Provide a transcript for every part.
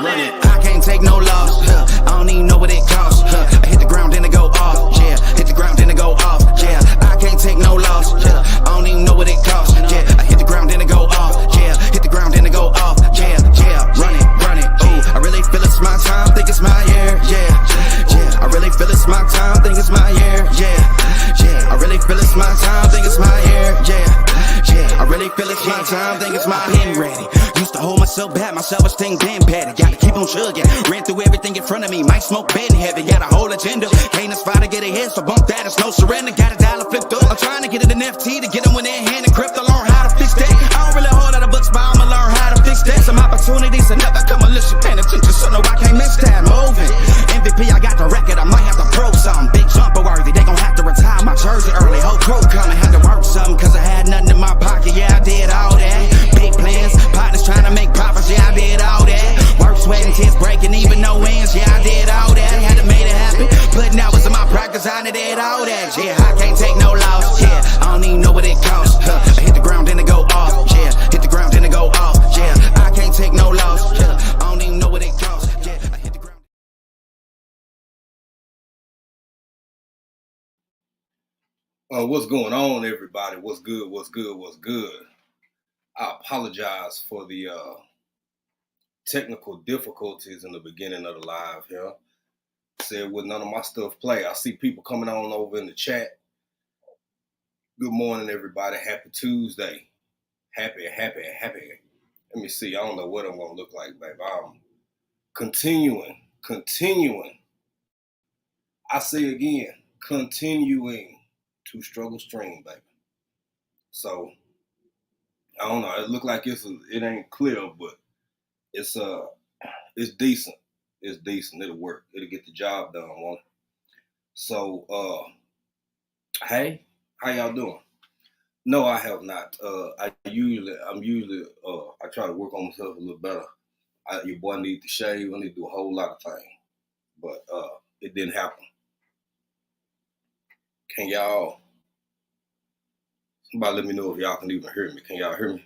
Run it, I can't take no loss. I don't even know what it costs. I hit the ground, then it go off. Yeah, hit the ground, then it go off. Yeah, I can't take no loss. I don't even know what it costs. Yeah, I hit the ground, then it go off. Yeah, hit the ground, then it go off. Yeah, run it, ooh, I really feel it's my time, think it's my year. Yeah, I really feel it's my time, think it's my year. Yeah, I really feel it's my time, think it's my year. Yeah, I really feel it's my time, think it's my pen ready. Used to hold myself back, my self-esteem been petty. Gotta keep on chugging, ran through everything in front of me. Might smoke bed heavy, got a whole agenda. Can't aspire to get ahead, so bump that, it's no surrender. Got a dollar flipped up, I'm trying to get it in FT to get them when they're hand and crypto. Learn how to fix that. I don't really hold out of books, but I'ma learn how to fix that. Some opportunities will never come unless you paying attention, so no, I can't miss that. Moving, MVP, I got the record, I might have to pro something. Big jumper worthy, they gon' have to retire my jersey early. Whole crew coming, had to work something, cause I had nothing in my pocket. Yeah, I did all that. Big plans, partners trying to make profits. Yeah, I did all that. Work, sweat, and tears breaking, even no wins. Yeah, I did all that. Had to make it happen. Putting hours in my practice, I did all that. Yeah, I can't take no loss. Yeah, I don't even know what it costs. I hit the ground, then it go off. Yeah, hit the ground, then it go off. Yeah, I can't take no loss. Yeah, I don't even know what it costs. Yeah, I hit the ground. What's going on, everybody? What's good? I apologize for the technical difficulties in the beginning of the live here. Said with none of my stuff play. I see people coming on over in the chat. Good morning, everybody. Happy Tuesday. Happy. Let me see. I don't know what I'm going to look like, baby. I'm continuing. I say again, continuing to struggle stream, baby. So I don't know. It look like it ain't clear, but it's decent. It's decent. It'll work. It'll get the job done, won't it? So hey, how y'all doing? No, I have not. I try to work on myself a little better. Your boy need to shave. I need to do a whole lot of things, but it didn't happen. Can y'all? Somebody let me know if y'all can even hear me. Can y'all hear me?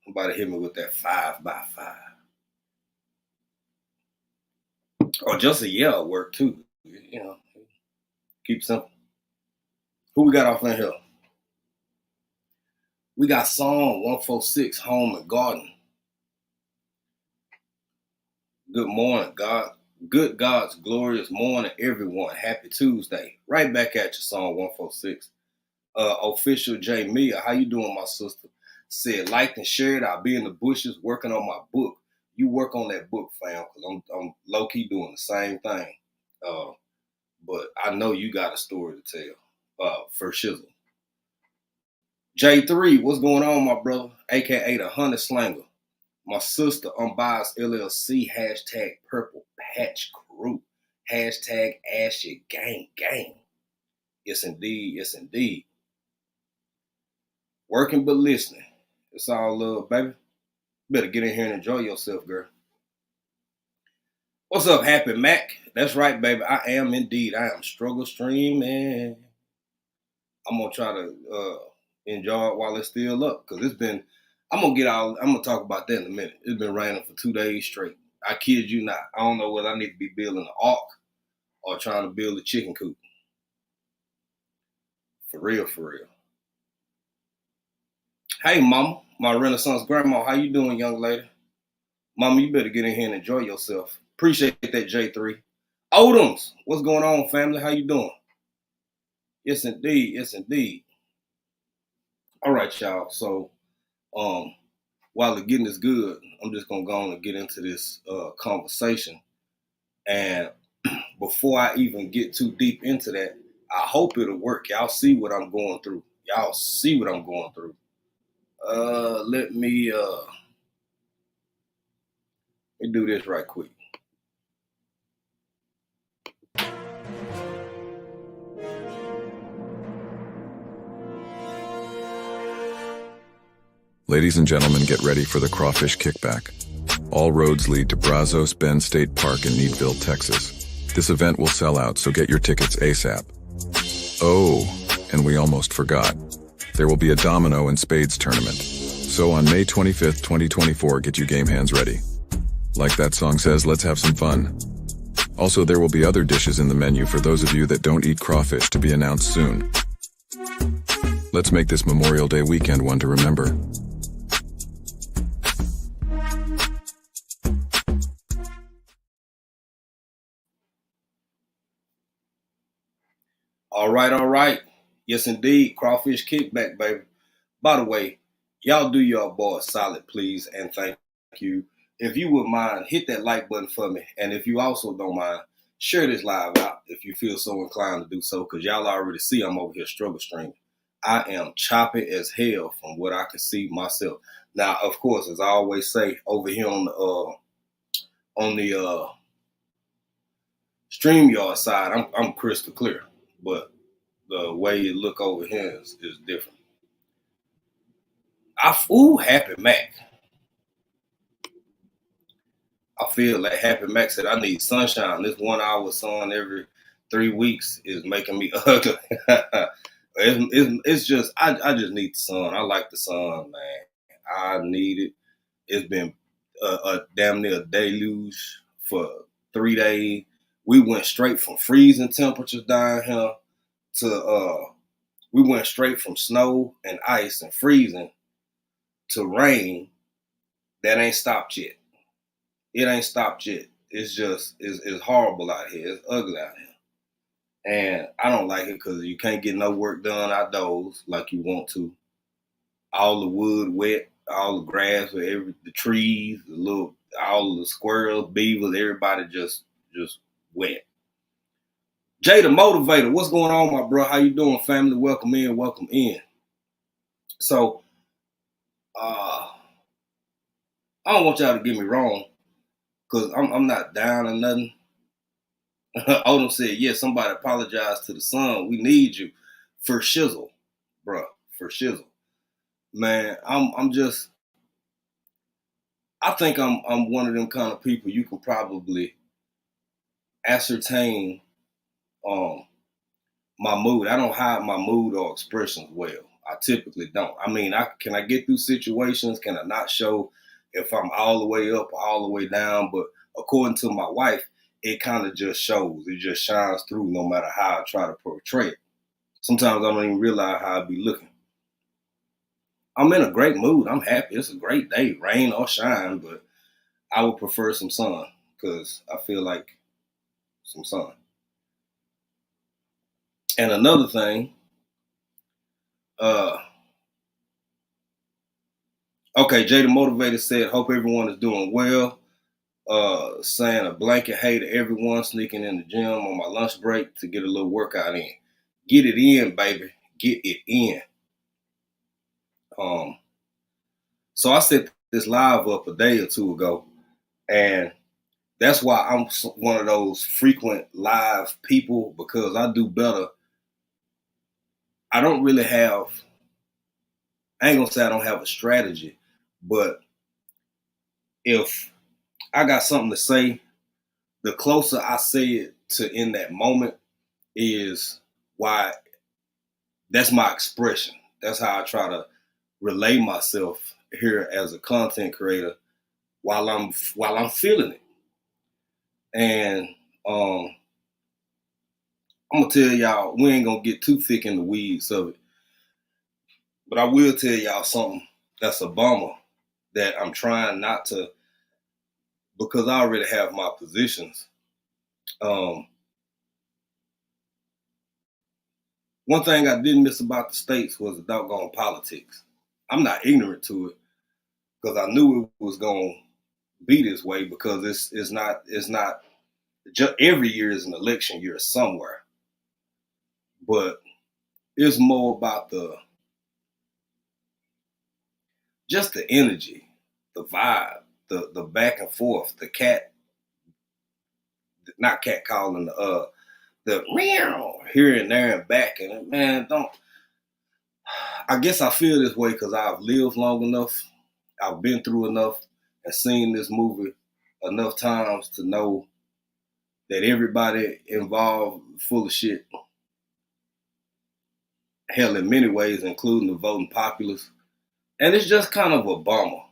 Somebody hit me with that 5x5. Or just a yell work too. You know, keep simple. Who we got off in here? We got Psalm 146, Home and Garden. Good morning, God. Good God's glorious morning, everyone. Happy Tuesday. Right back at you, Psalm 146. Official J. Mia, how you doing, my sister? Said, like and share it. I'll be in the bushes working on my book. You work on that book, fam, because I'm low-key doing the same thing. But I know you got a story to tell for shizzle. J3, what's going on, my brother? AKA the Honey Slanger. My sister, Unbiased LLC, hashtag Purple Patch Crew, hashtag Ashy Gang. Yes, indeed. Working but listening. It's all love, baby. Better get in here and enjoy yourself, girl. What's up, Happy Mac? That's right, baby. I am indeed. I am struggle streaming. I'm going to try to enjoy it while it's still up, because it's been... I'm gonna talk about that in a minute. It's been raining for 2 days straight. I kid you not. I don't know whether I need to be building an ark or trying to build a chicken coop. For real. Hey, mama, my Renaissance grandma, how you doing, young lady? Mama, you better get in here and enjoy yourself. Appreciate that, J3. Odoms, what's going on, family? How you doing? Yes, indeed. All right, y'all. So, while the getting is good, I'm just gonna go on and get into this conversation. And before I even get too deep into that, I hope it'll work. Y'all see what I'm going through. Let me do this right quick. Ladies and gentlemen, get ready for the Crawfish Kickback. All roads lead to Brazos Bend State Park in Needville, Texas. This event will sell out, so get your tickets ASAP. Oh, and we almost forgot. There will be a domino and spades tournament. So on May 25th, 2024, get you game hands ready. Like that song says, let's have some fun. Also, there will be other dishes in the menu for those of you that don't eat crawfish to be announced soon. Let's make this Memorial Day weekend one to remember. All right. Yes, indeed. Crawfish kickback, baby. By the way, y'all do your boy a solid, please, and thank you. If you would mind, hit that like button for me. And if you also don't mind, share this live out if you feel so inclined to do so, because y'all already see I'm over here struggle streaming. I am choppy as hell from what I can see myself. Now, of course, as I always say, over here on the StreamYard side, I'm crystal clear. But the way you look over here is different. Happy Mac. I feel like Happy Mac said I need sunshine. This 1 hour sun every 3 weeks is making me ugly. It's just I just need the sun. I like the sun, man. I need it. It's been a damn near deluge for 3 days. We went straight from freezing temperatures down here to we went straight from snow and ice and freezing to rain. That ain't stopped yet. It ain't stopped yet. It's just it's horrible out here. It's ugly out here. And I don't like it because you can't get no work done outdoors like you want to. All the wood wet, all the grass, the trees, all the squirrels, beavers, everybody just wet. Jay the Motivator, what's going on, my bro? How you doing, family? Welcome in. So, I don't want y'all to get me wrong, because I'm not down or nothing. Odom said, yeah, somebody apologize to the sun. We need you. For shizzle, bro. For shizzle. Man, I think I'm one of them kind of people you can probably ascertain my mood. I don't hide my mood or expressions well. I typically don't. I mean, can I get through situations? Can I not show if I'm all the way up or all the way down? But according to my wife, it kind of just shows. It just shines through no matter how I try to portray it. Sometimes I don't even realize how I be looking. I'm in a great mood. I'm happy. It's a great day, rain or shine, but I would prefer some sun because I feel like some sun. And another thing, okay, Jay the Motivator said, hope everyone is doing well. Saying a blanket hey to everyone sneaking in the gym on my lunch break to get a little workout in. Get it in, baby. Get it in. So I set this live up a day or two ago, and that's why I'm one of those frequent live people, because I do better. I ain't gonna say I don't have a strategy, but if I got something to say, the closer I say it to in that moment is why that's my expression. That's how I try to relay myself here as a content creator while I'm feeling it. And I'm gonna tell y'all, we ain't gonna get too thick in the weeds of it, but I will tell y'all something that's a bummer that I'm trying not to, because I already have my positions. One thing I didn't miss about the States was the doggone politics. I'm not ignorant to it because I knew it was going to be this way, because it's not just every year is an election year somewhere. But it's more about just the energy, the vibe, the back and forth, not cat calling, the meow here and there and back. And man, I guess I feel this way because I've lived long enough. I've been through enough and seen this movie enough times to know that everybody involved full of shit. Hell, in many ways, including the voting populace. And it's just kind of a bummer.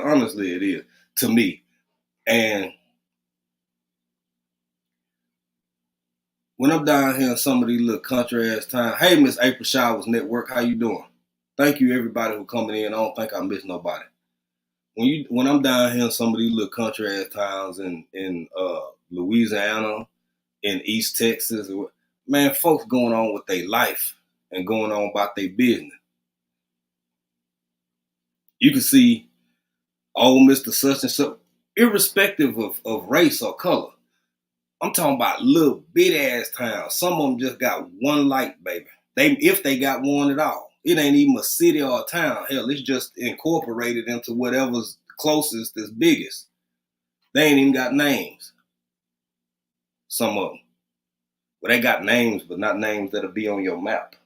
Honestly, it is to me. And when I'm down here in some of these little country ass towns, hey, Miss April Showers Network, how you doing? Thank you everybody who coming in. I don't think I missed nobody. When I'm down here in some of these little country ass towns in Louisiana, in East Texas, man, folks going on with their life and going on about their business. You can see old Mr. Such and such, irrespective of race or color. I'm talking about little bit ass towns. Some of them just got one light, baby. If they got one at all. It ain't even a city or a town. Hell, it's just incorporated into whatever's closest that's biggest. They ain't even got names. Some of them. Well, they got names, but not names that'll be on your map.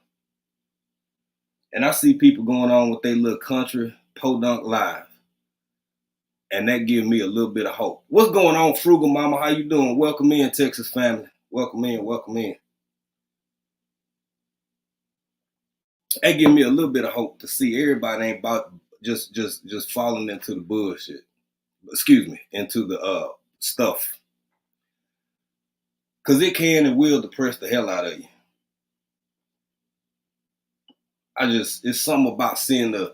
And I see people going on with their little country podunk live. And that gives me a little bit of hope. What's going on, Frugal Mama? How you doing? Welcome in, Texas family. Welcome in, welcome in. That gives me a little bit of hope to see everybody ain't about just falling into the bullshit. Excuse me, into the stuff. Cause it can and will depress the hell out of you. It's something about seeing the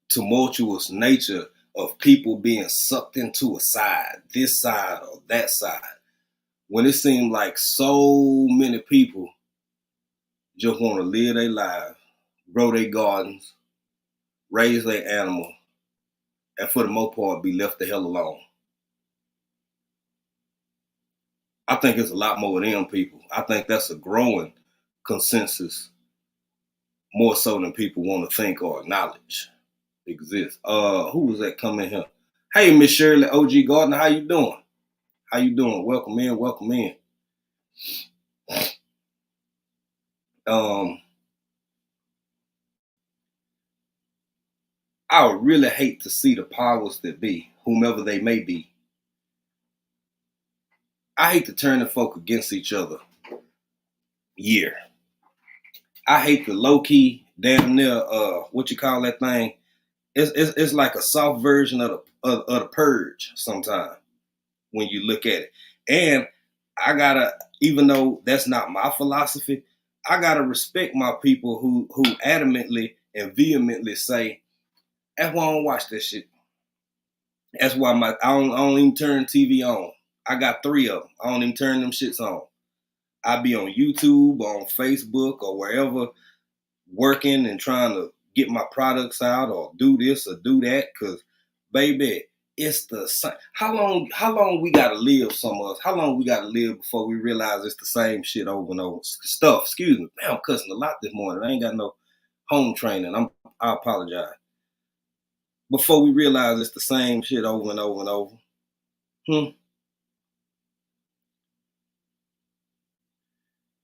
tumultuous nature of people being sucked into a side, this side or that side. When it seems like so many people just want to live their lives, grow their gardens, raise their animals, and for the most part be left the hell alone. I think it's a lot more of them people. I think that's a growing consensus, more so than people want to think or acknowledge exists. Who was that coming here? Hey, Miss Shirley OG Gardner, how you doing? How you doing? Welcome in, welcome in. I would really hate to see the powers that be, whomever they may be. I hate to turn the folk against each other. Yeah. I hate the low-key, damn near, what you call that thing? It's like a soft version of the purge sometimes when you look at it. And I gotta, even though that's not my philosophy, I gotta respect my people who adamantly and vehemently say, that's why I don't watch that shit. That's why I don't even turn TV on. I got 3 of them. I don't even turn them shits on. I be on YouTube or on Facebook or wherever working and trying to get my products out or do this or do that. Cause baby, it's the same. How long we gotta live, some of us? How long we gotta live before we realize it's the same shit over and over? Stuff, excuse me. Man, I'm cussing a lot this morning. I ain't got no home training. I apologize. Before we realize it's the same shit over and over and over.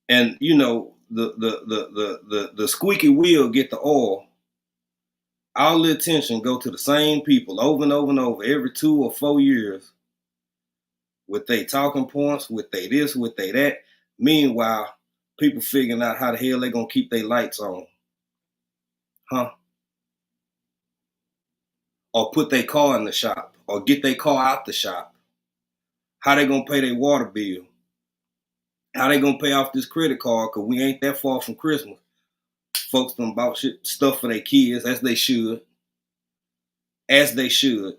And you know, the squeaky wheel get the oil. All the attention go to the same people over and over and over every 2 or 4 years with their talking points, with they this, with they that. Meanwhile, people figuring out how the hell they gonna keep their lights on. Or put their car in the shop, or get their car out the shop. How they gonna pay their water bill? How they gonna pay off this credit card? Cause we ain't that far from Christmas. Folks done bought stuff for their kids, as they should. As they should.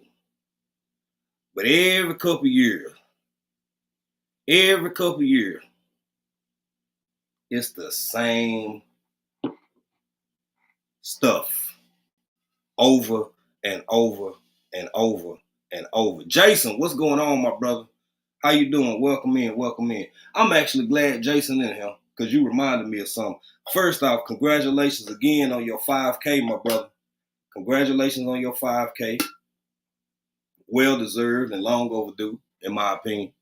But every couple years, it's the same stuff. Over and over and over and over. Jason, what's going on, my brother? How you doing? Welcome in, welcome in. I'm actually glad Jason in here because you reminded me of something. First off, congratulations again on your 5K, my brother. Congratulations on your 5K. Well deserved and long overdue, in my opinion.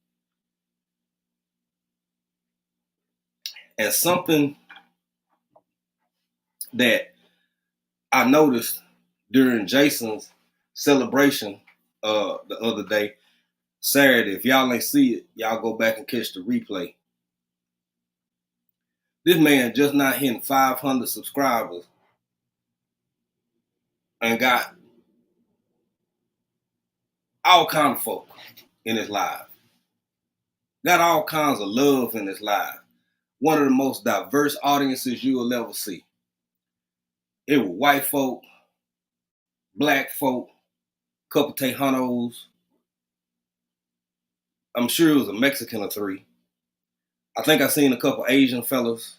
And something that I noticed during Jason's celebration the other day, Saturday, if y'all ain't see it, y'all go back and catch the replay. This man just not hitting 500 subscribers and got all kinds of folk in his life. Got all kinds of love in his life. One of the most diverse audiences you will ever see. It was white folk, black folk, couple Tejanos. I'm sure it was a Mexican or three. I think I seen a couple Asian fellas.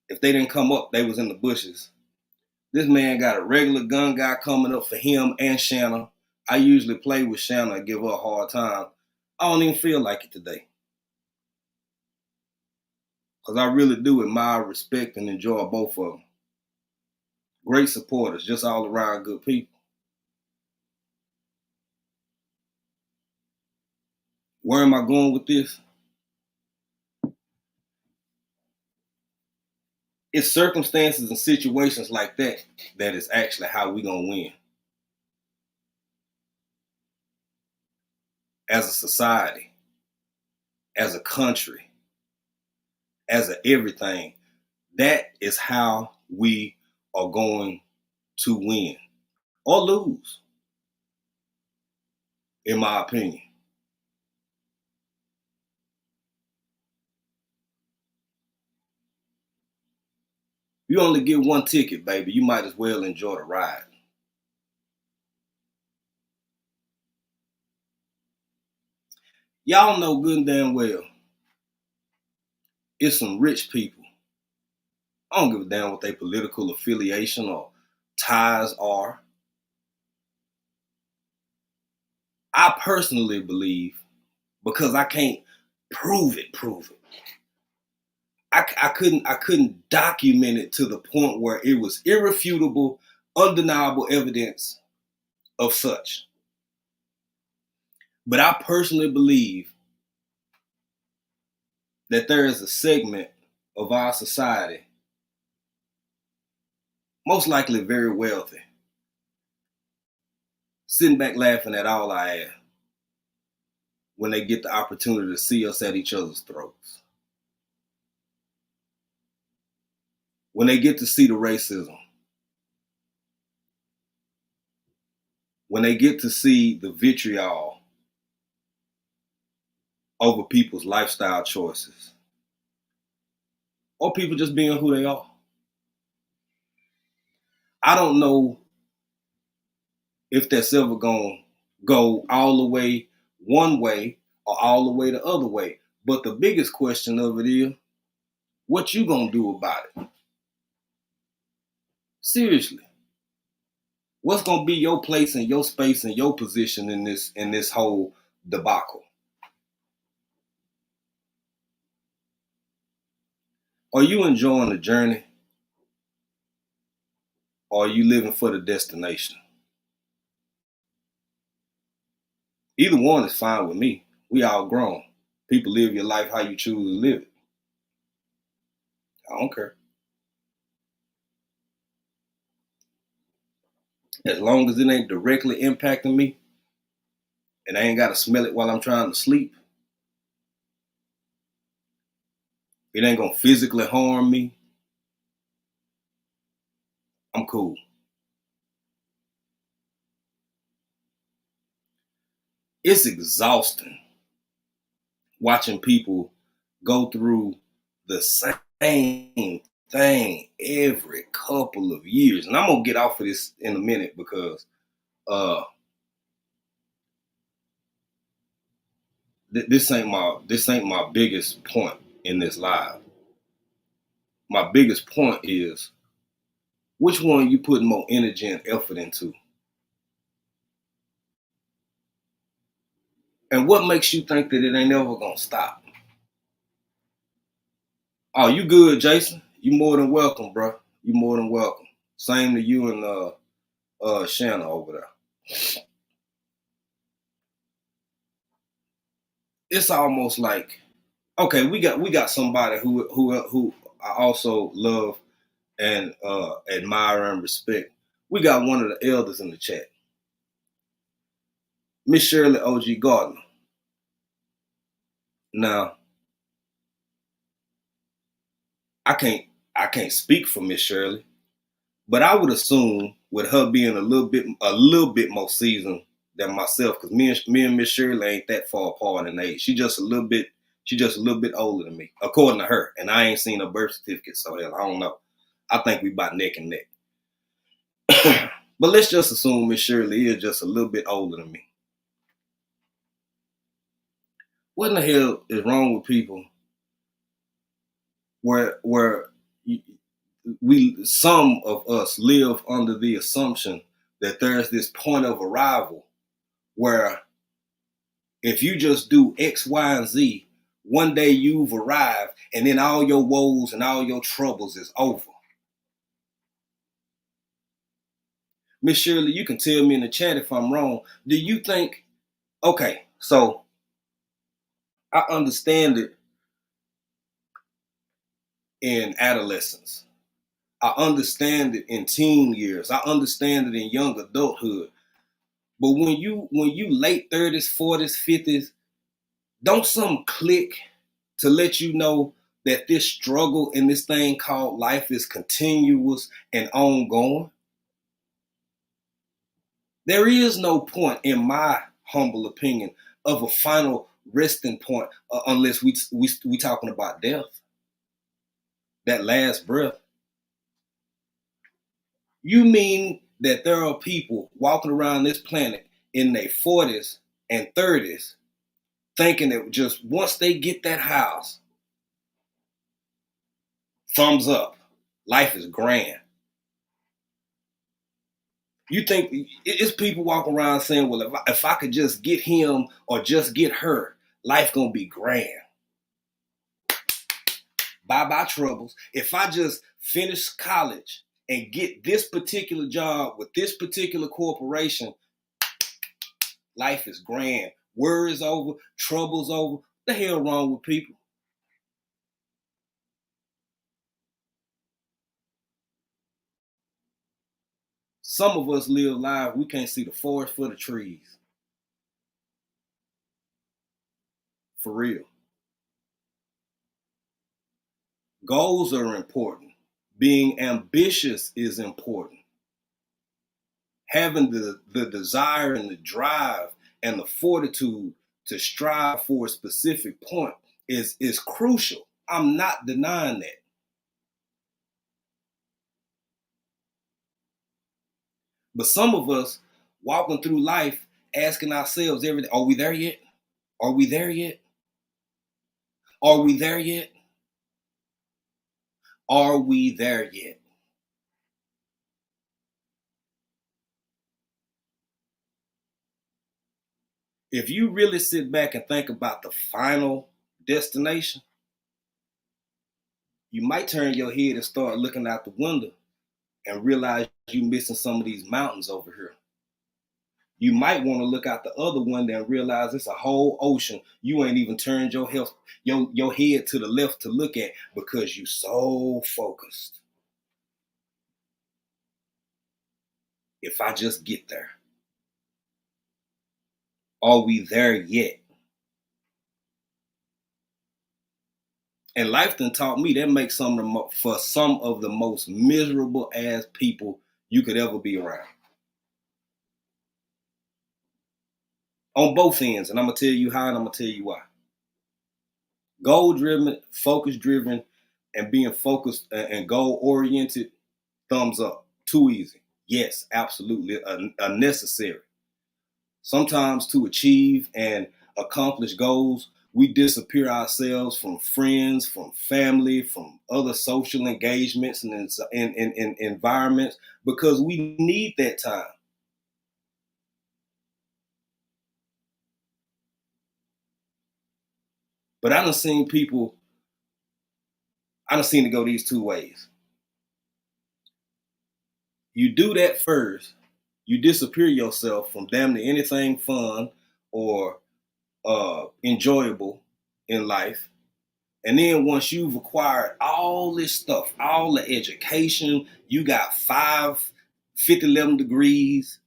If they didn't come up, they was in the bushes. This man got a regular gun guy coming up for him and Shanna. I usually play with Shanna and give her a hard time. I don't even feel like it today. Because I really do admire, respect, and enjoy both of them. Great supporters, just all around good people. Where am I going with this? It's circumstances and situations like that that is actually how we gonna win. As a society, as a country, as a everything, that is how we are going to win or lose, in my opinion. You only get one ticket, baby. You might as well enjoy the ride. Y'all know good and damn well it's some rich people. I don't give a damn what their political affiliation or ties are. I personally believe, because I can't prove it. I couldn't document it to the point where it was irrefutable, undeniable evidence of such. But I personally believe that there is a segment of our society, most likely very wealthy, sitting back laughing at all I have when they get the opportunity to see us at each other's throats. When they get to see the racism. When they get to see the vitriol over people's lifestyle choices. Or people just being who they are. I don't know if that's ever going to go all the way one way or all the way the other way. But the biggest question of it is, what you going to do about it? Seriously. What's going to be your place and your space and your position in this whole debacle? Are you enjoying the journey? Or are you living for the destination? Either one is fine with me. We all grown. People live your life how you choose to live it. I don't care. As long as it ain't directly impacting me and I ain't got to smell it while I'm trying to sleep, it ain't going to physically harm me, I'm cool. It's exhausting watching people go through the same thing every couple of years. And I'm going to get off of this in a minute because this ain't my biggest point in this live. My biggest point is, which one you putting more energy and effort into? And what makes you think that it ain't ever gonna stop? Oh, you good, Jason? You more than welcome, bro. You more than welcome. Same to you and Shanna over there. It's almost like, okay, we got somebody who I also love and admire and respect. We got one of the elders in the chat, Miss Shirley O.G. Gardner. Now, I can't speak for Miss Shirley, but I would assume with her being a little bit more seasoned than myself, because me and Miss Shirley ain't that far apart in age. She just a little bit older than me, according to her. And I ain't seen her birth certificate, so hell, I don't know. I think we about neck and neck. But let's just assume Miss Shirley is just a little bit older than me. What in the hell is wrong with people where some of us live under the assumption that there's this point of arrival where if you just do X, Y, and Z, one day you've arrived, and then all your woes and all your troubles is over. Miss Shirley, you can tell me in the chat if I'm wrong. Do you think, okay, so I understand it in adolescence. I understand it in teen years. I understand it in young adulthood. But when you late 30s, 40s, 50s, don't something click to let you know that this struggle and this thing called life is continuous and ongoing? There is no point, in my humble opinion, of a final resting point unless we talking about death. That last breath. You mean that there are people walking around this planet in their 40s and 30s thinking that just once they get that house, thumbs up, life is grand. You think it's people walking around saying, well, if I could just get him or just get her, life gonna be grand. Bye-bye troubles. If I just finish college and get this particular job with this particular corporation, life is grand. Worries over, troubles over. What the hell wrong with people? Some of us live life, we can't see the forest for the trees. For real. Goals are important. Being ambitious is important. Having the desire and the drive and the fortitude to strive for a specific point is crucial. I'm not denying that. But some of us walking through life asking ourselves every day, are we there yet? Are we there yet? Are we there yet? Are we there yet? If you really sit back and think about the final destination, you might turn your head and start looking out the window and realize you're missing some of these mountains over here. You might want to look out the other window and realize it's a whole ocean you ain't even turned your head to the left to look at because you're so focused. If I just get there. Are we there yet? And life done taught me that makes some of the most miserable ass people you could ever be around. On both ends, and I'm gonna tell you how and I'm gonna tell you why. Goal driven, focus driven, and being focused and goal oriented, thumbs up. Too easy. Yes, absolutely unnecessary. Sometimes to achieve and accomplish goals, we disappear ourselves from friends, from family, from other social engagements and in environments because we need that time. But I done seen it go these two ways. You do that first, you disappear yourself from damn near anything fun or enjoyable in life. And then once you've acquired all this stuff, all the education, you got 11 degrees,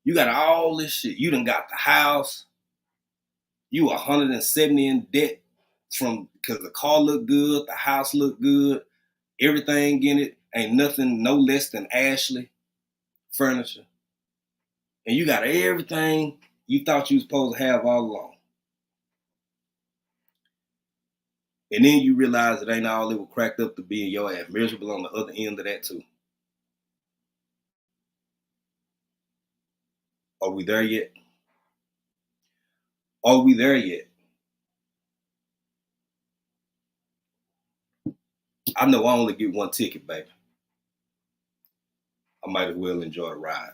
you got all this shit. You done got the house, you 170 in debt because the car looked good, the house looked good, everything in it ain't nothing no less than Ashley. furniture, and you got everything you thought you was supposed to have all along. And then you realize it ain't all it was cracked up to be, and your ass miserable on the other end of that too. Are we there yet? Are we there yet? I know I only get one ticket, baby. I might as well enjoy the ride.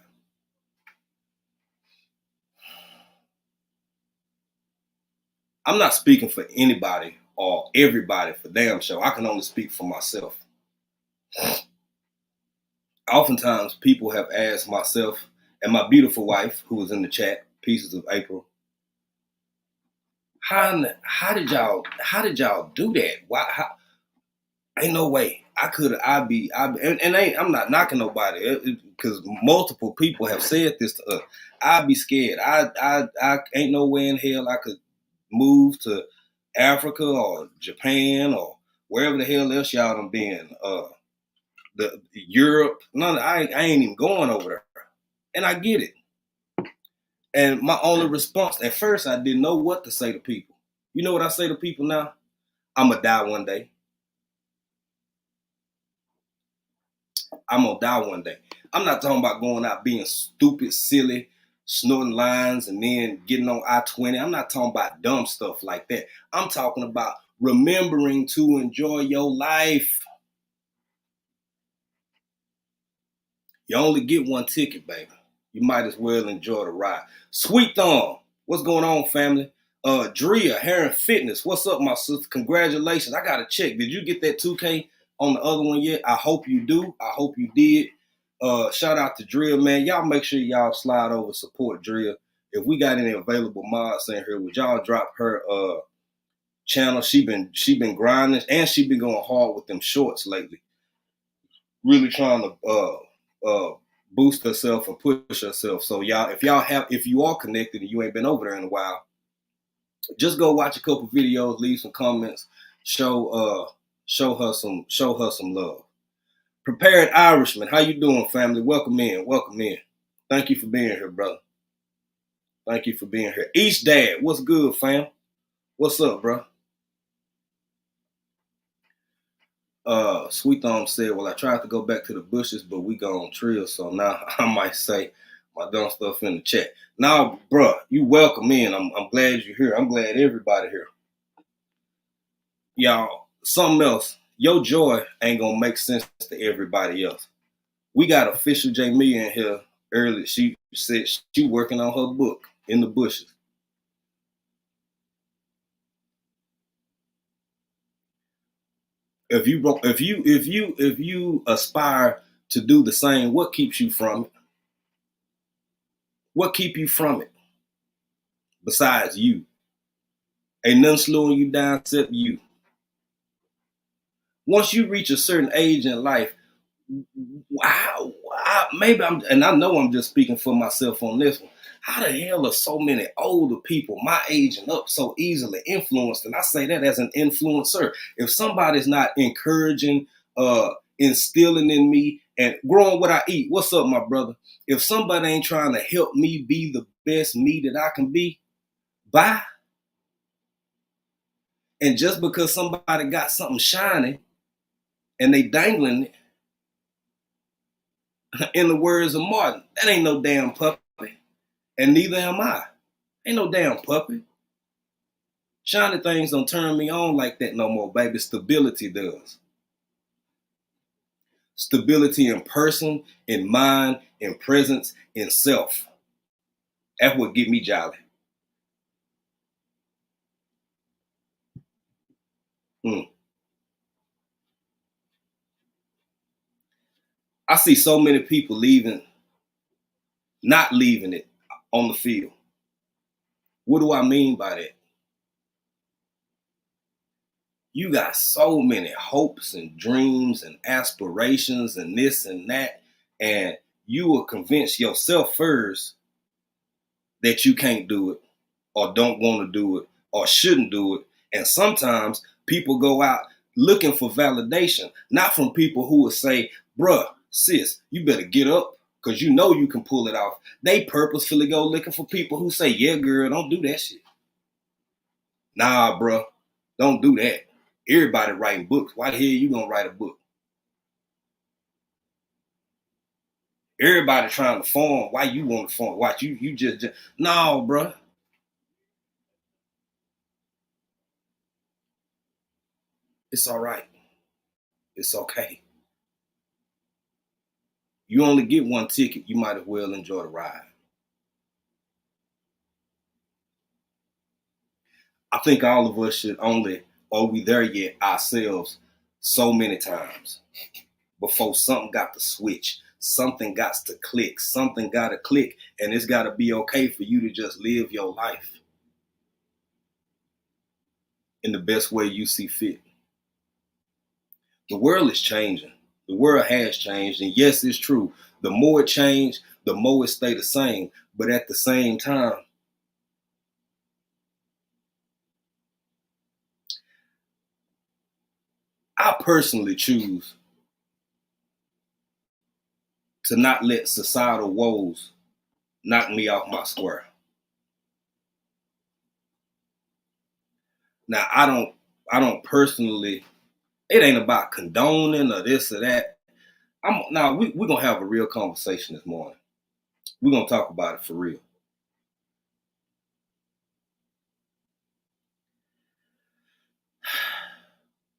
I'm not speaking for anybody or everybody for damn sure. I can only speak for myself. Oftentimes, people have asked myself and my beautiful wife, who was in the chat, Pieces of April, how did y'all do that? Why? Ain't no way I'm not knocking nobody because multiple people have said this to us. I'd be scared. I ain't no way in hell I could move to Africa or Japan or wherever the hell else y'all done been. The Europe. None. I ain't even going over there. And I get it. And my only response at first, I didn't know what to say to people. You know what I say to people now? I'm gonna die one day. I'm gonna die one day. I'm not talking about going out being stupid, silly, snorting lines and then getting on I-20. I'm not talking about dumb stuff like that. I'm talking about remembering to enjoy your life. You only get one ticket, baby. You might as well enjoy the ride. Sweet Thumb, what's going on, family? Drea, Heron Fitness, what's up, my sister? Congratulations. I got to check. Did you get that 2K on the other one yet? I hope you do. I hope you did. Shout out to Drea, man. Y'all make sure y'all slide over support Drea. If we got any available mods in here, would y'all drop her channel? She been grinding and she been going hard with them shorts lately. Really trying to boost herself and push herself. So y'all, if you are connected and you ain't been over there in a while, just go watch a couple videos, leave some comments, show her some love. Prepared Irishman, how you doing, family? Welcome in. Thank you for being here, brother. Thank you for being here. East Dad, what's good, fam? What's up, bro? Sweet Thumb said, well, I tried to go back to the bushes, but we gone trill, so now I might say my dumb stuff in the chat. Now, bro, you welcome in. I'm glad you're here. I'm glad everybody here. Y'all, something else. Your joy ain't gonna make sense to everybody else. We got official Jamie in here early. She said she working on her book in the bushes. If you aspire to do the same, what keeps you from it? What keep you from it? Besides you. Ain't nothing slowing you down except you. Once you reach a certain age in life, and I know I'm just speaking for myself on this one. How the hell are so many older people my age and up so easily influenced? And I say that as an influencer. If somebody's not encouraging, instilling in me and growing what I eat, what's up, my brother? If somebody ain't trying to help me be the best me that I can be, bye. And just because somebody got something shiny and they dangling it, in the words of Martin, that ain't no damn puppy. And neither am I. Ain't no damn puppy. Shiny things don't turn me on like that no more, baby. Stability does. Stability in person, in mind, in presence, in self. That's what get me jolly. I see so many people not leaving it on the field. What do I mean by that? You got so many hopes and dreams and aspirations and this and that, and you will convince yourself first that you can't do it or don't want to do it or shouldn't do it. And sometimes people go out looking for validation, not from people who will say, bruh, sis, you better get up because you know you can pull it off. They purposefully go looking for people who say, yeah, girl, don't do that shit. Nah, bro, don't do that. Everybody writing books. Why the hell you gonna write a book? Everybody trying to form. Why you want to form? Watch you just no, bro. It's all right. It's okay. You only get one ticket. You might as well enjoy the ride. I think all of us should only, are we there yet, ourselves so many times before something got to switch. Something got to click. Something got to click. And it's got to be okay for you to just live your life in the best way you see fit. The world is changing. The world has changed. And yes, it's true. The more it changed, the more it stay the same. But at the same time, I personally choose to not let societal woes knock me off my square. Now, I don't personally, it ain't about condoning or this or that. We're gonna have a real conversation this morning. We're gonna talk about it for real.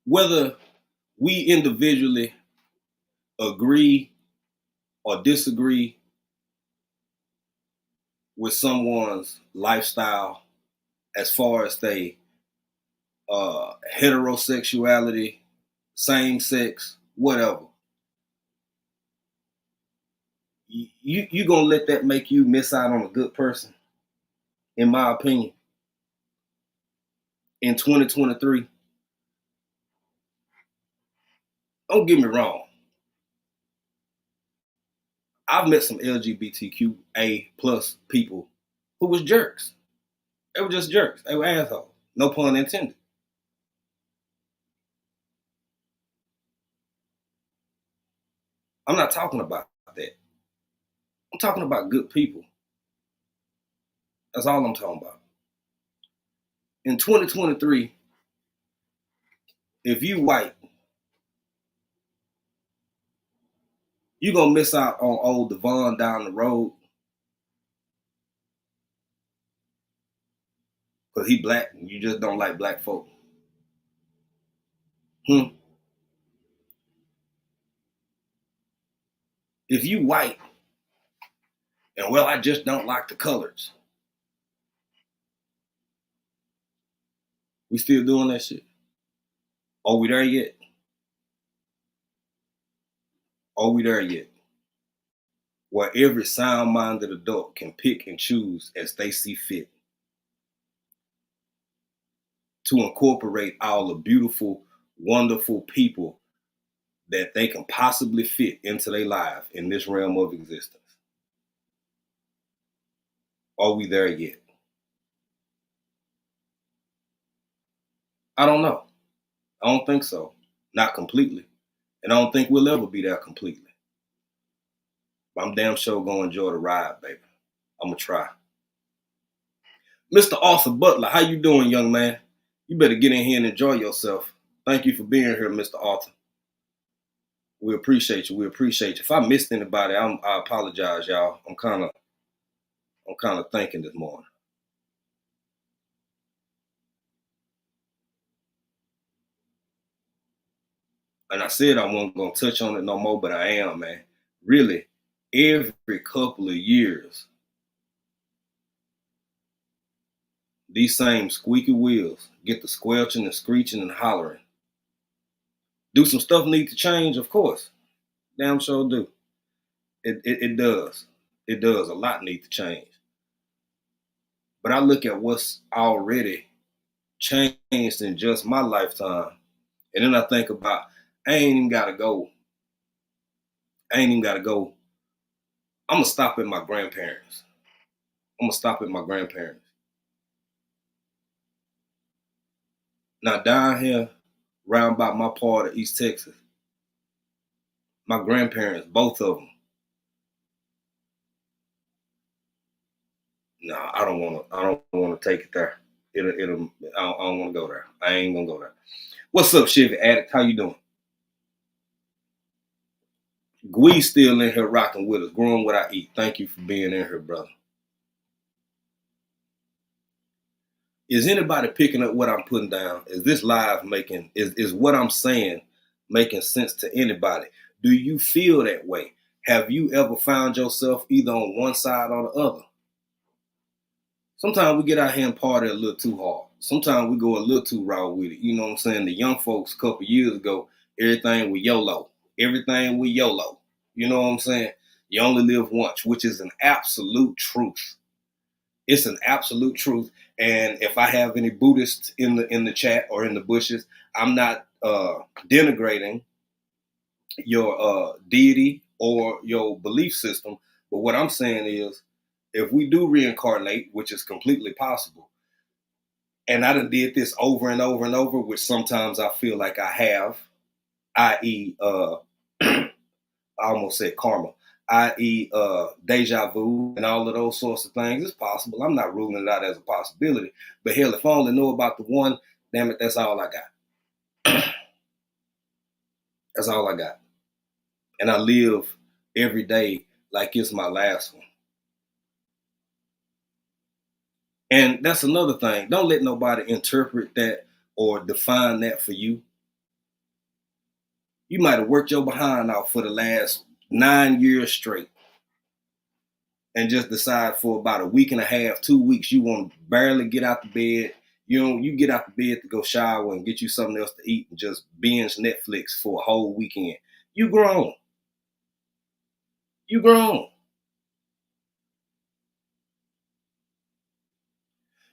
Whether we individually agree or disagree with someone's lifestyle as far as they heterosexuality, same sex, whatever, you gonna let that make you miss out on a good person? In my opinion, in 2023, don't get me wrong. I've met some LGBTQA plus people who was jerks. They were just jerks. They were assholes. No pun intended. I'm not talking about that. I'm talking about good people. That's all I'm talking about. In 2023, if you white, you gonna miss out on old Devon down the road because he black and you just don't like black folk. If you white and well, I just don't like the colors. We still doing that shit? Are we there yet? Are we there yet? Where every sound-minded adult can pick and choose as they see fit to incorporate all the beautiful, wonderful people that they can possibly fit into their life in this realm of existence. Are we there yet? I don't know. I don't think so. Not completely. And I don't think we'll ever be there completely. But I'm damn sure gonna enjoy the ride, baby. I'm gonna try. Mr. Arthur Butler, how you doing, young man? You better get in here and enjoy yourself. Thank you for being here, Mr. Arthur. We appreciate you. We appreciate you. If I missed anybody, I apologize, y'all. I'm kind of thinking this morning. And I said I wasn't gonna touch on it no more, but I am, man. Really, every couple of years, these same squeaky wheels get the squelching and screeching and hollering. Do some stuff need to change? Of course. Damn sure do. It does. It does. A lot need to change. But I look at what's already changed in just my lifetime. And then I think about, I ain't even gotta go. I'm gonna stop at my grandparents. Now down here, round about my part of East Texas, my grandparents, both of them, No, I don't want to. I don't want to take it there. It'll. I don't want to go there. I ain't gonna go there. What's up, Chevy Addict? How you doing? Gwee still in here rocking with us, growing what I eat. Thank you for being in here, brother. Is anybody picking up what I'm putting down? Is this live making, is what I'm saying making sense to anybody? Do you feel that way? Have you ever found yourself either on one side or the other? Sometimes we get out here and party a little too hard. Sometimes we go a little too raw with it. You know what I'm saying? The young folks a couple years ago, everything was YOLO. Everything was YOLO. You know what I'm saying? You only live once, which is an absolute truth. It's an absolute truth. And if I have any Buddhists in the chat or in the bushes, I'm not denigrating your deity or your belief system. But what I'm saying is, if we do reincarnate, which is completely possible, and I done did this over and over and over, which sometimes I feel like I have, i.e., I almost said karma, i.e., deja vu and all of those sorts of things. It's possible. I'm not ruling it out as a possibility. But hell, if I only know about the one, damn it, that's all I got. That's all I got. And I live every day like it's my last one. And that's another thing. Don't let nobody interpret that or define that for you. You might have worked your behind out for the last 9 years straight and just decide for about a week and a half, 2 weeks, you want to barely get out the bed. You get out the bed to go shower and get you something else to eat and just binge Netflix for a whole weekend. You grown. You grown.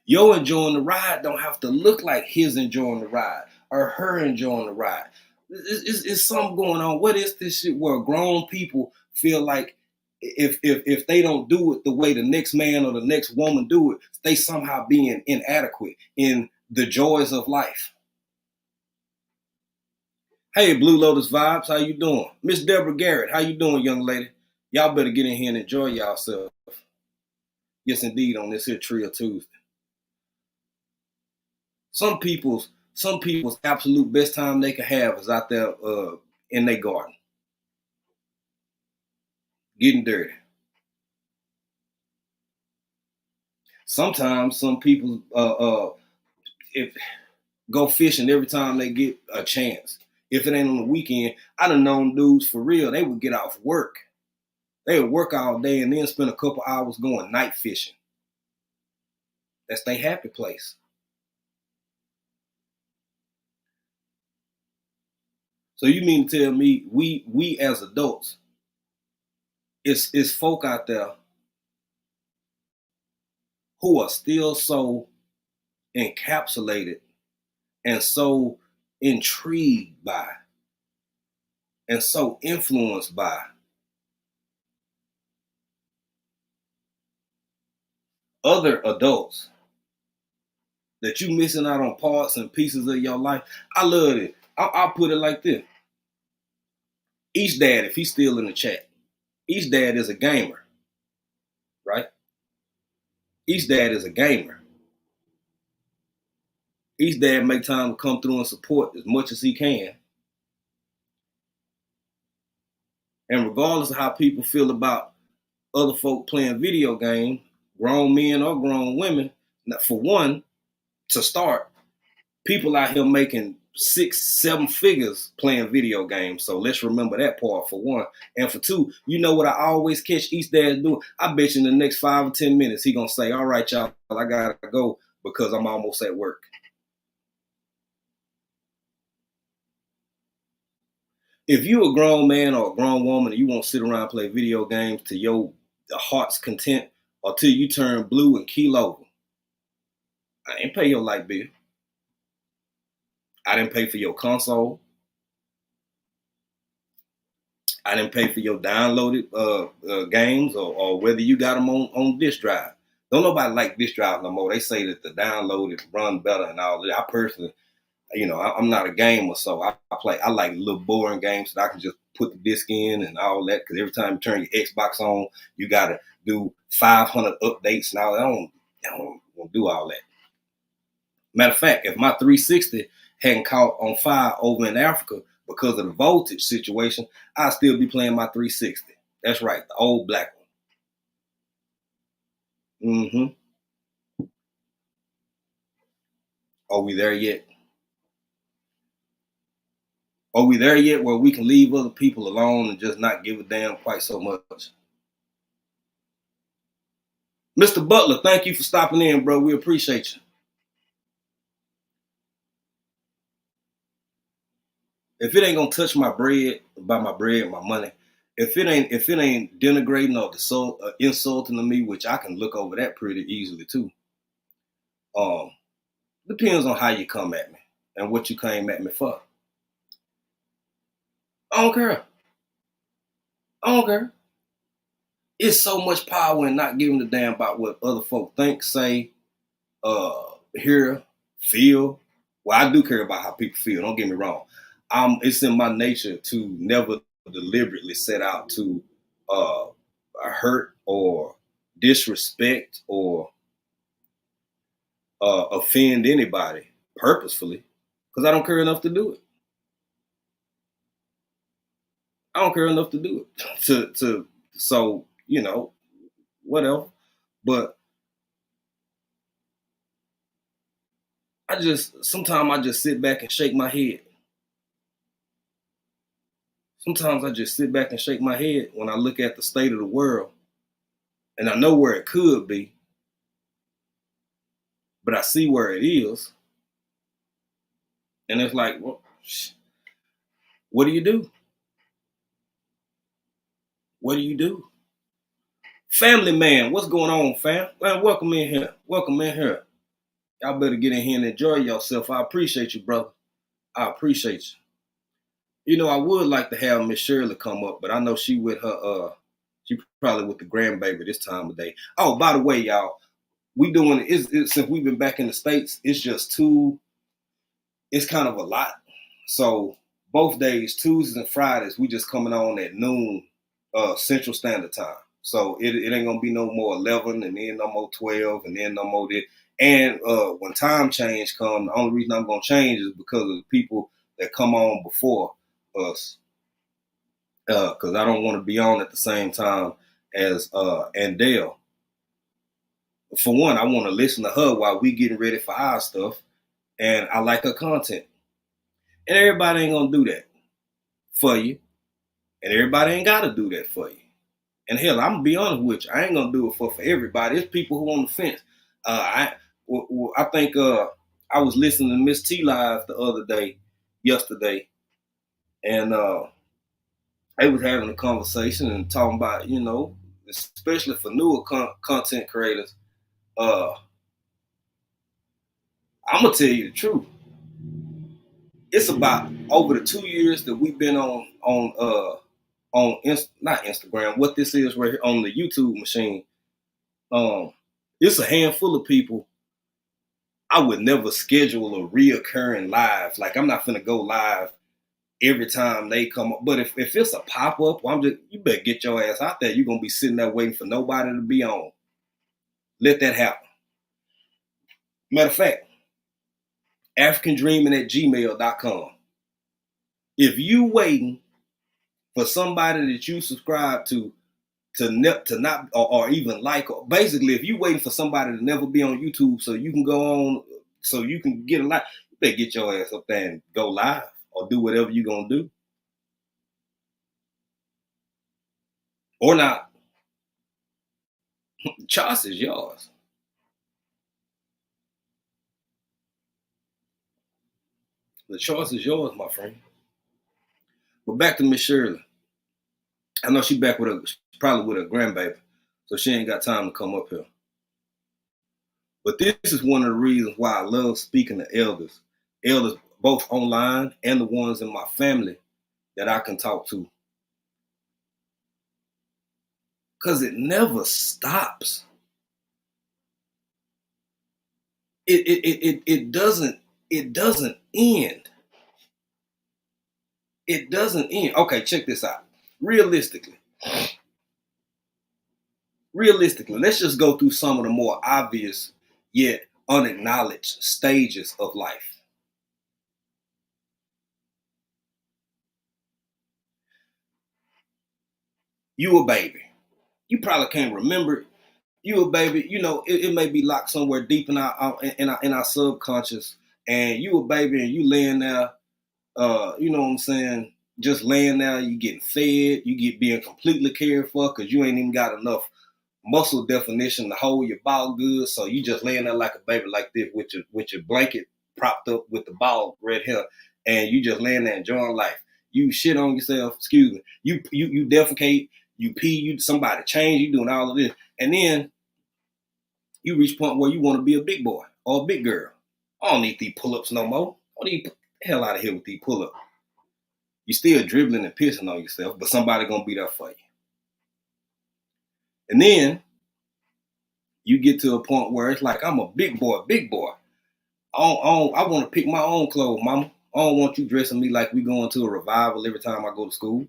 Your enjoying the ride don't have to look like his enjoying the ride or her enjoying the ride. It's something going on. What is this shit where grown people feel like if they don't do it the way the next man or the next woman do it, they somehow being inadequate in the joys of life? Hey, Blue Lotus Vibes, how you doing? Miss Deborah Garrett, how you doing, young lady? Y'all better get in here and enjoy yourself. Yes, indeed, on this here Trio Tuesday. Some people's absolute best time they can have is out there in their garden, getting dirty. Sometimes some people go fishing every time they get a chance. If it ain't on the weekend, I done known dudes for real, they would get off work. They would work all day and then spend a couple hours going night fishing. That's their happy place. So you mean to tell me we as adults, it's folk out there who are still so encapsulated and so intrigued by and so influenced by other adults that you missing out on parts and pieces of your life. I love it. I'll put it like this. Each dad, if he's still in the chat, each dad is a gamer, right? Each dad is a gamer. Each dad make time to come through and support as much as he can. And regardless of how people feel about other folk playing video games, grown men or grown women, for one, to start, people out here making 6-7 figures playing video games. So let's remember that part for one. And for two, you know what I always catch each dad doing? I bet you in the next 5 or 10 minutes, he gonna say, all right, y'all, I gotta go because I'm almost at work. If you a grown man or a grown woman and you won't sit around and play video games to your heart's content or till you turn blue and keel over, I ain't pay your light bill. I didn't pay for your console. I didn't pay for your downloaded games or whether you got them on disk drive. Don't nobody like disk drive no more. They say that the downloaded run better and all that. I personally, I'm not a gamer, so I like little boring games that I can just put the disc in and all that. Because every time you turn your Xbox on, you gotta do 500 updates and all that. I don't do all that. Matter of fact, if my 360 hadn't caught on fire over in Africa because of the voltage situation, I'd still be playing my 360. That's right, the old black one. Are we there yet? Are we there yet where we can leave other people alone and just not give a damn quite so much? Mr. Butler, thank you for stopping in, bro. We appreciate you. If it ain't gonna touch my bread, my money, if it ain't denigrating or insulting to me, which I can look over that pretty easily too. Depends on how you come at me and what you came at me for. I don't care. It's so much power in not giving a damn about what other folk think, say, hear, feel. Well, I do care about how people feel. Don't get me wrong. It's in my nature to never deliberately set out to hurt or disrespect or offend anybody purposefully, because I don't care enough to do it. I don't care enough to do it. So whatever. But sometimes I just sit back and shake my head. Sometimes I just sit back and shake my head when I look at the state of the world, and I know where it could be, but I see where it is. And it's like, well, what do you do? What do you do? Family man, what's going on, fam? Well, welcome in here. Welcome in here. Y'all better get in here and enjoy yourself. I appreciate you, brother. I appreciate you. I would like to have Miss Shirley come up, but I know she with her she probably with the grandbaby this time of day. Oh, by the way, y'all, we doing it since we've been back in the States, it's kind of a lot. So both days, Tuesdays and Fridays, we just coming on at noon Central Standard Time. So it ain't gonna be no more 11 and then no more 12 and then no more this. And when time change comes, the only reason I'm gonna change is because of the people that come on before us. Because I don't want to be on at the same time as Andale. For one, I want to listen to her while we getting ready for our stuff, and I like her content. And everybody ain't gonna do that for you, and everybody ain't gotta do that for you. And hell, I'm gonna be honest with you, I ain't gonna do it for everybody. It's people who on the fence. I think I was listening to Miss T Live yesterday, and they was having a conversation and talking about, especially for newer content creators. I'm gonna tell you the truth. It's about over the 2 years that we've been on not Instagram. What this is right here on the YouTube machine. It's a handful of people. I would never schedule a reoccurring live. Like, I'm not finna go live every time they come up. But if it's a pop-up, you better get your ass out there. You're gonna be sitting there waiting for nobody to be on. Let that happen. Matter of fact, AfricanDreaming@gmail.com. If you waiting for somebody that you subscribe to not or even like, or basically if you waiting for somebody to never be on YouTube so you can go on, so you can get a live, you better get your ass up there and go live or do whatever you're gonna do. Or not. The choice is yours. The choice is yours, my friend. But back to Miss Shirley. I know she back probably with her grandbaby, so she ain't got time to come up here. But this is one of the reasons why I love speaking to elders both online and the ones in my family that I can talk to. Because it never stops. It doesn't it doesn't end. It doesn't end. Okay, check this out. Realistically, let's just go through some of the more obvious yet unacknowledged stages of life. You a baby. You probably can't remember it. You a baby. You know, it may be locked somewhere deep in our subconscious. And you a baby, and you laying there. You know what I'm saying? Just laying there. You getting fed. You get being completely cared for because you ain't even got enough muscle definition to hold your ball good. So you just laying there like a baby like this with your blanket propped up with the ball red hair, and you just laying there enjoying life. You shit on yourself. Excuse me. You defecate. You pee. You somebody change. You doing all of this, and then you reach a point where you want to be a big boy or a big girl. I don't need these pull-ups no more. I don't need the hell out of here with these pull-ups. You still dribbling and pissing on yourself, but somebody gonna be there for you. And then you get to a point where it's like, I'm a big boy. I want to pick my own clothes, mama. I don't want you dressing me like we going to a revival every time I go to school.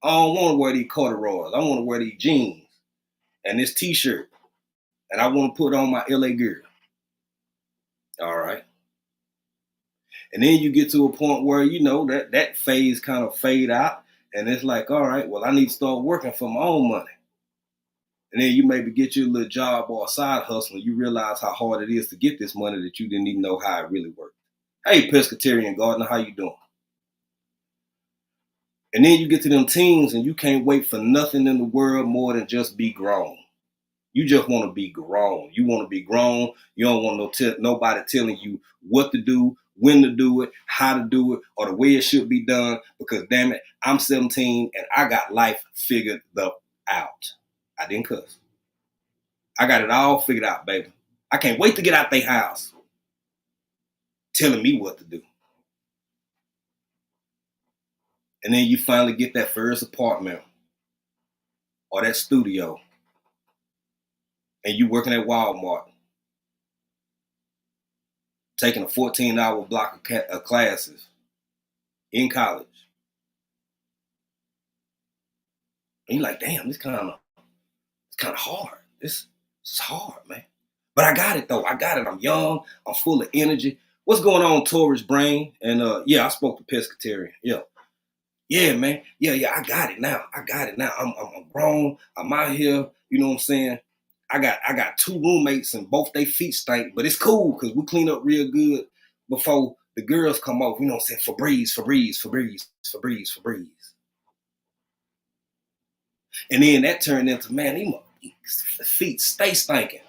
I don't want to wear these corduroys. I want to wear these jeans and this t-shirt. And I want to put on my LA girl. All right. And then you get to a point where, you know, that phase kind of fade out. And it's like, all right, well, I need to start working for my own money. And then you maybe get you a little job or a side hustle, and you realize how hard it is to get this money that you didn't even know how it really worked. Hey, pescatarian gardener, how you doing? And then you get to them teens, and you can't wait for nothing in the world more than just be grown. You just want to be grown. You want to be grown. You don't want nobody telling you what to do, when to do it, how to do it, or the way it should be done. Because damn it, I'm 17 and I got life figured out. I didn't cuss. I got it all figured out, baby. I can't wait to get out their house telling me what to do. And then you finally get that first apartment or that studio, and you working at Walmart, taking a 14-hour block of classes in college. And you're like, damn, it's kind of hard. It's hard, man. But I got it, though. I got it. I'm young. I'm full of energy. What's going on, Taurus brain? And yeah, I spoke to pescatarian. Yeah, man. Yeah, I got it now. I'm grown. I'm out here. You know what I'm saying? I got two roommates and both their feet stink, but it's cool because we clean up real good before the girls come over. You know what I'm saying? Febreze. And then that turned into, man, these feet stay stinking.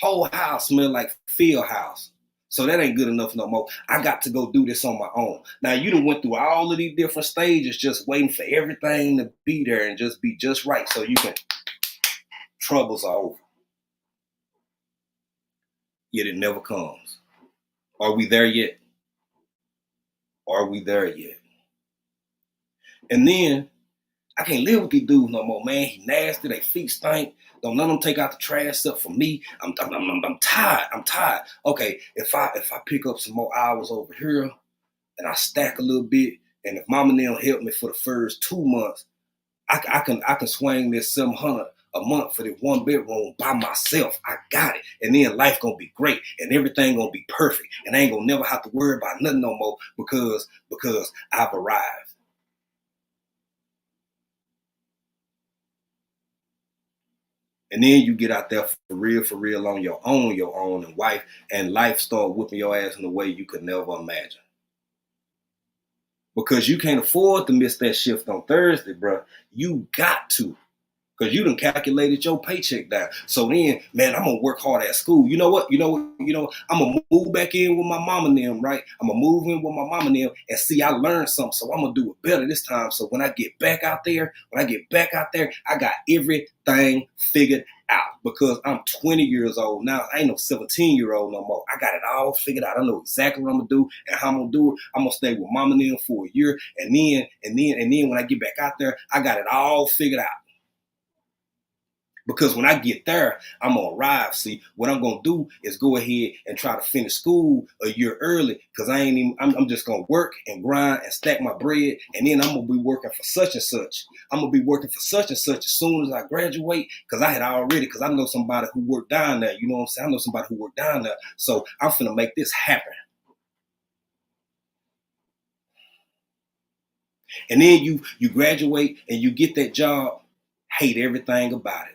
Whole house smell like field house. So that ain't good enough no more. I got to go do this on my own. Now, you done went through all of these different stages just waiting for everything to be there and just be just right so you can, troubles are over. Yet it never comes. Are we there yet? And then, I can't live with these dudes no more, man. He nasty, they feet stink. Don't let them take out the trash stuff for me. I'm tired. Okay, if I pick up some more hours over here and I stack a little bit, and if mama and them help me for the first 2 months, I can swing this $700 a month for this one bedroom by myself. I got it. And then life gonna be great and everything gonna be perfect. And I ain't gonna never have to worry about nothing no more because I've arrived. And then you get out there for real on your own, and wife, and life start whipping your ass in a way you could never imagine. Because you can't afford to miss that shift on Thursday, bro. You got to. Because you done calculated your paycheck down. So then, man, I'm going to work hard at school. You know what? I'm going to move back in with my mom and them, right? I'm going to move in with my mom and them and see, I learned something. So I'm going to do it better this time. So when I get back out there, I got everything figured out because I'm 20 years old now. I ain't no 17-year-old no more. I got it all figured out. I know exactly what I'm going to do and how I'm going to do it. I'm going to stay with mom and them for a year. And then when I get back out there, I got it all figured out. Because when I get there, I'm gonna arrive. See, what I'm gonna do is go ahead and try to finish school a year early, because I'm just gonna work and grind and stack my bread, and then I'm gonna be working for such and such. I'm gonna be working for such and such as soon as I graduate, because I know somebody who worked down there. You know what I'm saying? I know somebody who worked down there. So I'm finna make this happen. And then you graduate and you get that job, hate everything about it.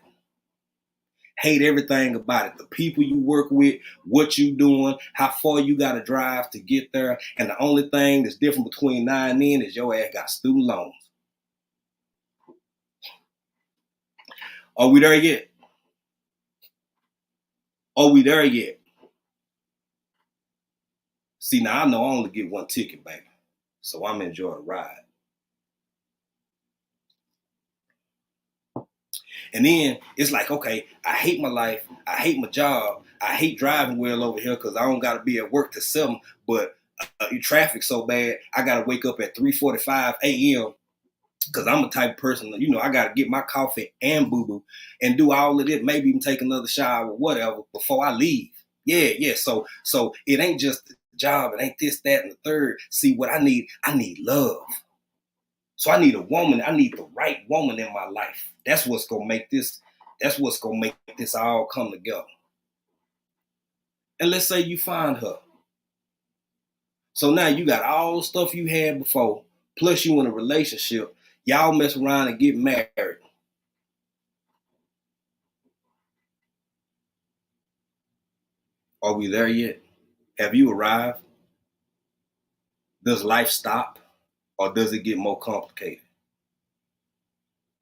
Hate everything about it. The people you work with, what you doing, how far you got to drive to get there. And the only thing that's different between now and then is your ass got student loans. Are we there yet? Are we there yet? See, now I know I only get one ticket, baby. So I'm enjoying the ride. And then it's like, okay, I hate my life. I hate my job. I hate driving well over here because I don't got to be at work till 7. But traffic's so bad, I got to wake up at 3:45 a.m. because I'm the type of person, I got to get my coffee and boo-boo and do all of it, maybe even take another shower or whatever before I leave. Yeah. So it ain't just the job. It ain't this, that, and the third. See, what I need love. So I need a woman. I need the right woman in my life. That's what's gonna make this all come together. And let's say you find her. So now you got all the stuff you had before, plus you in a relationship. Y'all mess around and get married. Are we there yet? Have you arrived? Does life stop, or does it get more complicated?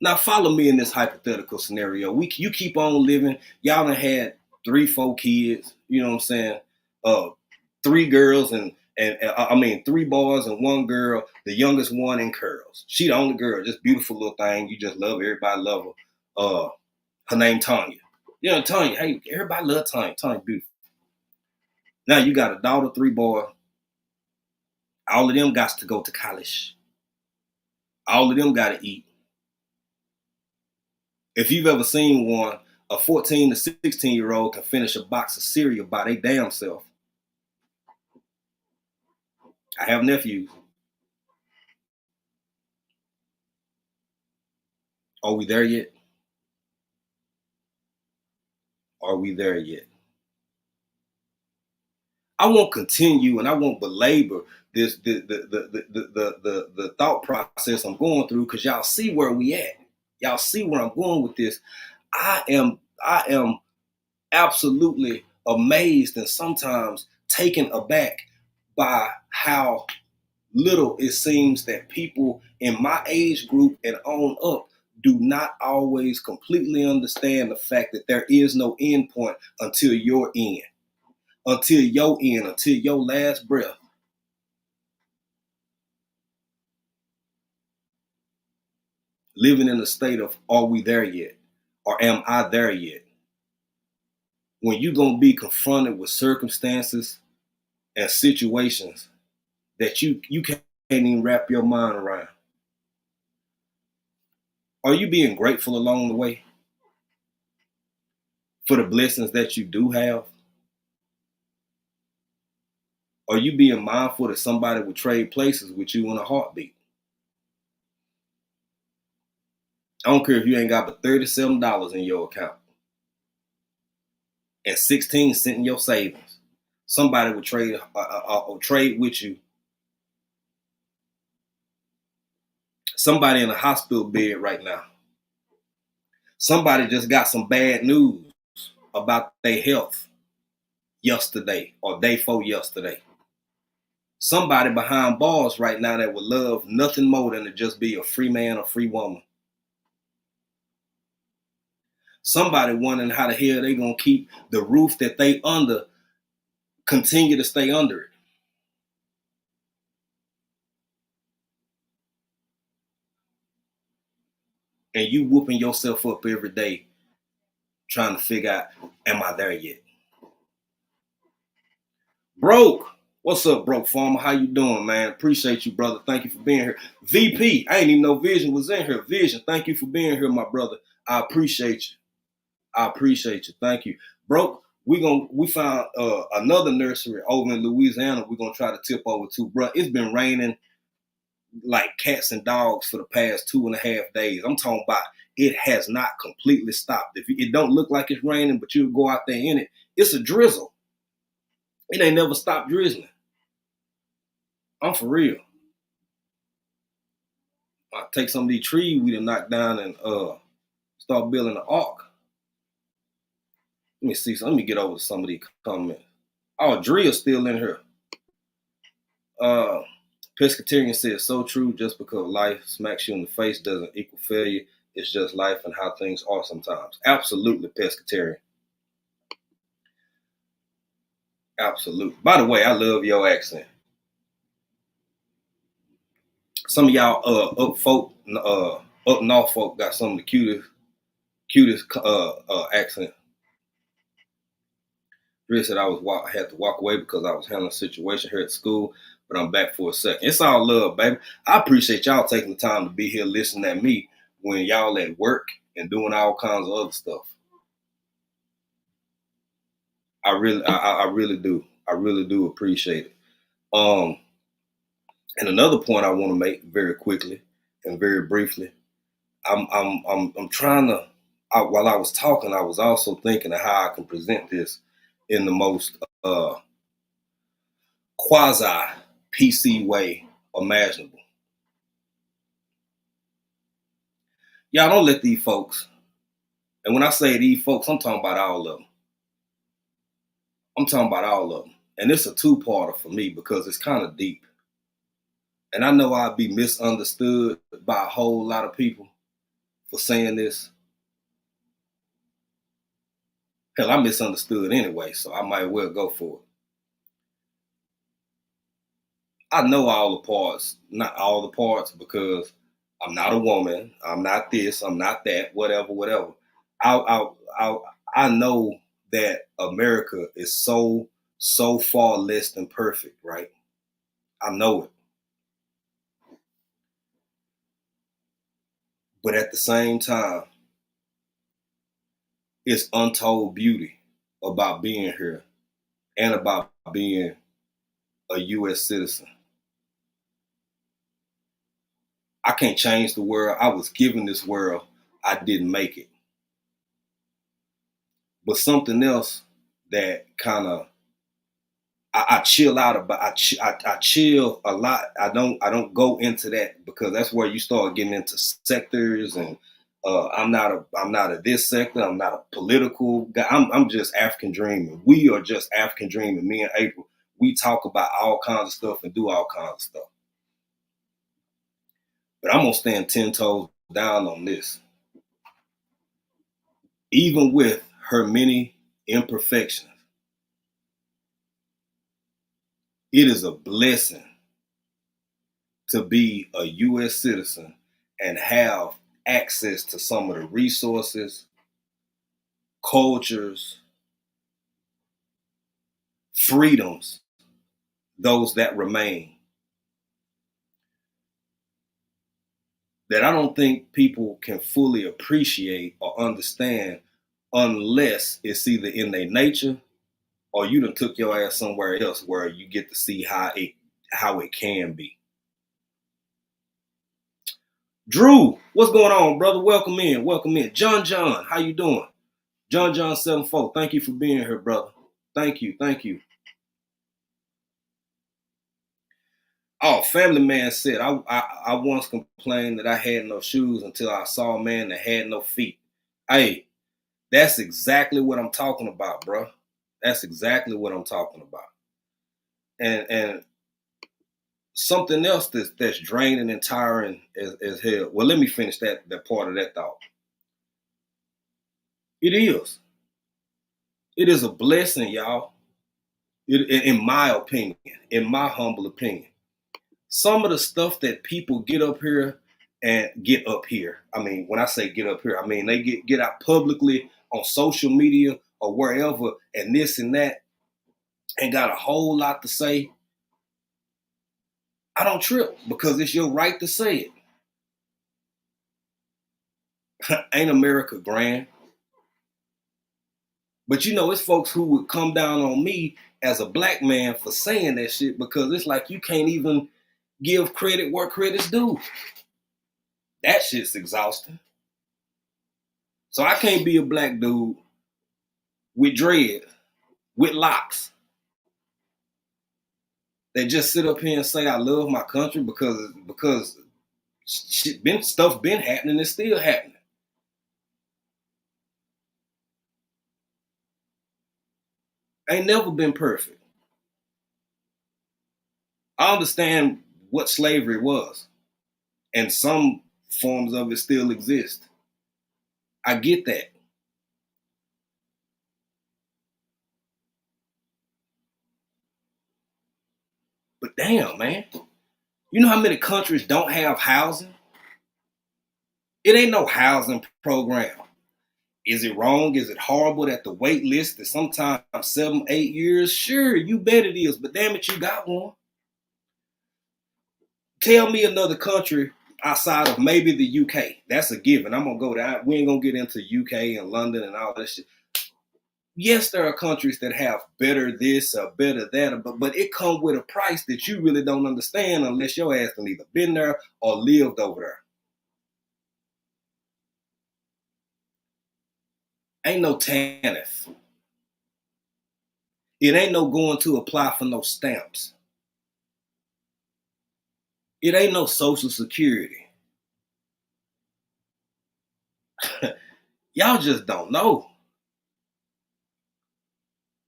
Now follow me in this hypothetical scenario. You keep on living. Y'all done had 3, 4 kids. You know what I'm saying? 3 girls and 3 boys and 1 girl. The youngest one in curls. She the only girl, just beautiful little thing. You just love her. Everybody love her. Her name Tanya. You know Tanya. Hey, everybody love Tanya. Tanya beautiful. Now you got a daughter, 3 boys. All of them got to go to college. All of them got to eat. If you've ever seen one, a 14 to 16-year-old can finish a box of cereal by their damn self. I have nephews. Are we there yet? Are we there yet? I won't continue and I won't belabor this the thought process I'm going through, because y'all see where we at. Y'all see where I'm going with this. I am absolutely amazed and sometimes taken aback by how little it seems that people in my age group and on up do not always completely understand the fact that there is no end point until your end. Until your end, until your last breath. Living in a state of, are we there yet? Or am I there yet? When you're going to be confronted with circumstances and situations that you can't even wrap your mind around. Are you being grateful along the way for the blessings that you do have? Are you being mindful that somebody would trade places with you in a heartbeat? I don't care if you ain't got but $37 in your account and 16 cents in your savings. Somebody would trade with you. Somebody in a hospital bed right now. Somebody just got some bad news about their health yesterday or day before yesterday. Somebody behind bars right now that would love nothing more than to just be a free man or free woman. Somebody wondering how the hell they gonna keep the roof that they under, continue to stay under it. And you whooping yourself up every day trying to figure out, am I there yet? Broke. What's up, Broke Farmer? How you doing, man? Appreciate you, brother. Thank you for being here. VP, I ain't even know Vision was in here. Vision, thank you for being here, my brother. I appreciate you. I appreciate you. Thank you. Bro, we found another nursery over in Louisiana we're gonna try to tip over to. Bro, it's been raining like cats and dogs for the past 2.5 days. I'm talking about it has not completely stopped. If it don't look like it's raining, but you go out there in it, it's a drizzle. It ain't never stopped drizzling. I'm for real. I take some of these trees we done knocked down and start building an ark. Let me see. So let me get over to some of these comments. Oh, Drill's still in here. Pescatarian says, so true, just because life smacks you in the face doesn't equal failure. It's just life and how things are sometimes. Absolutely, Pescatarian. Absolutely. By the way, I love your accent. Some of y'all up north folk got some of the cutest accent. Chris said I had to walk away because I was handling a situation here at school, but I'm back for a second. It's all love, baby. I appreciate y'all taking the time to be here listening at me when y'all at work and doing all kinds of other stuff. I really do. I really do appreciate it. And another point I want to make very quickly and very briefly, I'm trying to. While I was talking, I was also thinking of how I can present this in the most quasi PC way imaginable. Y'all don't let these folks, and when I say these folks, I'm talking about all of them. I'm talking about all of them. And it's a two-parter for me because it's kind of deep. And I know I'd be misunderstood by a whole lot of people for saying this. Hell, I'm misunderstood anyway, so I might well go for it. I know all the parts, not all the parts, because I'm not a woman, I'm not this, I'm not that, whatever. I know that America is so far less than perfect, right? I know it. But at the same time, it's untold beauty about being here and about being a U.S. citizen. I can't change the world. I was given this world. I didn't make it. But something else that kind of I chill out about. I chill a lot. I don't go into that because that's where you start getting into sectors and I'm not a this sector. I'm not a political guy. I'm just African dreaming. We are just African dreaming. Me and April, we talk about all kinds of stuff and do all kinds of stuff. But I'm gonna stand 10 toes down on this. Even with her many imperfections, it is a blessing to be a U.S. citizen and have access to some of the resources, cultures, freedoms, those that remain, that I don't think people can fully appreciate or understand unless it's either in their nature or you done took your ass somewhere else where you get to see how it can be. Drew, what's going on, brother? Welcome in. John, how you doing? John 74, thank you for being here, brother. Thank you. Oh, Family Man said, I once complained that I had no shoes until I saw a man that had no feet. Hey, that's exactly what I'm talking about, bro. That's exactly what I'm talking about. And something else that's draining and tiring as hell. Well, let me finish that part of that thought. It is. It is a blessing, y'all. In my opinion, in my humble opinion. Some of the stuff that people get up here. I mean, when I say get up here, I mean they get out publicly on social media or wherever and this and that and got a whole lot to say. I don't trip because it's your right to say it. Ain't America grand? But you know, it's folks who would come down on me as a black man for saying that shit because it's like you can't even give credit where credit's due. That shit's exhausting. So I can't be a black dude with dread, with locks, that just sit up here and say I love my country because stuff been happening, it's still happening. Ain't never been perfect. I understand what slavery was, and some forms of it still exist. I get that. But damn, man. You know how many countries don't have housing? It ain't no housing program. Is it wrong? Is it horrible that the wait list is sometimes 7, 8 years? Sure, you bet it is, but damn it, you got one. Tell me another country outside of maybe the UK. That's a given. I'm gonna go there. We ain't gonna get into UK and London and all that shit. Yes, there are countries that have better this or better that, but it comes with a price that you really don't understand unless your ass done either been there or lived over there. Ain't no TANF. It ain't no going to apply for no stamps. It ain't no Social Security. Y'all just don't know.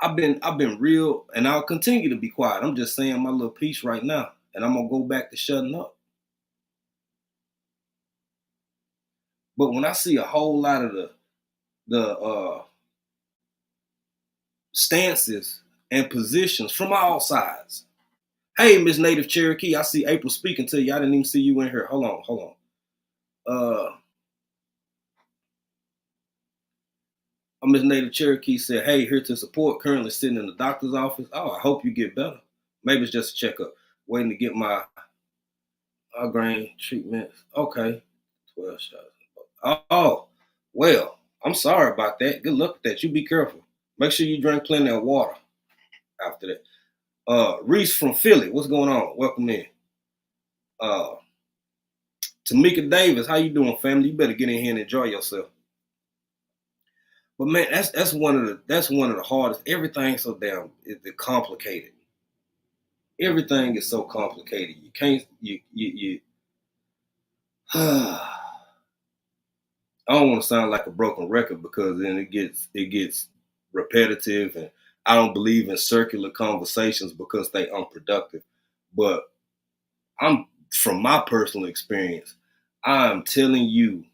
I've been real, and I'll continue to be quiet. I'm just saying my little piece right now, and I'm gonna go back to shutting up. But when I see a whole lot of the stances and positions from all sides. Hey, Miss Native Cherokee, I see April speaking to you. I didn't even see you in here. Hold on. Miss Native Cherokee said, hey, here to support, currently sitting in the doctor's office. Oh, I hope you get better. Maybe it's just a checkup. Waiting to get my grain treatment. Okay, 12 shots. Oh, well, I'm sorry about that. Good luck with that. You be careful. Make sure you drink plenty of water after that. Reese from Philly, what's going on? Welcome in. Tamika Davis, how you doing, family? You better get in here and enjoy yourself. But man, that's one of the hardest. Everything's so damn complicated. Everything is so complicated. You can't you I don't want to sound like a broken record because then it gets repetitive, and I don't believe in circular conversations because they unproductive. But I'm from my personal experience, I'm telling you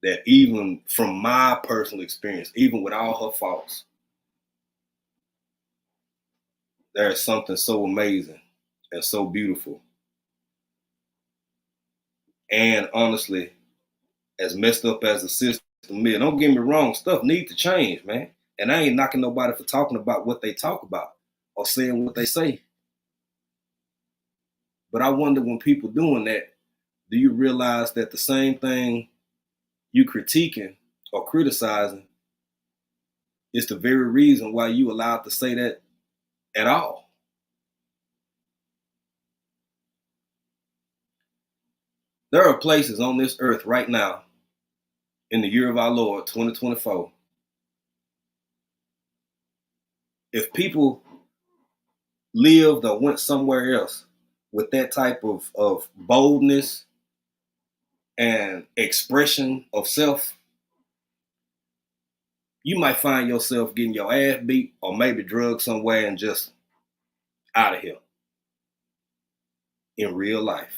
that even from my personal experience, even with all her faults, there is something so amazing and so beautiful. And honestly, as messed up as the system is, don't get me wrong, stuff needs to change, man. And I ain't knocking nobody for talking about what they talk about or saying what they say. But I wonder, when people doing that, do you realize that the same thing you critiquing or criticizing is the very reason why you allowed to say that at all? There are places on this earth right now, in the year of our Lord, 2024, if people lived or went somewhere else with that type of boldness and expression of self, you might find yourself getting your ass beat or maybe drugged somewhere and just out of here in real life.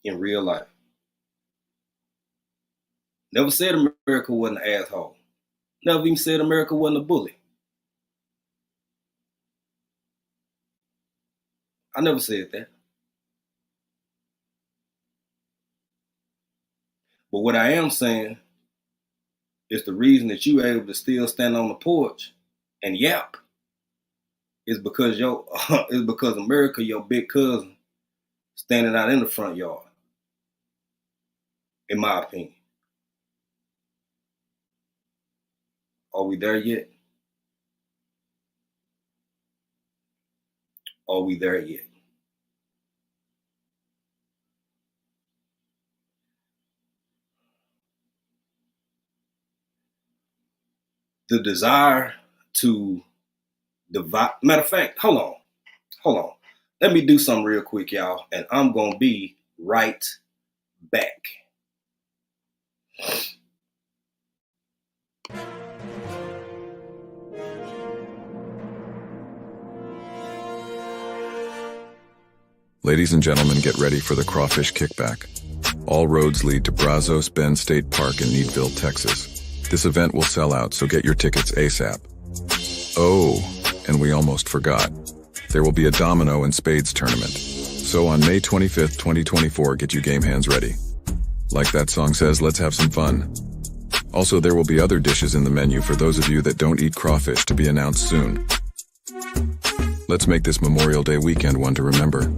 In real life. Never said America wasn't an asshole. Never even said America wasn't a bully. I never said that. But what I am saying is the reason that you able to still stand on the porch and yap is because is because America, your big cousin, standing out in the front yard. In my opinion. Are we there yet? Are we there yet? The desire to divide. Matter of fact, hold on. Let me do something real quick, y'all, and I'm going to be right back. Ladies and gentlemen, get ready for the Crawfish Kickback. All roads lead to Brazos Bend State Park in Needville, Texas. This event will sell out, so get your tickets ASAP. Oh, and we almost forgot. There will be a domino and spades tournament. So on May 25th, 2024, get you game hands ready. Like that song says, let's have some fun. Also, there will be other dishes in the menu for those of you that don't eat crawfish to be announced soon. Let's make this Memorial Day weekend one to remember.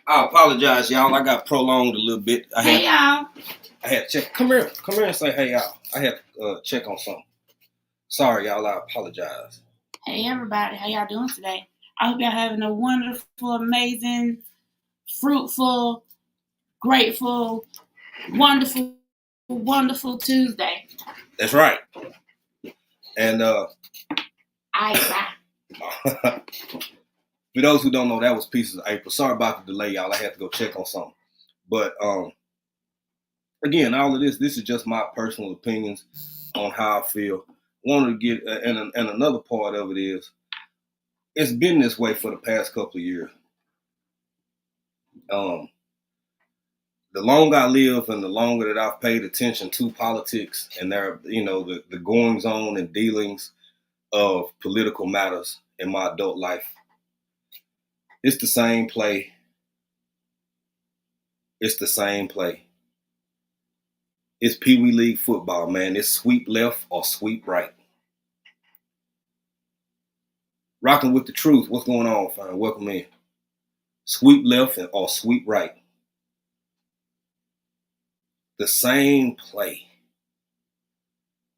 I apologize, y'all. I got prolonged a little bit. Hey y'all. I had to check. Come here and say hey, y'all. I had to check on something. Sorry, y'all. I apologize. Hey everybody. How y'all doing today? I hope y'all having a wonderful, amazing, fruitful, grateful, wonderful, wonderful Tuesday. That's right. And Bye. for those who don't know, that was Pieces of April. Sorry about the delay, y'all. I had to go check on something. But again, all of this is just my personal opinions on how I feel. Wanted to get, and another part of it is, it's been this way for the past couple of years. The longer I live and the longer that I've paid attention to politics and their, the goings on and dealings of political matters in my adult life, it's the same play. It's the same play. It's Pee Wee League football, man. It's sweep left or sweep right. Rocking with the truth. What's going on, fam? Welcome in. Sweep left or sweep right. The same play.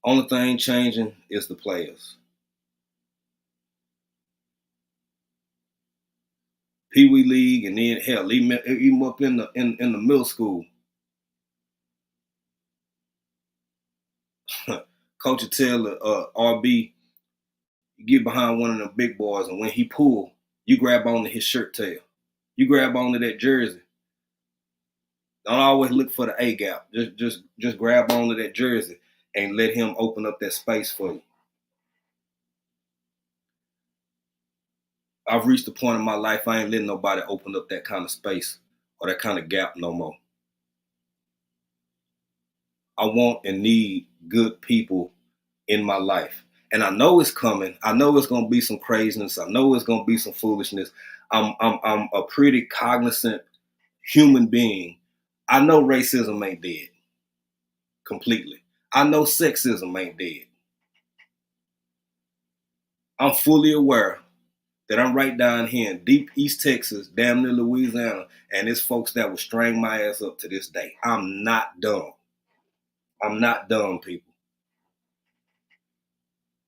Only thing changing is the players. Pee Wee League, and then hell, even up in the middle school. Coach will tell RB, you get behind one of them big boys, and when he pull, you grab onto his shirt tail. You grab onto that jersey. Don't always look for the A gap. Just grab onto that jersey and let him open up that space for you. I've reached the point in my life I ain't letting nobody open up that kind of space or that kind of gap no more. I want and need good people in my life. And I know it's coming. I know it's gonna be some craziness. I know it's gonna be some foolishness. I'm a pretty cognizant human being. I know racism ain't dead completely. I know sexism ain't dead. I'm fully aware that I'm right down here in deep East Texas, damn near Louisiana, and it's folks that will string my ass up to this day. I'm not dumb. I'm not dumb, people.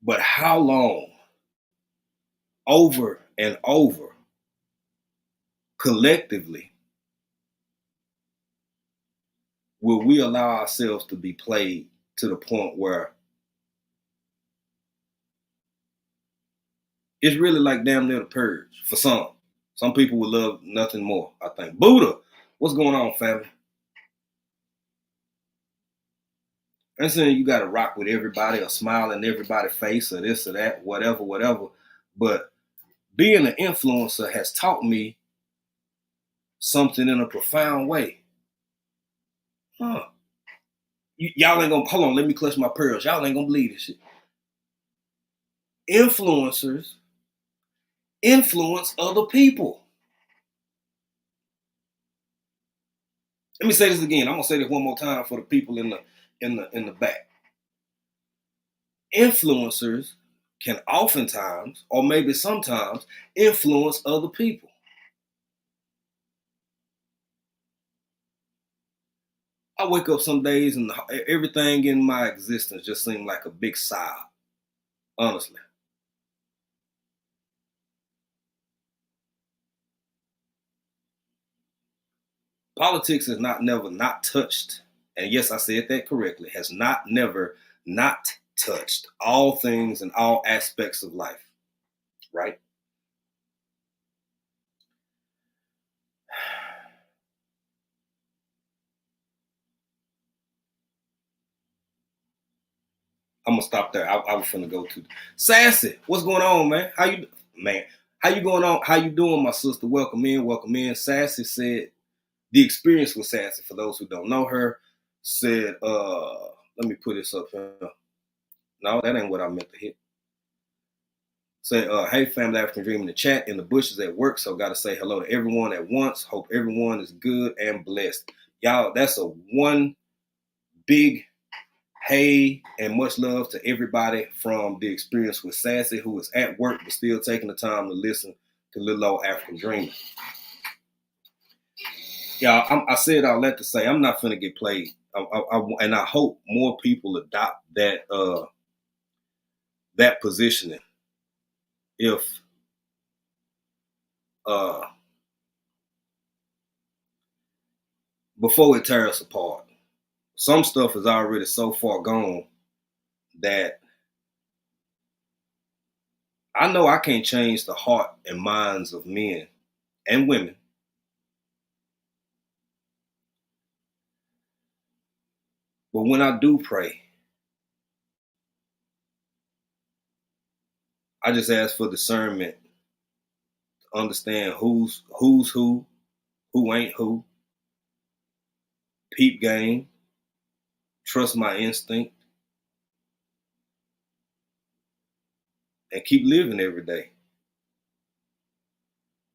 But how long, over and over, collectively, will we allow ourselves to be played to the point where it's really like damn near the purge for some. Some people would love nothing more, I think. Buddha, what's going on, family? I'm saying you got to rock with everybody or smile in everybody's face or this or that, whatever. But being an influencer has taught me something in a profound way. Y'all ain't gonna, hold on, let me clutch my pearls. Y'all ain't gonna believe this shit. Influencers influence other people. Let me say this again. I'm gonna say this one more time for the people in the back. Influencers can oftentimes, or maybe sometimes, influence other people. I wake up some days and everything in my existence just seems like a big sigh. Honestly. Politics has never not touched, and yes, I said that correctly, has never not touched all things and all aspects of life, right? I'm gonna stop there. I was finna go to Sassy. What's going on, man? How you going on? How you doing, my sister? Welcome in. Sassy said the experience with Sassy, for those who don't know her, said, let me put this up here. No, that ain't what I meant to hit. Say, hey, family, African Dream in the chat, in the bushes at work. So got to say hello to everyone at once. Hope everyone is good and blessed. Y'all, that's a one big hey and much love to everybody from the experience with Sassy, who is at work but still taking the time to listen to little old African Dream. Y'all, I said all that to say I'm not finna get played. And I hope more people adopt that positioning. If before it tears us apart, some stuff is already so far gone that I know I can't change the heart and minds of men and women. But when I do pray, I just ask for discernment to understand who's who ain't who, peep game, trust my instinct, and keep living every day.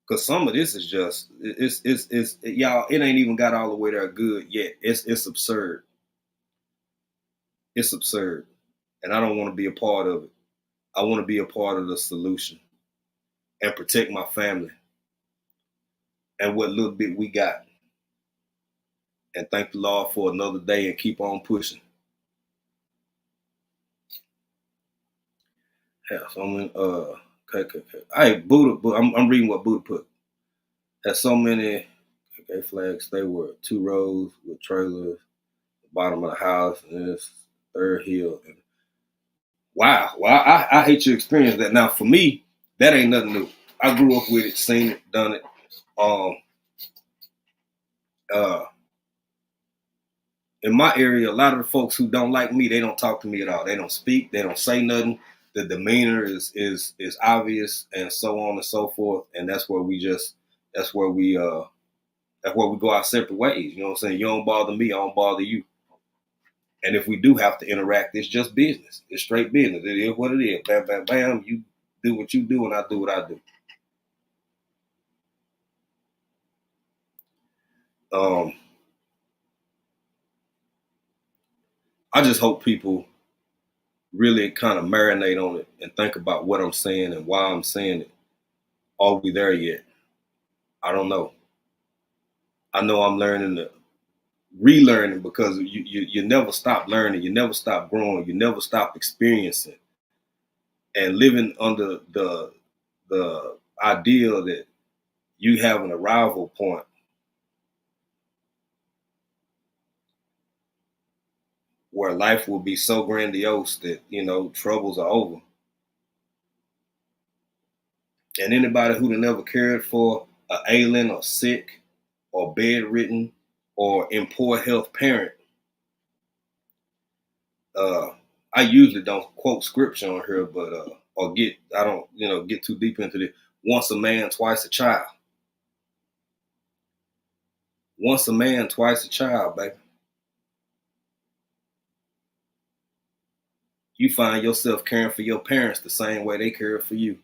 Cause some of this is just it's y'all, it ain't even got all the way there good yet. It's absurd. It's absurd. And I don't want to be a part of it. I want to be a part of the solution and protect my family and what little bit we got. And thank the Lord for another day and keep on pushing. Yeah, so I'm in, okay. Hey, Buddha, I'm reading what Buddha put. Has so many flags. They were 2 rows with trailers, the bottom of the house, and this third hill. And wow. Well, I hate your experience that. Now, for me, that ain't nothing new. I grew up with it, seen it, done it. In my area, a lot of the folks who don't like me, they don't talk to me at all. They don't speak. They don't say nothing. The demeanor is obvious, and so on and so forth. And that's where we go our separate ways. You know what I'm saying? You don't bother me, I don't bother you. And if we do have to interact, it's just business. It's straight business. It is what it is. Bam, bam, bam. You do what you do, and I do what I do. I just hope people really kind of marinate on it and think about what I'm saying and why I'm saying it. Are we there yet? I don't know. I know I'm relearning because you never stop learning, you never stop growing, you never stop experiencing, and living under the idea that you have an arrival point where life will be so grandiose that, troubles are over. And anybody who'd never cared for an ailing or sick or bedridden or in poor health parent, I usually don't quote scripture on here, but I don't get too deep into this. Once a man, twice a child. Once a man, twice a child, baby. You find yourself caring for your parents the same way they care for you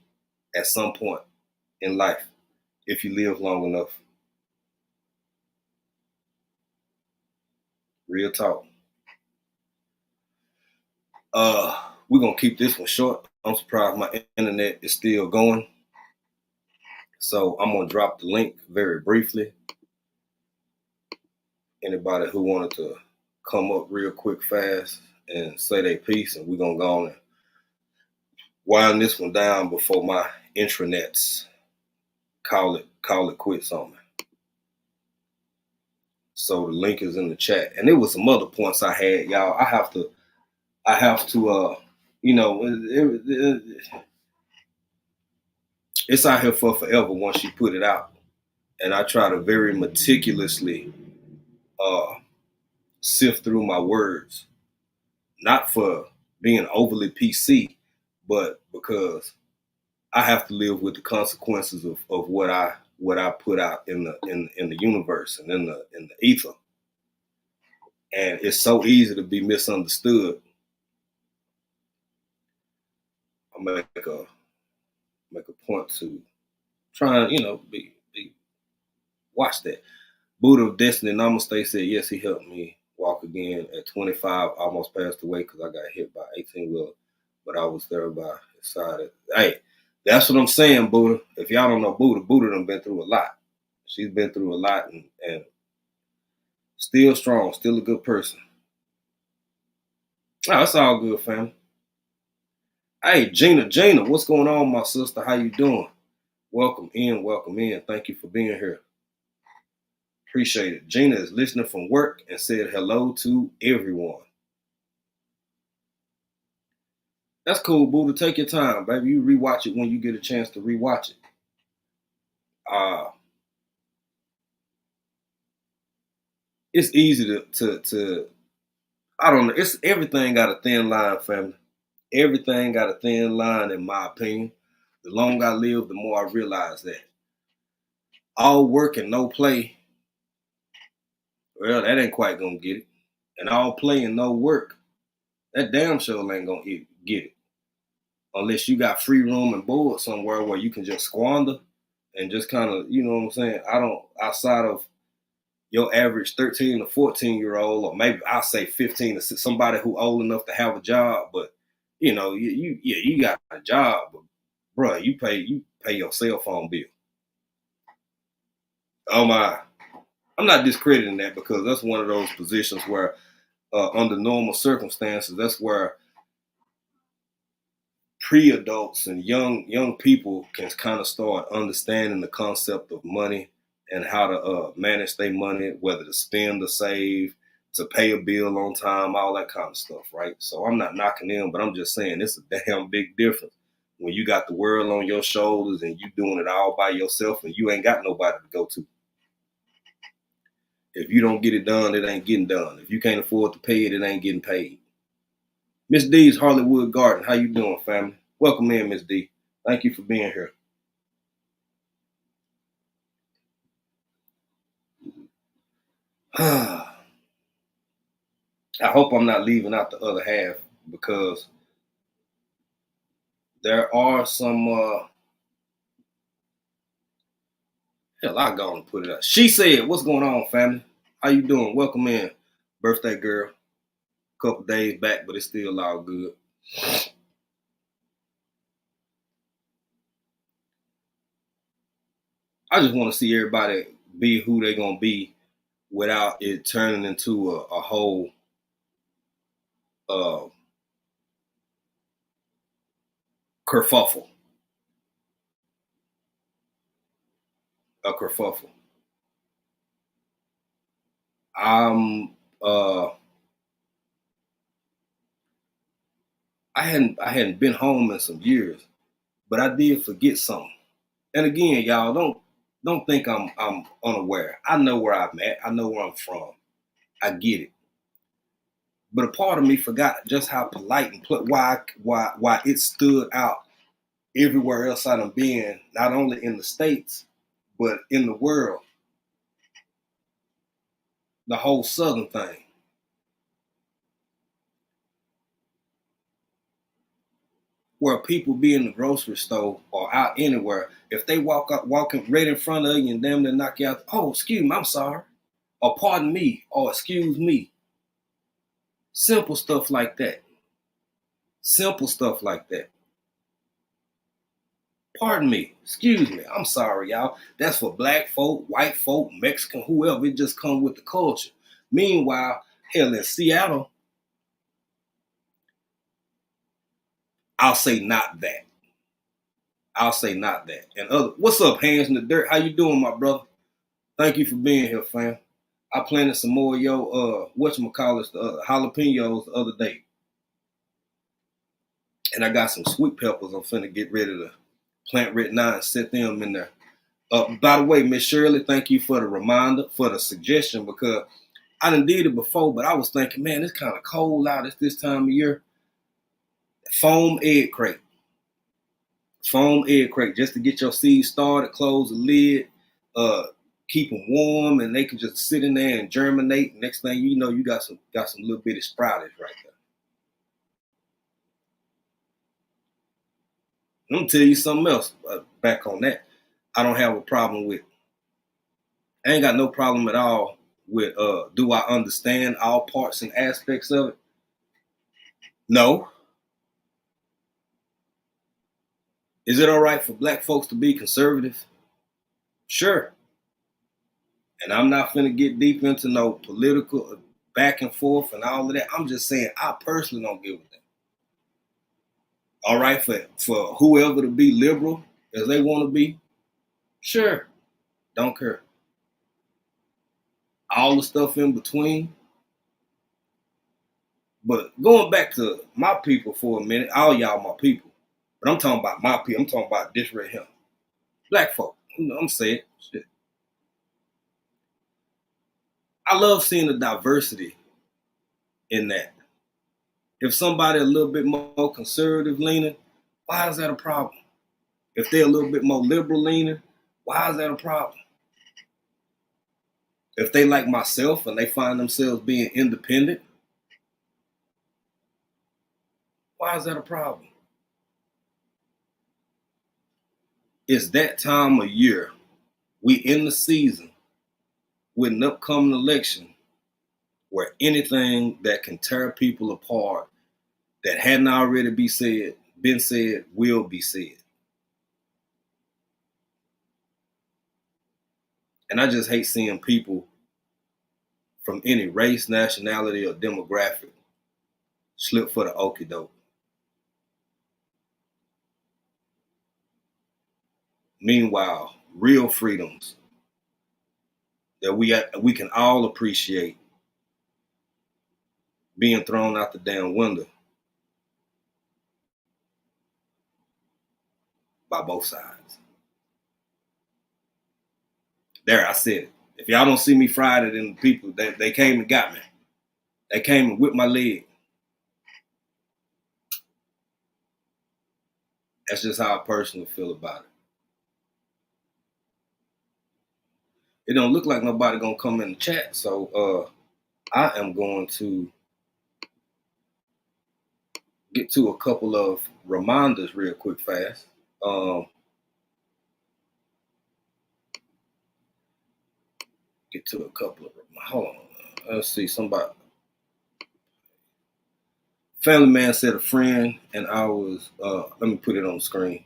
at some point in life, if you live long enough. Real talk. We're gonna keep this one short. I'm surprised my internet is still going. So I'm gonna drop the link very briefly. Anybody who wanted to come up real quick, fast, and say their piece, and we're gonna go on and wind this one down before my intranets call it quits on me. So the link is in the chat, and there was some other points I had, y'all. I have to, it's out here for forever once you put it out, and I try to very meticulously sift through my words, not for being overly PC, but because I have to live with the consequences of what I put out in the universe and in the ether. And it's so easy to be misunderstood. I make a point to try and be watch that. Buddha of Destiny Namaste said, yes, he helped me walk again at 25. Almost passed away because I got hit by 18-wheeler, but I was there by his side. Hey, that's what I'm saying, Buddha. If y'all don't know Buddha done been through a lot. She's been through a lot and still strong, still a good person. Oh, it's all good, fam. Hey, Gina, what's going on, my sister? How you doing? Welcome in. Thank you for being here. Appreciate it. Gina is listening from work and said hello to everyone. That's cool, Buddha. Take your time, baby. You rewatch it when you get a chance to rewatch it. It's easy to I don't know. It's everything got a thin line, family. Everything got a thin line, in my opinion. The longer I live, the more I realize that. All work and no play, well, that ain't quite gonna get it. And all play and no work, that damn sure ain't gonna get it. Unless you got free room and board somewhere where you can just squander and just kind of, you know what I'm saying? Outside of your average 13 to 14-year-old, or maybe I'll say 15 to somebody who old enough to have a job, but you got a job, but bro, you pay your cell phone bill. Oh my. I'm not discrediting that because that's one of those positions where under normal circumstances, that's where pre-adults and young people can kind of start understanding the concept of money and how to manage their money, whether to spend or save, to pay a bill on time, all that kind of stuff, right? So I'm not knocking them, but I'm just saying it's a damn big difference when you got the world on your shoulders and you doing it all by yourself and you ain't got nobody to go to. If you don't get it done, it ain't getting done. If you can't afford to pay it, it ain't getting paid. Miss D's Hollywood Garden, how you doing, family? Welcome in, Miss D. Thank you for being here. I hope I'm not leaving out the other half because there are some hell, I go and put it out. She said, what's going on, family? How you doing? Welcome in, birthday girl. A couple days back, but it's still all good. I just want to see everybody be who they're going to be without it turning into a whole kerfuffle. A kerfuffle. I hadn't been home in some years, but I did forget something. And again, y'all, don't think I'm unaware. I know where I'm at. I know where I'm from. I get it. But a part of me forgot just how polite and why it stood out everywhere else I done been, not only in the States, but in the world. The whole Southern thing. Where people be in the grocery store or out anywhere, if they walking right in front of you and damn near knock you out, oh, excuse me, I'm sorry. Or pardon me, or excuse me. Simple stuff like that. Simple stuff like that. Pardon me, excuse me, I'm sorry, y'all. That's for black folk, white folk, Mexican, whoever. It just comes with the culture. Meanwhile, hell, in Seattle, I'll say not that. I'll say not that. And what's up, Hands in the Dirt? How you doing, my brother? Thank you for being here, fam. I planted some more of your whatchamacallits, the jalapenos the other day. And I got some sweet peppers I'm finna get ready to plant right now and set them in there. By the way, Miss Shirley, thank you for the reminder, for the suggestion, because I done did it before, but I was thinking, man, it's kind of cold out at this time of year. Foam egg crate. Foam egg crate, just to get your seeds started, close the lid, keep them warm, and they can just sit in there and germinate. Next thing you know, you got some little bitty sprouties right there. I'm gonna tell you something else back on that. I don't have a problem with. I ain't got no problem at all with. Do I understand all parts and aspects of it? No. Is it all right for black folks to be conservative? Sure. And I'm not finna get deep into no political back and forth and all of that. I'm just saying I personally don't give a damn. All right, for whoever to be liberal as they want to be, sure, don't care. All the stuff in between. But going back to my people for a minute, all y'all my people. But I'm talking about my people. I'm talking about this right here. Black folk. You know, I'm saying shit. I love seeing the diversity in that. If somebody a little bit more conservative leaning, why is that a problem? If they're a little bit more liberal leaning, why is that a problem? If they like myself and they find themselves being independent, why is that a problem? It's that time of year. We in the season with an upcoming election where anything that can tear people apart that hadn't already been said, will be said. And I just hate seeing people from any race, nationality, or demographic slip for the okie doke. Meanwhile, real freedoms that we can all appreciate being thrown out the damn window by both sides. There, I said it. If y'all don't see me Friday, then the people, they came and got me. They came and whipped my leg. That's just how I personally feel about it. It don't look like nobody gonna come in the chat, so I am going to get to a couple of reminders real quick fast. Get to a couple of, hold on, let's see, somebody. Family man said a friend, and I was, let me put it on the screen.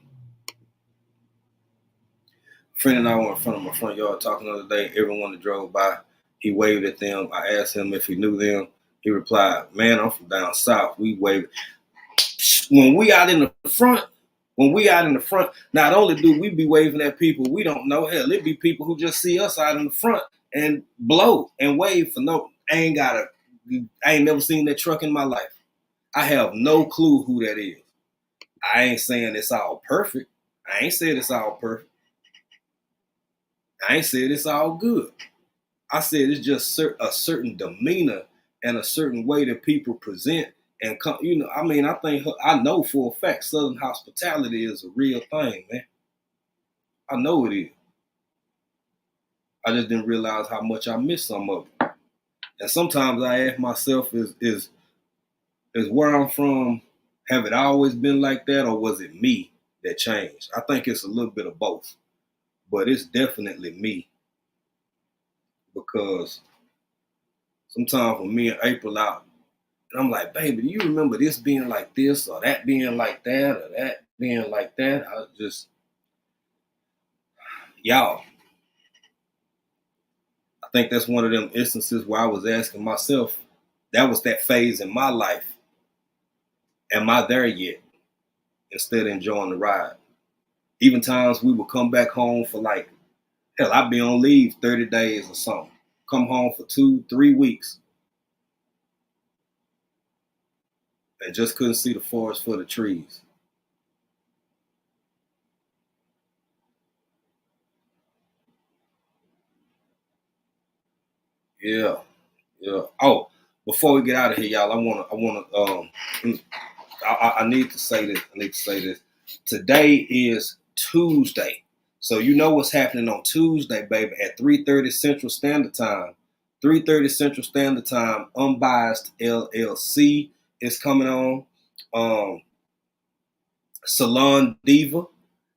A friend and I were in front of my front yard talking the other day. Everyone that drove by, he waved at them. I asked him if he knew them. He replied, man, I'm from down south. We waved. When we out in the front, not only do we be waving at people we don't know, hell, it be people who just see us out in the front and blow and wave for no, I ain't never seen that truck in my life. I have no clue who that is. I ain't saying it's all perfect. I ain't said it's all perfect. I ain't said it's all good. I said it's just a certain demeanor and a certain way that people present and come, you know, I mean, I know for a fact Southern hospitality is a real thing, man. I know it is. I just didn't realize how much I missed some of it. And sometimes I ask myself, is where I'm from, have it always been like that, or was it me that changed? I think it's a little bit of both, but it's definitely me, because sometimes when me and April out, and I'm like, baby, do you remember this being like this, or that being like that, or that being like that? I just, y'all, I think that's one of them instances where I was asking myself, that was that phase in my life. Am I there yet? Instead of enjoying the ride. Even times we would come back home for like, hell, I'd be on leave 30 days or something. Come home for 2-3 weeks. And just couldn't see the forest for the trees. Yeah. Oh, before we get out of here, y'all, I need to say this. Today is Tuesday. So you know what's happening on Tuesday, baby, at 3:30 Central Standard Time. 3:30 Central Standard Time, Unbiased LLC is coming on. Salon Diva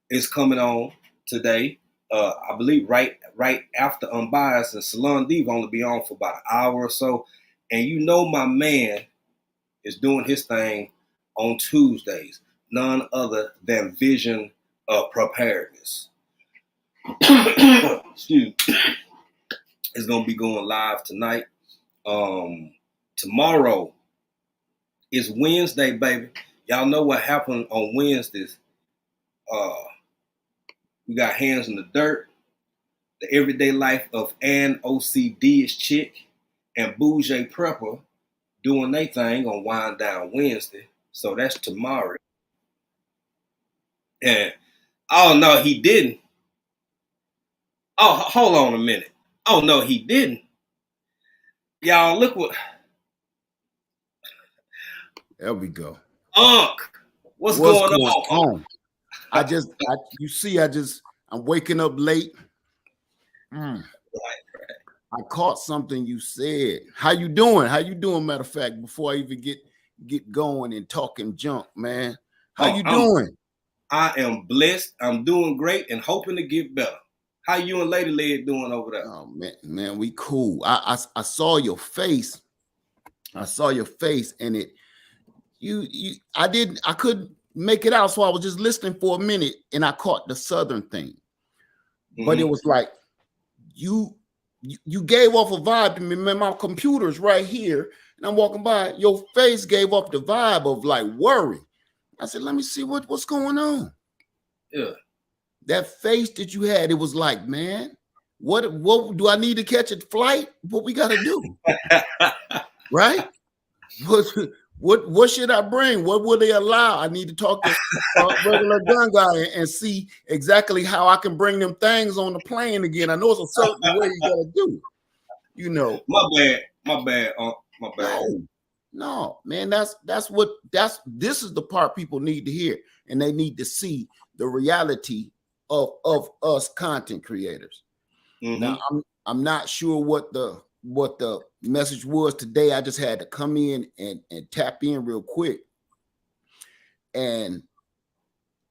is coming on today. I believe right after Unbiased, and Salon Diva only be on for about an hour or so. And you know my man is doing his thing on Tuesdays, none other than Vision of Preparedness. Excuse me. It's gonna be going live tonight. Tomorrow is Wednesday, baby. Y'all know what happened on Wednesdays. We got Hands in the Dirt, The Everyday Life of Ann OCD's Chick, and Bougie Prepper doing their thing on Wind Down Wednesday. So that's tomorrow. And oh no, he didn't. Oh, hold on a minute. Oh no, he didn't. Y'all, look what. There we go. What's going on? I'm waking up late. I caught something you said. How you doing? Matter of fact, before I even get going and talking junk, man. How you doing? I am blessed. I'm doing great and hoping to get better. How you and Lady Leg doing over there? Oh man, we cool. I saw your face. And I couldn't make it out, so I was just listening for a minute, and I caught the Southern thing. Mm-hmm. But it was like you gave off a vibe to me. Man, my computer's right here, and I'm walking by. Your face gave off the vibe of like worry. I said, let me see what's going on. Yeah. That face that you had, it was like, man, what do I need to catch a flight? What we got to do? Right? What should I bring? What will they allow? I need to talk to regular gun guy and see exactly how I can bring them things on the plane again. I know it's a certain way you gotta do it. You know. My bad. No, man, this is the part people need to hear, and they need to see the reality of us content creators. Mm-hmm. Now, I'm not sure what the message was today. I just had to come in and tap in real quick. And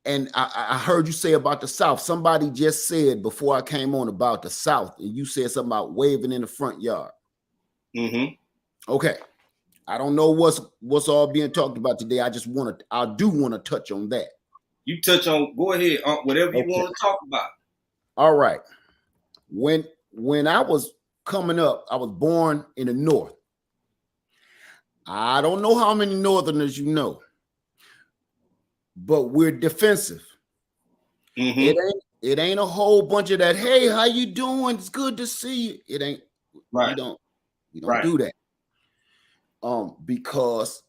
I heard you say about the South. Somebody just said before I came on about the South, and you said something about waving in the front yard. Mm-hmm. Okay. I don't know what's all being talked about today. I do want to touch on that. You touch on, go ahead, whatever you want to talk about. All right. When I was coming up, I was born in the North. I don't know how many Northerners you know, but we're defensive. Mm-hmm. It ain't a whole bunch of that. Hey, how you doing? It's good to see you. It ain't. Right. We don't do that. Because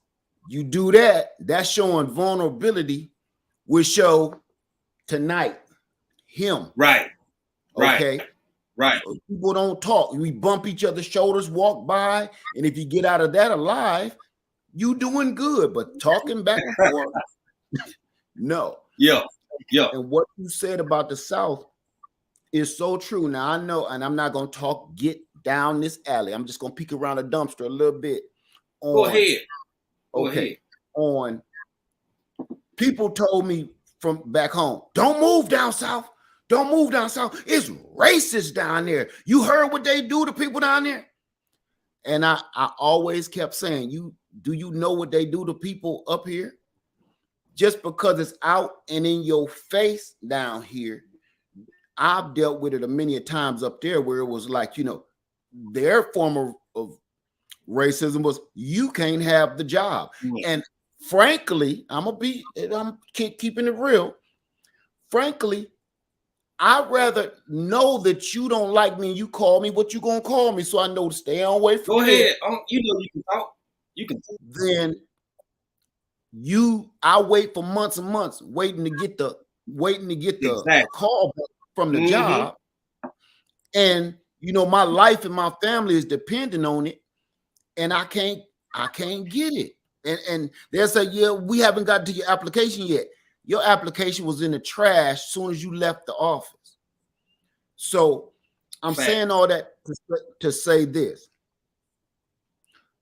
you do that, that's showing vulnerability. Will show tonight him. Right. Okay. Right. People don't talk. We bump each other's shoulders, walk by, and if you get out of that alive, you doing good. But talking back and forth, no. Yeah. Yeah. And what you said about the South is so true. Now I know, and I'm not gonna get down this alley. I'm just gonna peek around the dumpster a little bit. Go ahead. Okay. On people told me from back home, don't move down south. Don't move down south. It's racist down there. You heard what they do to people down there? And I always kept saying, do you know what they do to people up here? Just because it's out and in your face down here, I've dealt with it a many times up there where it was like, their form of racism was you can't have the job. And frankly, I'm keeping it real. Frankly, I'd rather know that you don't like me and you call me what you gonna call me, so I know to stay away from. Go ahead. You can talk. You can talk. Then I wait for months and months waiting to get the Exactly. call back from the job. And my life and my family is dependent on it, and I can't get it. And they'll say, yeah, we haven't got to your application yet. Your application was in the trash as soon as you left the office. So I'm saying all that to say this.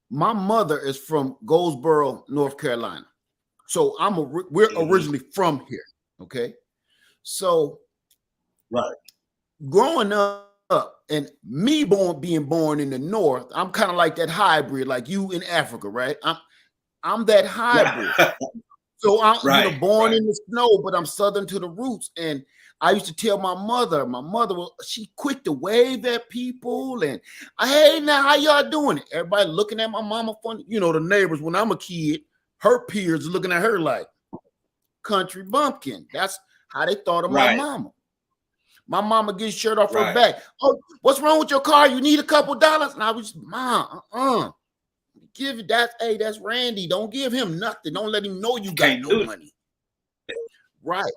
My mother is from Goldsboro, North Carolina. So we're originally from here. Okay. So growing up and me being born in the North, I'm kind of like that hybrid, like you in Africa, right? I'm that hybrid. So I'm born in the snow, but I'm Southern to the roots. And I used to tell my mother, she quick to wave at people and, hey, now how y'all doing? Everybody looking at my mama funny. The neighbors, when I'm a kid, her peers looking at her like country bumpkin. That's how they thought of my mama. My mama gets shirt off her back. Oh, what's wrong with your car? You need a couple dollars? And I was, Mom, give it that's Randy. Don't give him nothing. Don't let him know you got no money. Right.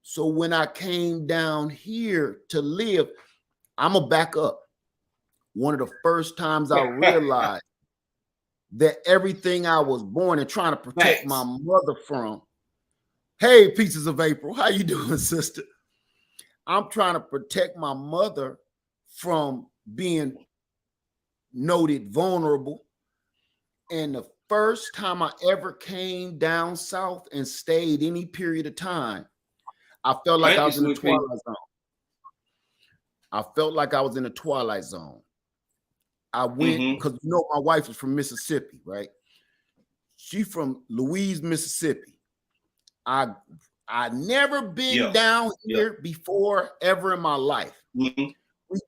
So when I came down here to live, I'm gonna back up. One of the first times I realized that everything I was born and trying to protect my mother from. Hey, Pieces of April, how you doing, sister? I'm trying to protect my mother from being noted vulnerable. And the first time I ever came down south and stayed any period of time, I felt like I was in the twilight zone. I felt like I was in the twilight zone. I went because my wife is from Mississippi, right? She from Louise, Mississippi. I never been down here before ever in my life. We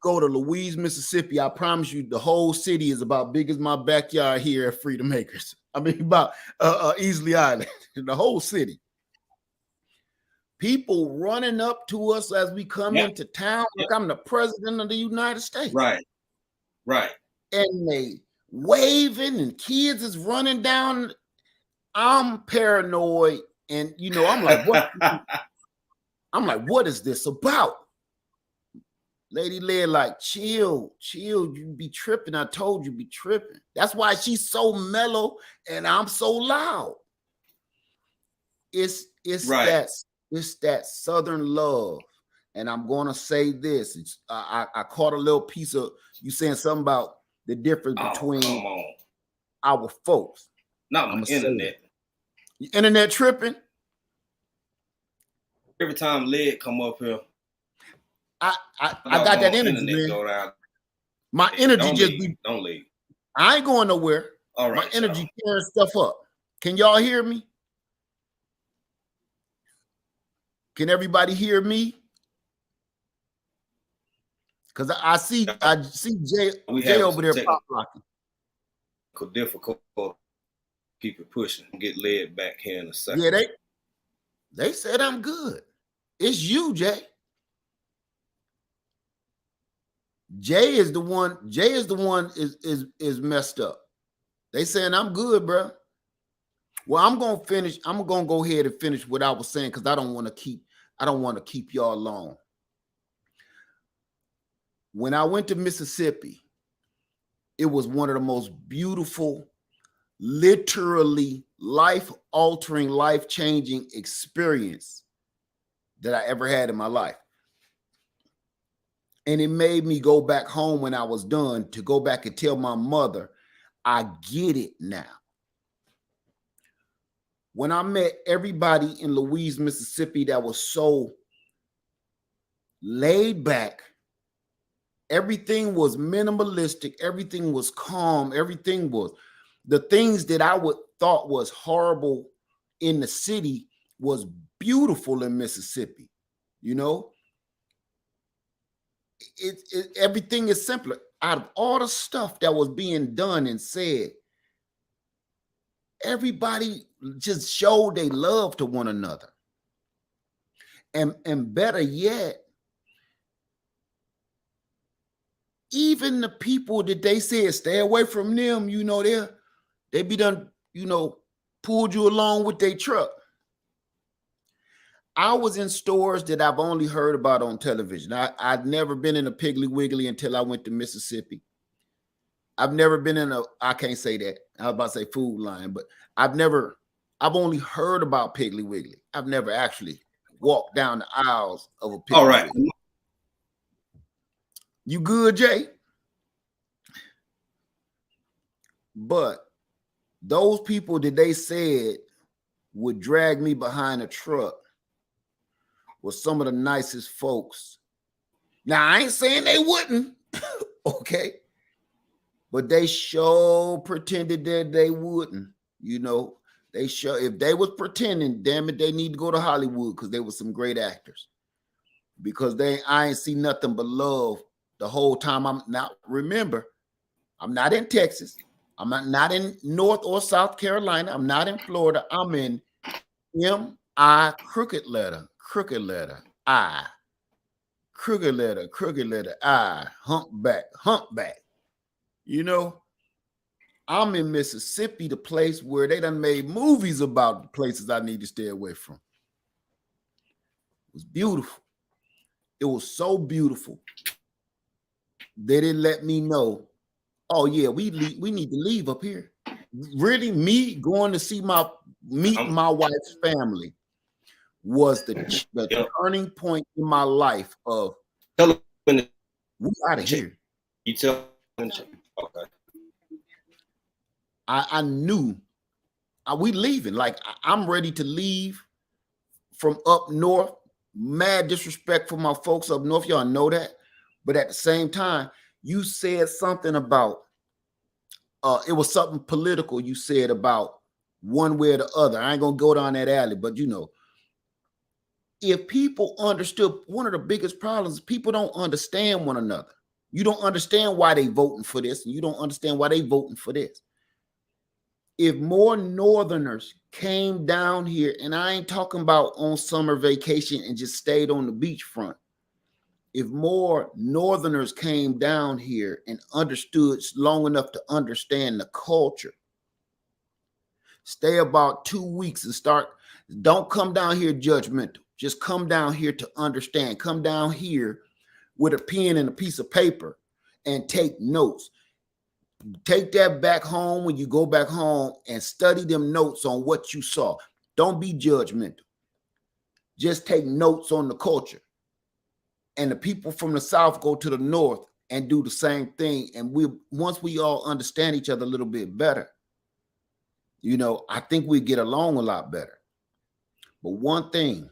go to Louise, Mississippi. I promise you, the whole city is about big as my backyard here at Freedom Acres. I mean, about Easley Island, the whole city. People running up to us as we come into town like I'm the president of the United States. Right. And they waving and kids is running down. I'm paranoid. And I'm like, what? I'm like, what is this about? Lady Lead like, chill, you be tripping. I told you be tripping. That's why she's so mellow and I'm so loud. It's that Southern love. And I'm gonna say this. I caught a little piece of you saying something about the difference between our folks. Not on the internet. Internet tripping. Every time Led come up here, I got that energy, man. My energy don't leave. I ain't going nowhere. All right, my energy tearing stuff up. Can y'all hear me? Can everybody hear me? Because I see Jay over there pop locking. Difficult. Keep it pushing. Get Led back here in a second. Yeah, they said I'm good. It's you, Jay. Jay is the one is messed up. They saying I'm good, bro. Well, I'm gonna finish. I'm gonna go ahead and finish what I was saying because I don't want to keep y'all long. when I went to Mississippi, it was one of the most beautiful, literally life-altering, life-changing experience that I ever had in my life. And it made me go back home when I was done to go back and tell my mother, I get it now. When I met everybody in Louise, Mississippi that was so laid back, everything was minimalistic, everything was calm, everything was the things that I would thought was horrible in the city was beautiful in Mississippi. You know, everything is simpler. Out of all the stuff that was being done and said, everybody just showed they love to one another. And better yet, even the people that they said stay away from them, you know, they be done, you know, pulled you along with their truck. I was in stores that I've only heard about on television. I'd never been in a Piggly Wiggly until I went to Mississippi. I've never been in I can't say that. I was about to say Food Lion, but I've only heard about Piggly Wiggly. I've never actually walked down the aisles of a Piggly All right. Wiggly. You good, Jay? But those people that they said would drag me behind a truck were some of the nicest folks. Now, I ain't saying they wouldn't, okay? But they sure pretended that they wouldn't, you know. They sure, if they was pretending, damn it, they need to go to Hollywood because they were some great actors. Because I ain't see nothing but love the whole time. Remember, I'm not in Texas. I'm not in North or South Carolina. I'm not in Florida. I'm in M-I crooked letter I. Crooked letter I. Humpback. You know, I'm in Mississippi, the place where they done made movies about the places I need to stay away from. It was beautiful. It was so beautiful. They didn't let me know, oh yeah, we need to leave up here. Really, me going to see meet my wife's family was the turning point in my life of we out of here. You tell them. Okay. I knew we leaving. Like I'm ready to leave from up north. Mad disrespect for my folks up north. Y'all know that. But at the same time, you said something about it was something political you said about one way or the other. I ain't gonna go down that alley, but you know, if people understood, one of the biggest problems is people don't understand one another. You don't understand why they voting for this, and you don't understand why they voting for this. If more Northerners came down here, and I ain't talking about on summer vacation and just stayed on the beachfront. If more Northerners came down here and understood long enough to understand the culture, stay about 2 weeks and don't come down here judgmental. Just come down here to understand. Come down here with a pen and a piece of paper and take notes. Take that back home when you go back home and study them notes on what you saw. Don't be judgmental. Just take notes on the culture. And the people from the South go to the North and do the same thing. And once we all understand each other a little bit better, you know, I think we get along a lot better. But one thing,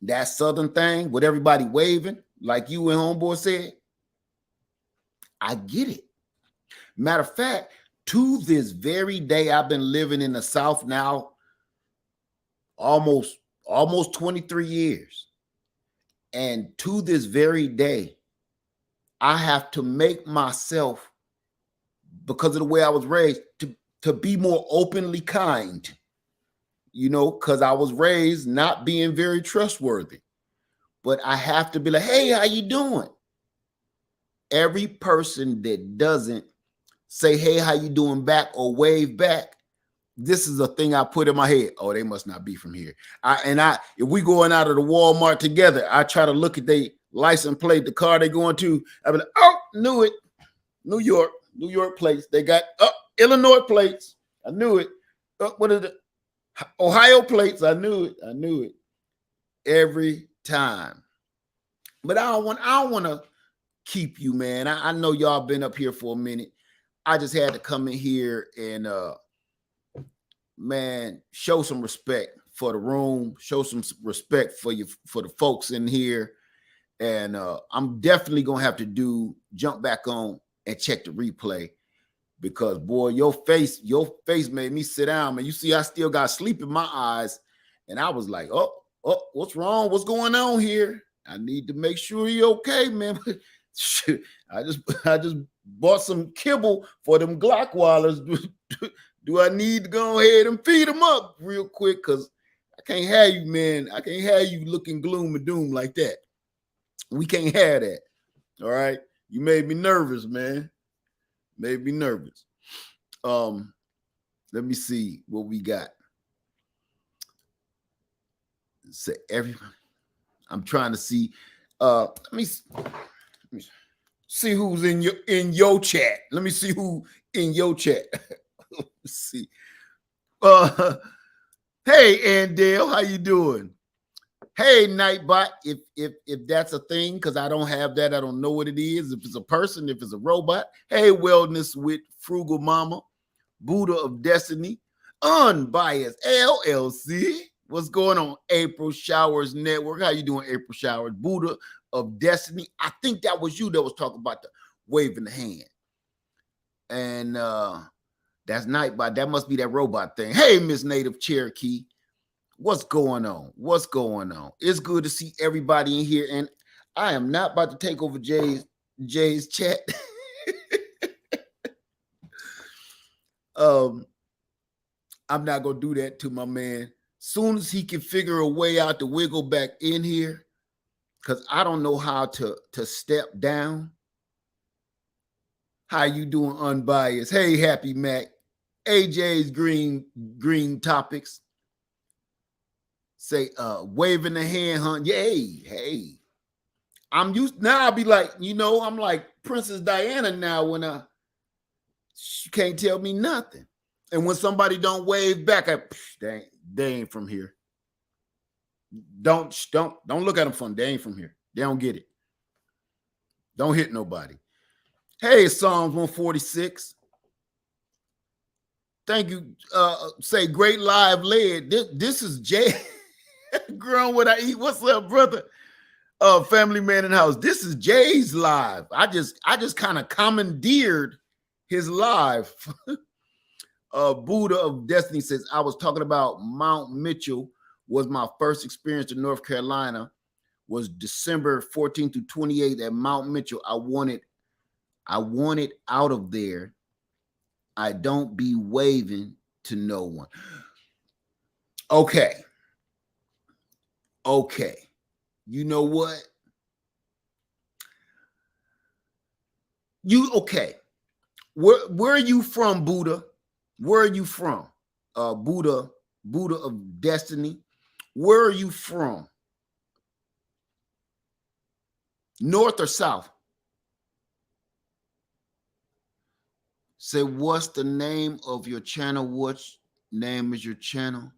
that Southern thing with everybody waving, like you and Homeboy said, I get it. Matter of fact, to this very day, I've been living in the South now almost 23 years. And to this very day, I have to make myself, because of the way I was raised, to be more openly kind. You know, because I was raised not being very trustworthy. But I have to be like, hey, how you doing? Every person that doesn't say, hey, how you doing back or wave back, this is a thing I put in my head. Oh, they must not be from here. If we going out of the Walmart together, I try to look at license plate, the car they going to, I'd be like, oh, knew it. New York plates. They got Illinois plates. I knew it. What is it? Ohio plates. I knew it. Every time. But I don't want to keep you, man. I know y'all been up here for a minute. I just had to come in here and man, show some respect for the room, show some respect for the folks in here. And I'm definitely gonna have to jump back on and check the replay, because boy, your face made me sit down, man. You see, I still got sleep in my eyes, and I was like, oh, what's wrong? What's going on here? I need to make sure you're okay, man. I just bought some kibble for them Glockwallers. Do I need to go ahead and feed them up real quick? Because I can't have you, man. I can't have you looking gloom and doom like that. We can't have that. All right. You made me nervous, man. Made me nervous. Let me see what we got. Say everybody. I'm trying to see. Let me see who's in your chat. Let me see who in your chat. Let's see. Hey, Andale, how you doing? Hey, Nightbot, if that's a thing, because I don't have that, I don't know what it is. If it's a person, if it's a robot. Hey, Wellness with Frugal Mama, Buddha of Destiny, Unbiased LLC. What's going on, April Showers Network? How you doing, April Showers? Buddha of Destiny. I think that was you that was talking about the waving the hand. And that's Nightbot. That must be that robot thing. Hey, Miss Native Cherokee. What's going on? What's going on? It's good to see everybody in here. And I am not about to take over Jay's chat. I'm not going to do that to my man. Soon as he can figure a way out to wiggle back in here, because I don't know how to step down. How you doing, Unbiased? Hey, Happy Mac. AJ's green topics. Say waving the hand, huh? Yay, hey. I'm used now. I'll be like, I'm like Princess Diana now when she can't tell me nothing. And when somebody don't wave back, they ain't from here. Don't look at them funny. They ain't from here. They don't get it. Don't hit nobody. Hey, Psalms 146. Thank you. Say great live lead. This is Jay. Grown what I eat. What's up, brother? Family man in the house. This is Jay's live. I just kind of commandeered his live. Buddha of Destiny says, I was talking about Mount Mitchell was my first experience in North Carolina, was December 14th to 28th at Mount Mitchell. I wanted out of there. I don't be waving to no one. Okay. You know what? Okay. Where are you from, Buddha? Where are you from? Buddha of Destiny. Where are you from? North or south? Say, what's the name of your channel? What name is your channel?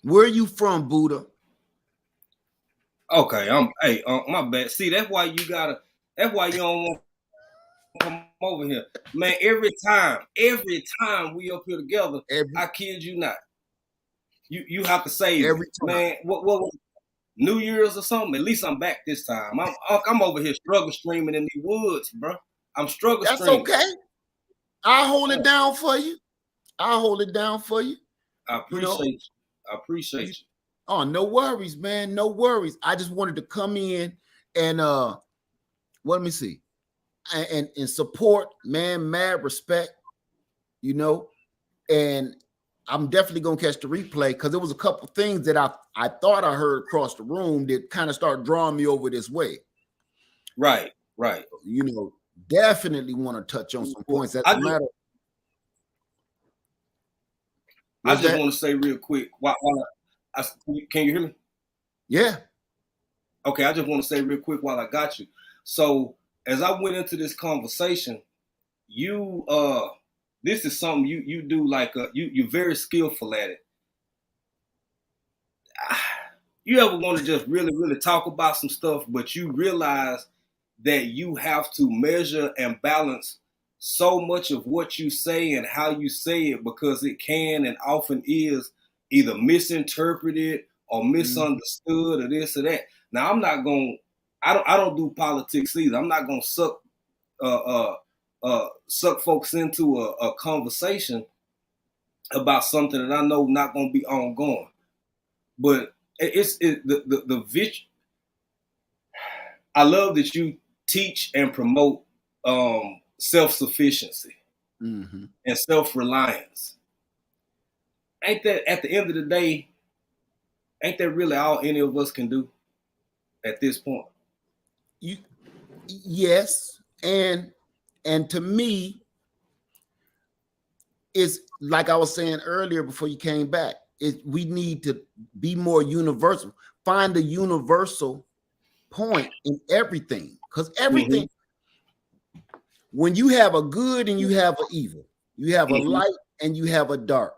Where are you from, Buddha? Okay, my bad. See, that's why you don't want to come over here. Man, every time we up here together, I kid you not. You have to say, man, what New Year's or something? At least I'm back this time. I'm over here struggle streaming in the woods, bro. I'm struggle streaming. That's okay. I'll hold it down for you. I appreciate you. Oh, no worries, man. No worries. I just wanted to come in and let me see. And support, man, mad respect, and I'm definitely gonna catch the replay because there was a couple things that I thought I heard across the room that kind of started drawing me over this way. Right. Definitely want to touch on some points. That's a matter. I just want to say real quick, while Can you hear me? Yeah. Okay, I just want to say real quick while I got you. So as I went into this conversation, you this is something you do like you're very skillful at it. You ever want to just really talk about some stuff, but you realize that you have to measure and balance so much of what you say and how you say it, because it can and often is either misinterpreted or misunderstood or this or that. Now I don't do politics either. I'm not gonna suck folks into a conversation about something that I know not gonna be ongoing. But I love that you teach and promote self-sufficiency and self-reliance. Ain't that at the end of the day, ain't that really all any of us can do at this point? Yes, and to me, it's like I was saying earlier before you came back, we need to be more universal, find a universal point in everything, because everything, when you have a good and you have an evil, you have a light and you have a dark,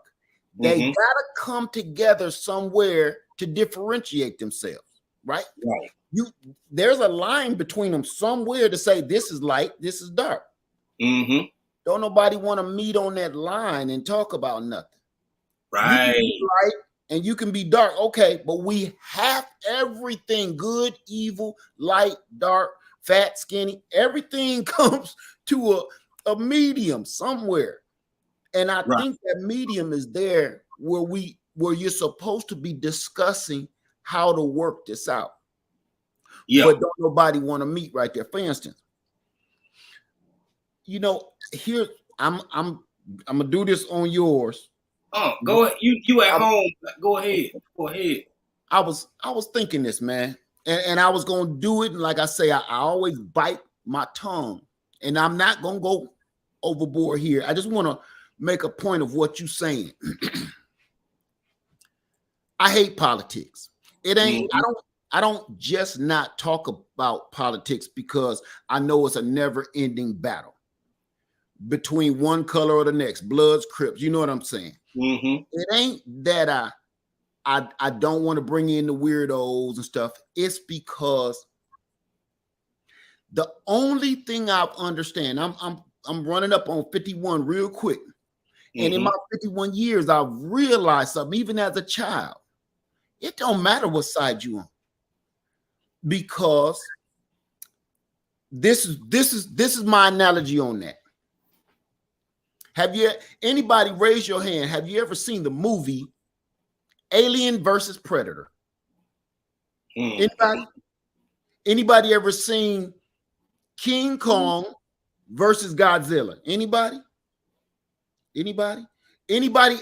they gotta come together somewhere to differentiate themselves, right? There's a line between them somewhere to say this is light, this is dark. Don't nobody want to meet on that line and talk about nothing. Right. You can be light and you can be dark. Okay, but we have everything: good, evil, light, dark, fat, skinny. Everything comes to a medium somewhere. And I think that medium is there where you're supposed to be discussing how to work this out. But don't nobody want to meet right there. For instance, here I'm gonna do this on yours. Oh, go ahead. You at home? Go ahead. Go ahead. I was thinking this, man, and I was gonna do it. And like I say, I always bite my tongue, and I'm not gonna go overboard here. I just want to make a point of what you're saying. I hate politics. It ain't. I don't just not talk about politics because I know it's a never-ending battle between one color or the next, Bloods, Crips. You know what I'm saying? It ain't that I don't want to bring in the weirdos and stuff. It's because the only thing I've understand, I'm running up on 51 real quick. And in my 51 years, I've realized something, even as a child. It don't matter what side you on. Because this is my analogy on that. Have you anybody raise your hand? Have you ever seen the movie Alien versus Predator? Anybody ever seen King Kong versus Godzilla? Anybody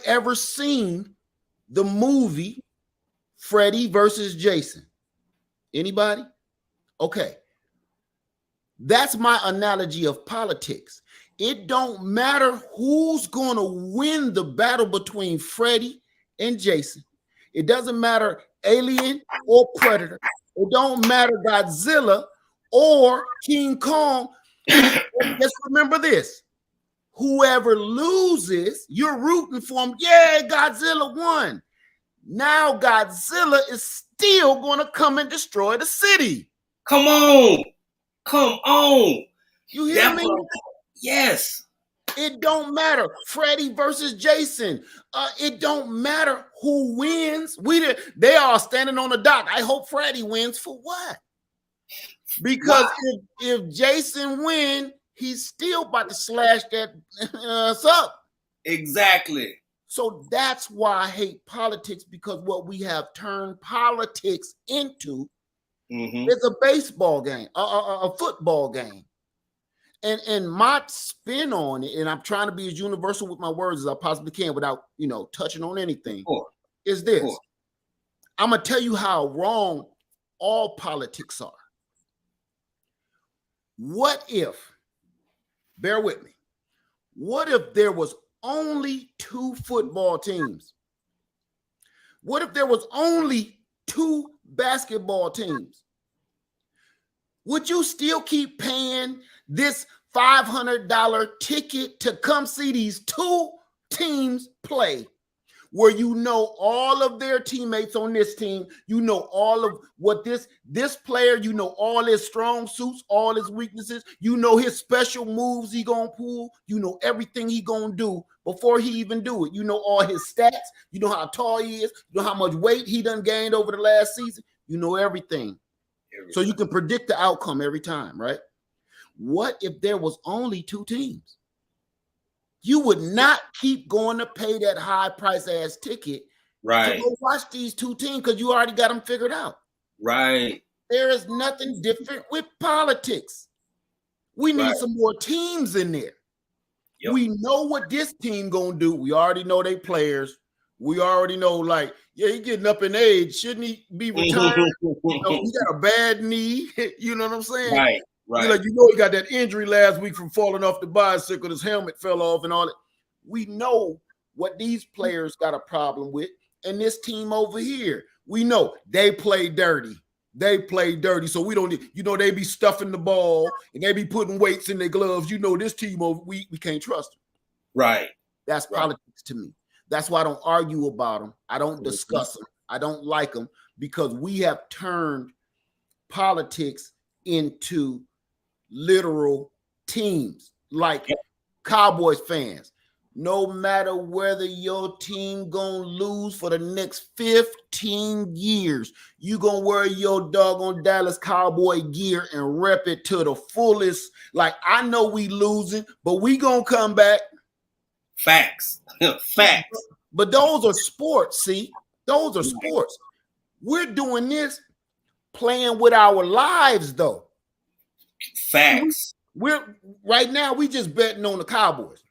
ever seen the movie Freddy versus Jason? Anybody? Okay. That's my analogy of politics. It don't matter who's going to win the battle between Freddy and Jason. It doesn't matter Alien or Predator. It don't matter Godzilla or King Kong. Just remember this. Whoever loses, you're rooting for him. Yeah, Godzilla won. Now Godzilla is still going to come and destroy the city. Come on. You hear me? Yes. It don't matter. Freddy versus Jason. It don't matter who wins. They are standing on the dock. I hope Freddy wins for what? Because if Jason wins, he's still about to slash that us up. Exactly. So that's why I hate politics, because what we have turned politics into is a baseball game, a football game. And my spin on it, and I'm trying to be as universal with my words as I possibly can without, touching on anything, is this. I'm going to tell you how wrong all politics are. What if, bear with me, what if there was only 2 football teams? What if there was only 2 basketball teams? Would you still keep paying this $500 ticket to come see these 2 teams play, where you know all of their teammates on this team, you know all of what this player, you know all his strong suits, all his weaknesses, you know his special moves he gonna pull, you know everything he gonna do before he even do it, you know all his stats, you know how tall he is, you know how much weight he done gained over the last season, you know everything. So you can predict the outcome every time, right? What if there was only 2 teams? You would not keep going to pay that high price ass ticket to go watch these 2 teams because you already got them figured out. Right. There is nothing different with politics. We need some more teams in there. Yep. We know what this team gonna do. We already know they players. We already know, like, yeah, he getting up in age. Shouldn't he be retired? You know, he got a bad knee. You know what I'm saying? Right. Like, you know, he got that injury last week from falling off the bicycle. His helmet fell off and all that. We know what these players got a problem with. And this team over here, we know they play dirty. They play dirty. So we don't, you know, they be stuffing the ball and they be putting weights in their gloves. You know, this team over, we can't trust them. Right. That's politics to me. That's why I don't argue about them. I don't discuss them. I don't like them because we have turned politics into literal teams, like Cowboys fans. No matter whether your team gonna lose for the next 15 years, you gonna wear your doggone Dallas Cowboy gear and rep it to the fullest. Like, I know we losing, but we gonna come back. Facts. Facts. But those are sports, see? Those are sports. We're doing this playing with our lives, though. Facts. We're right now, we just betting on the Cowboys.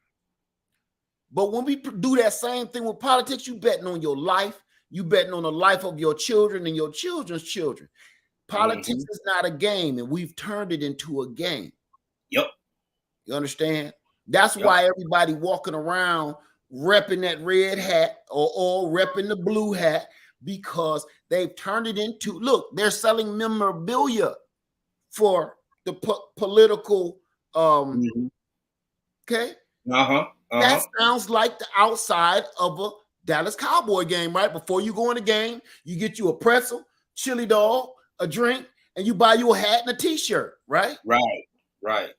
But when we do that same thing with politics, you betting on your life, you betting on the life of your children and your children's children. Politics is not a game, and we've turned it into a game. Yep. You understand? That's why everybody walking around repping that red hat or repping the blue hat, because they've turned it into, look, they're selling memorabilia for the political okay. That sounds like the outside of a Dallas Cowboy game, right? Before you go in the game, you get you a pretzel, chili dog, a drink, and you buy you a hat and a t-shirt, right? Right.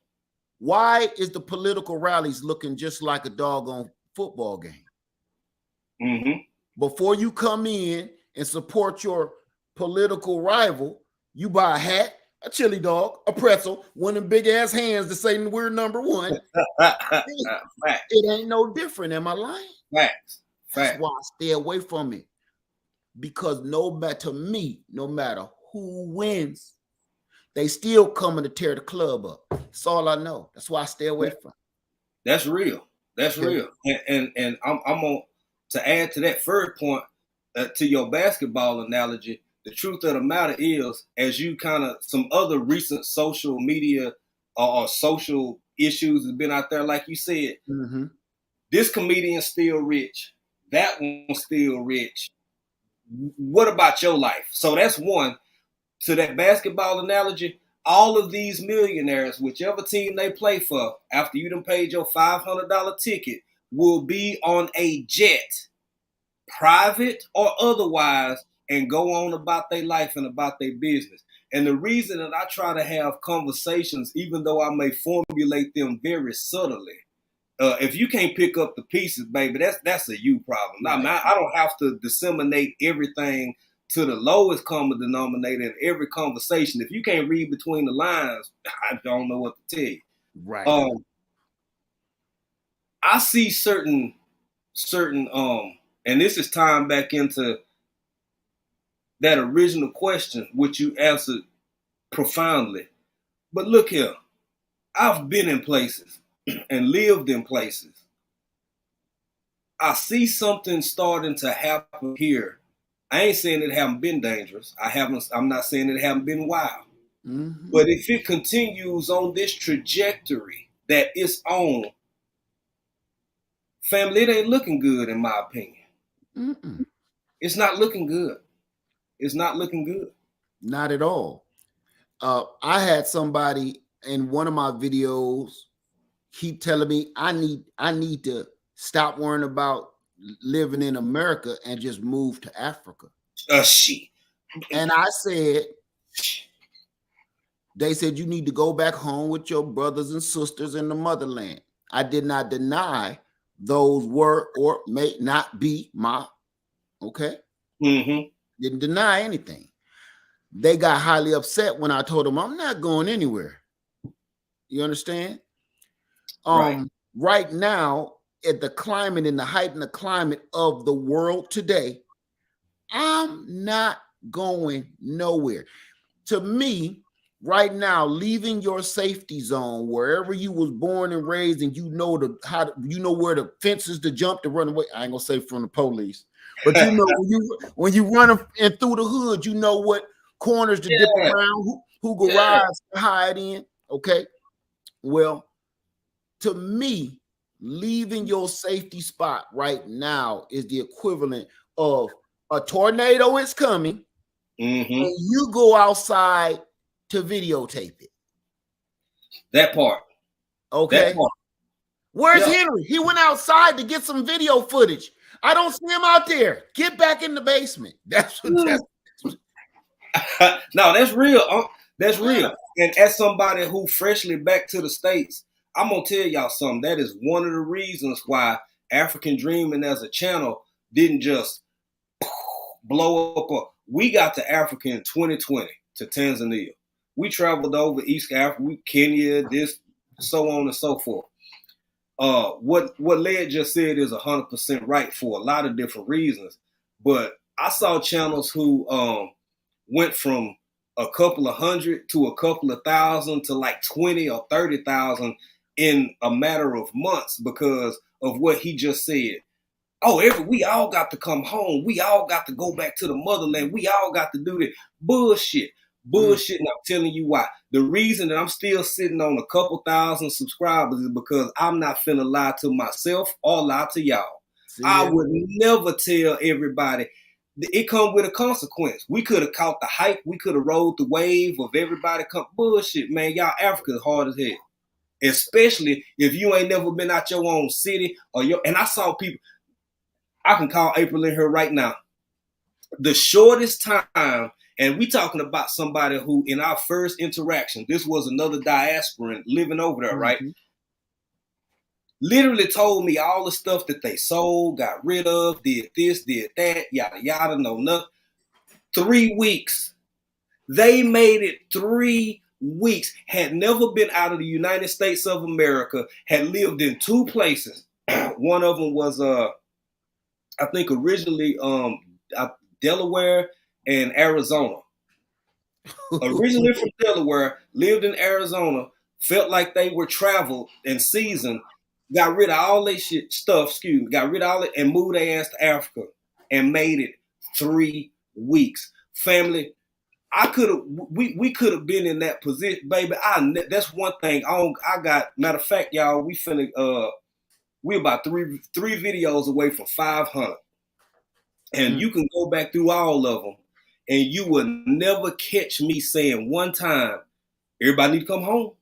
Why is the political rallies looking just like a doggone football game? Before you come in and support your political rival, you buy a hat, a chili dog, a pretzel, one of them big ass hands to say we're number one. It ain't no different. Am I lying? Facts. That's why I stay away from it. Because no matter who wins, they still coming to tear the club up. That's all I know. That's why I stay away from it. That's real. That's real. And I'm on to add to that third point, to your basketball analogy. The truth of the matter is, as you kind of some other recent social media or social issues have been out there, like you said, this comedian's still rich, that one's still rich. What about your life? So that's one. To that basketball analogy, all of these millionaires, whichever team they play for, after you done paid your $500 ticket, will be on a jet, private or otherwise, and go on about their life and about their business. And the reason that I try to have conversations, even though I may formulate them very subtly, if you can't pick up the pieces, baby, that's a you problem. Now, I don't have to disseminate everything to the lowest common denominator in every conversation. If you can't read between the lines, I don't know what to tell you. Right. I see certain, and this is tying back into that original question, which you answered profoundly. But look here, I've been in places and lived in places. I see something starting to happen here. I ain't saying it haven't been dangerous. I'm not saying it haven't been wild. But if it continues on this trajectory that it's on, family, it ain't looking good in my opinion. It's not looking good. It's not looking good. Not at all. I had somebody in one of my videos keep telling me I need to stop worrying about living in America and just move to Africa. Shit. And I said, they said you need to go back home with your brothers and sisters in the motherland. I did not deny those were or may not be my, okay? Mm-hmm. Didn't deny anything. They got highly upset when I told them I'm not going anywhere. You understand? Right now, at the climate, in the height and the climate of the world today, I'm not going nowhere. To me, right now, leaving your safety zone, wherever you was born and raised, and you know where the fences to jump to run away. I ain't gonna say from the police, but you know when you run in through the hood, you know what corners to dip around, who garage to hide in. Okay, well, to me, leaving your safety spot right now is the equivalent of a tornado is coming, and you go outside to videotape it. That part. Okay. That part. Where's Henry? He went outside to get some video footage. I don't see him out there. Get back in the basement. That's what No, that's real. That's real. And as somebody who freshly back to the States, I'm gonna tell y'all something. That is one of the reasons why African Dreaming as a channel didn't just blow up. We got to Africa in 2020 to Tanzania. We traveled over East Africa, Kenya, this, so on and so forth. What Led just said is 100% right for a lot of different reasons. But I saw channels who went from a couple of hundred to a couple of thousand to like 20 or 30,000 in a matter of months because of what he just said. Oh, we all got to come home. We all got to go back to the motherland. We all got to do this. Bullshit. And I'm telling you why. The reason that I'm still sitting on a couple thousand subscribers is because I'm not finna lie to myself or lie to y'all. I would never tell everybody. It come with a consequence. We could have caught the hype. We could have rode the wave of everybody come. Bullshit, man. Y'all Africa's hard as hell. Especially if you ain't never been out your own city and I saw people. I can call April in here right now. The shortest time, and we talking about somebody who in our first interaction, this was another diasporan living over there, right? Literally told me all the stuff that they sold, got rid of, did this, did that, yada, yada, no, nothing. 3 weeks. They made it 3 weeks, had never been out of the United States of America, had lived in 2 places. One of them was, I think originally Delaware and Arizona. Originally from Delaware, lived in Arizona, felt like they were traveled and seasoned, got rid of all their got rid of all it and moved their ass to Africa and made it 3 weeks. Family, we could have been in that position, baby. That's one thing. I got, matter of fact, y'all, we're about three videos away from 500. And you can go back through all of them and you will never catch me saying one time, everybody need to come home.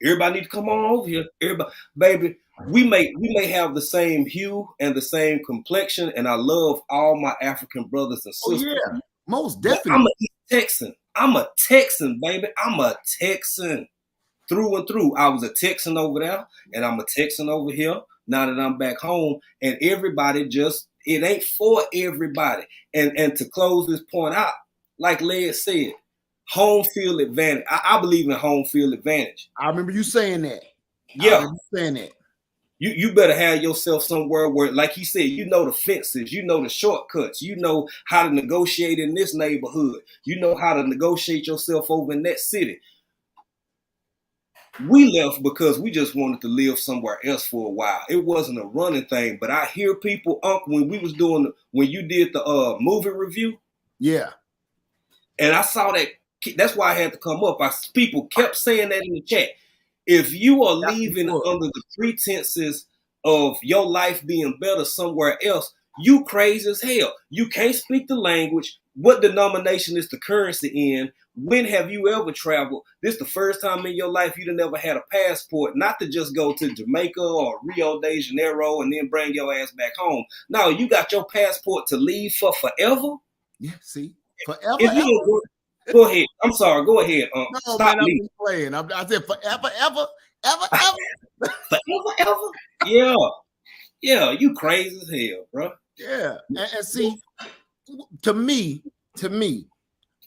Everybody need to come on over here. Everybody, baby, we may have the same hue and the same complexion, and I love all my African brothers and sisters. Oh, yeah, most definitely. I'm a Texan. I'm a Texan, baby. I'm a Texan through and through. I was a Texan over there, and I'm a Texan over here. Now that I'm back home, and everybody it ain't for everybody. And to close this point out, like Led said, home field advantage. I believe in home field advantage. I remember you saying that. Yeah. You better have yourself somewhere where, like he said, you know the fences, you know the shortcuts, you know how to negotiate in this neighborhood, you know how to negotiate yourself over in that city. We left because we just wanted to live somewhere else for a while. It wasn't a running thing, but I hear people, when you did the movie review. Yeah. And I saw that, that's why I had to come up. People kept saying that in the chat. If you are leaving under the pretenses of your life being better somewhere else, You crazy as hell. You can't speak the language. What denomination is the currency in? When have you ever traveled? This is the first time in your life you done ever had a passport, not to just go to Jamaica or Rio de Janeiro and then bring your ass back home. No, you got your passport to leave for forever. Yeah, see, forever. If you go ahead. I'm sorry. Go ahead. No, Stop man, I'm me. just playing. I said forever, ever. Forever. Yeah. Yeah. You crazy as hell, bro. Yeah, and see, to me,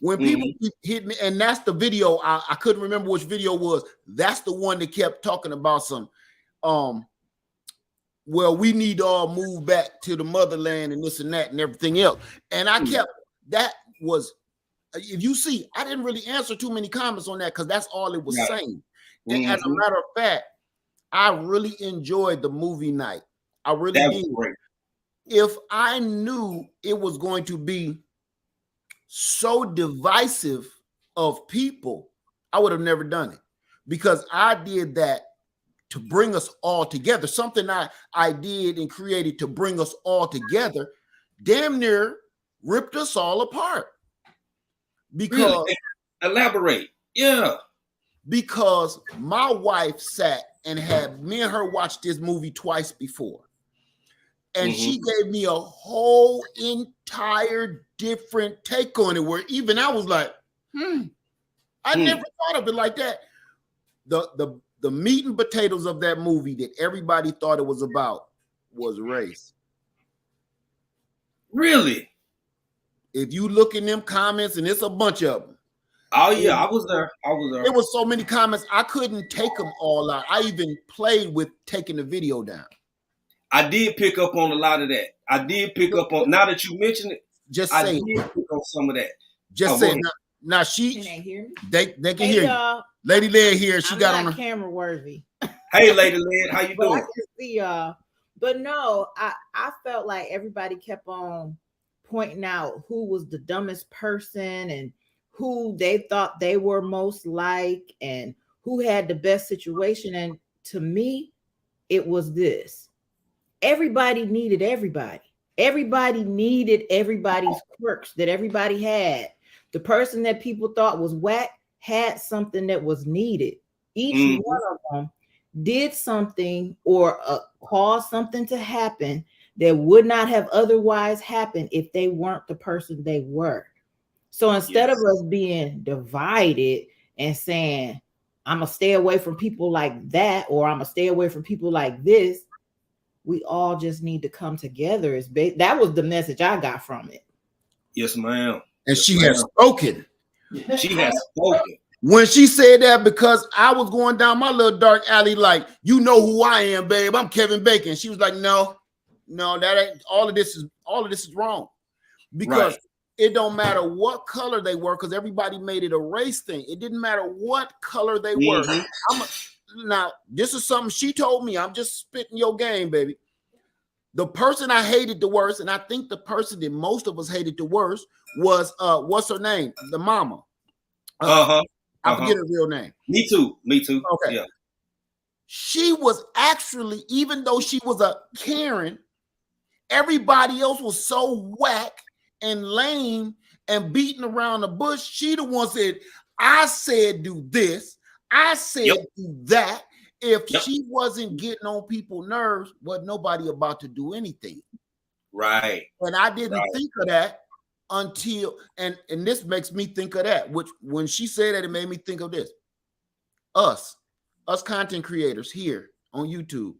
when people keep hitting me, and that's the video, I couldn't remember which video it was. That's the one that kept talking about some, well, we need to all move back to the motherland and this and that and everything else. And I kept, that was, if you see, I didn't really answer too many comments on that because that's all it was saying. And as a matter of fact, I really enjoyed the movie night. I really did. Great. If I knew it was going to be so divisive of people, I would have never done it, because I did that to bring us all together. Something I did and created to bring us all together damn near ripped us all apart. Because really? Elaborate. Yeah. Because my wife sat and had me and her watch this movie twice before. And she gave me a whole entire different take on it, where even I was like, I never thought of it like that. The meat and potatoes of that movie that everybody thought it was about was race. Really? If you look in them comments, and it's a bunch of them. Oh yeah, I was there. There was so many comments, I couldn't take them all out. I even played with taking the video down. I did pick up on a lot of that. I did pick up on, now that you mention it, Just I say did pick up some of that. Just say now she Can they hear me? they can Hey, hear you. y'all. Lady Lead here. She I'm got not on her. camera worthy. Hey, Lady Lynn, how you But I doing? can see y'all. But no, I felt like everybody kept on pointing out who was the dumbest person and who they thought they were most like and who had the best situation. And to me, it was this. Everybody needed everybody. Everybody needed everybody's quirks that everybody had. The person that people thought was whack had something that was needed. Each one of them did something or caused something to happen that would not have otherwise happened if they weren't the person they were. So instead of us being divided and saying, I'm going to stay away from people like that, or I'm going to stay away from people like this, we all just need to come together. That was the message I got from it. Yes, ma'am. And Yes, she ma'am. has spoken. She has spoken. When she said that, because I was going down my little dark alley, like, you know who I am, babe. I'm Kevin Bacon. She was like, no, that ain't, all of this is wrong. Because it don't matter what color they were, because everybody made it a race thing. It didn't matter what color they were. Now, this is something she told me. I'm just spitting your game, baby. The person I hated the worst, and I think the person that most of us hated the worst, was what's her name? The mama. I forget her real name. Me too. Okay. Yeah. She was actually, even though she was a Karen, everybody else was so whack and lame and beating around the bush. She the one said, I said do this. I said do that. If she wasn't getting on people's nerves, wasn't nobody about to do anything. Right. And I didn't think of that until, and this makes me think of that, which when she said that, it made me think of this. Us content creators here on YouTube,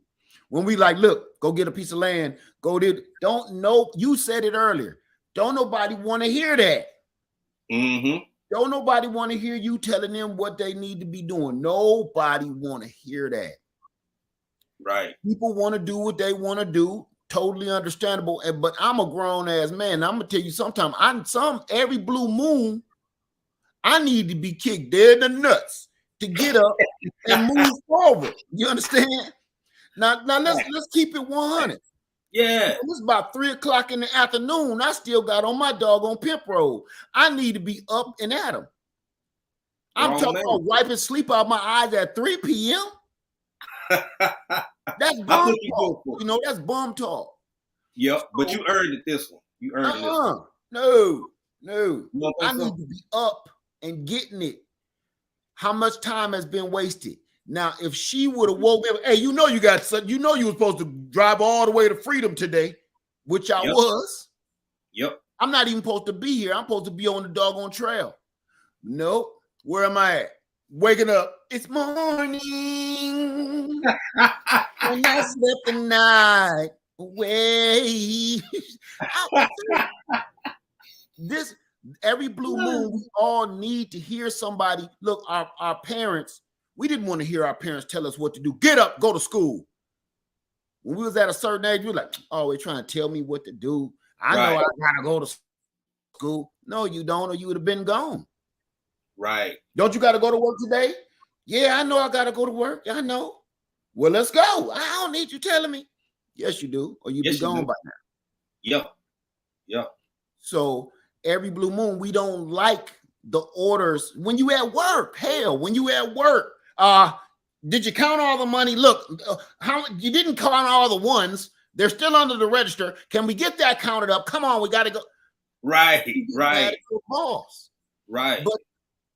when we like, look, go get a piece of land, go did, don't know, you said it earlier. Don't nobody want to hear that. Don't nobody want to hear you telling them what they need to be doing. Nobody want to hear that. Right. People want to do what they want to do. Totally understandable. But I'm a grown ass man. I'm gonna tell you sometime. Every blue moon, I need to be kicked dead in the nuts to get up and move forward. You understand? Now let's keep it 100. Yeah. It was about 3:00 in the afternoon. I still got on my doggone pimp roll. I need to be up and at 'em. I'm talking about wiping sleep out my eyes at 3 p.m. That's bum talk. You know, that's bum talk. Yep, but you earned it this one. You earned it this one. No. You don't think I so? need to be up and getting it. How much time has been wasted? Now, if she would have woke up, hey, you were supposed to drive all the way to Freedom today, which I was. Yep. I'm not even supposed to be here. I'm supposed to be on the doggone trail. Nope. Where am I at? Waking up. It's morning. When I slept the night away. This every blue moon, we all need to hear somebody. Look, our parents, we didn't want to hear our parents tell us what to do. Get up, go to school. When we was at a certain age, we were like, oh, they're trying to tell me what to do. I know I gotta go to school. No, you don't, or you would have been gone. Right. Don't you gotta go to work today? Yeah, I know I gotta go to work. I know. Well, let's go. I don't need you telling me. Yes, you do, or you'd be gone by now. Yep. Yep. So every blue moon, we don't like the orders when you at work. Hell, when you at work, did you count all the money? Look, how you didn't count all the ones. They're still under the register. Can we get that counted up? Come on, we got to go. Right. Boss. Right. But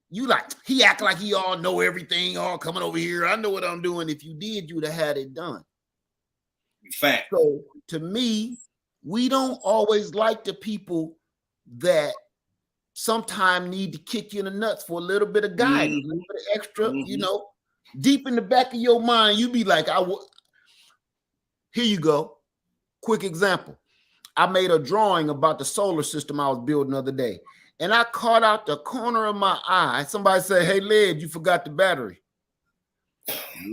you like, he act like he all know everything, all coming over here. I know what I'm doing. If you did, you'd have had it done. Fact. So to me, we don't always like the people that sometimes need to kick you in the nuts for a little bit of guidance, a little bit of extra, deep in the back of your mind, you be like, here you go. Quick example. I made a drawing about the solar system I was building the other day, and I caught out the corner of my eye. Somebody said, hey, Led, you forgot the battery.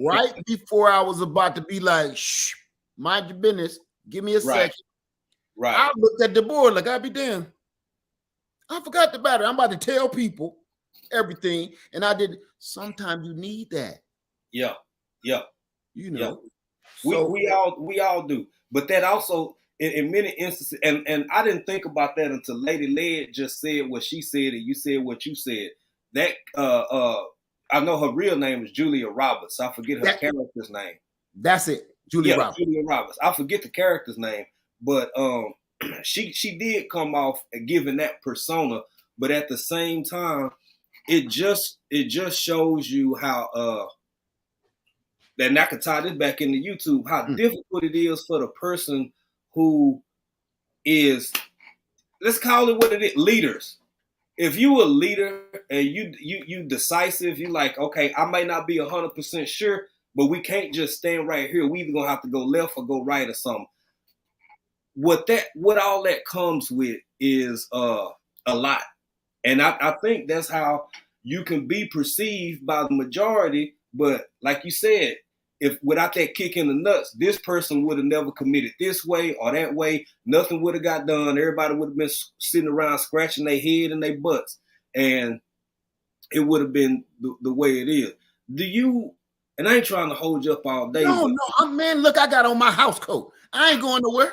Right before I was about to be like, shh, mind your business. Give me a second. Right. I looked at the board like, I'll be damned. I forgot the battery. I'm about to tell people everything. And I did. Sometimes you need that. Yeah. Yeah. So, we all do. But that also, in many instances, and I didn't think about that until Lady Led just said what she said and you said what you said. That I know her real name is Julia Roberts. I forget her character's name. That's it. Julia Roberts. Julia Roberts. I forget the character's name, but she did come off giving that persona, but at the same time, it just shows you how and I could tie this back into YouTube, how difficult it is for the person who is, let's call it what it is, leaders. If you a leader and you decisive, you like, okay, I might not be 100% sure, but we can't just stand right here. We either gonna have to go left or go right or something. What all that comes with is a lot. And I think that's how you can be perceived by the majority. But like you said, if without that kick in the nuts, this person would have never committed this way or that way. Nothing would have got done. Everybody would have been sitting around scratching their head and their butts. And it would have been the way it is. And I ain't trying to hold you up all day. No, man, look, I got on my house coat. I ain't going nowhere.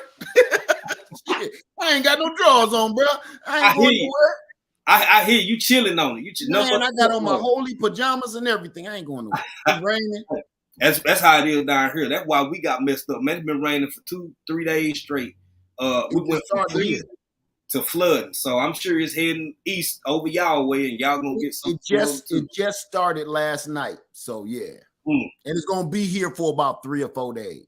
I ain't got no drawers on, bro. I ain't going nowhere. I hear you chilling on it. Man, I got on my holy pajamas and everything. I ain't going nowhere. It's raining. That's how it is down here. That's why we got messed up. Man, it's been raining for 2-3 days straight. We went from freezing to flooding. So I'm sure it's heading east over y'all way, and y'all gonna get some. It just started last night. So yeah. And it's gonna be here for about 3 or 4 days.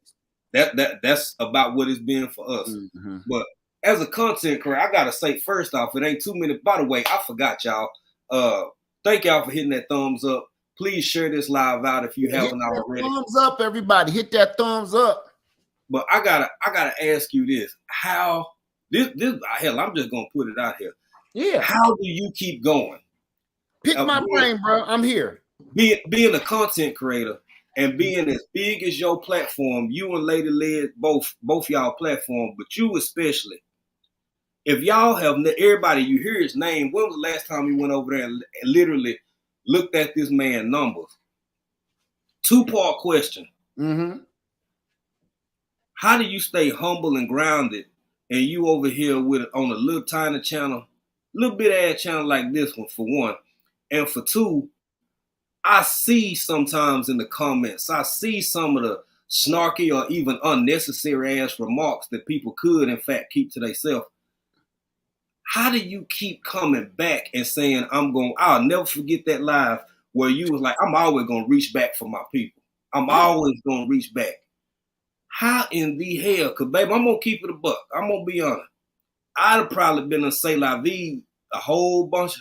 That's about what it's been for us. Mm-hmm. But as a content creator, I gotta say first off, it ain't too many. By the way, I forgot y'all. Thank y'all for hitting that thumbs up. Please share this live out if you haven't already. Thumbs up, everybody! Hit that thumbs up. But I gotta ask you this: how this hell? I'm just gonna put it out here. Yeah. How do you keep going? Pick my brain, bro. I'm here. Being a content creator and being as big as your platform, you and Lady Led, both y'all platform, but you especially. If y'all have everybody, you hear his name. When was the last time you went over there and literally looked at this man's numbers? 2-part question. Mm-hmm. How do you stay humble and grounded, and you over here on a little tiny channel, little bit ass channel like this one, for one, and for two, I see sometimes in the comments, I see some of the snarky or even unnecessary ass remarks that people could, in fact, keep to themselves. How do you keep coming back and saying, I'll never forget that live where you was like, I'm always going to reach back for my people. I'm always going to reach back. How in the hell? Because, baby, I'm going to keep it a buck. I'm going to be honest. I'd have probably been a say la vie a whole bunch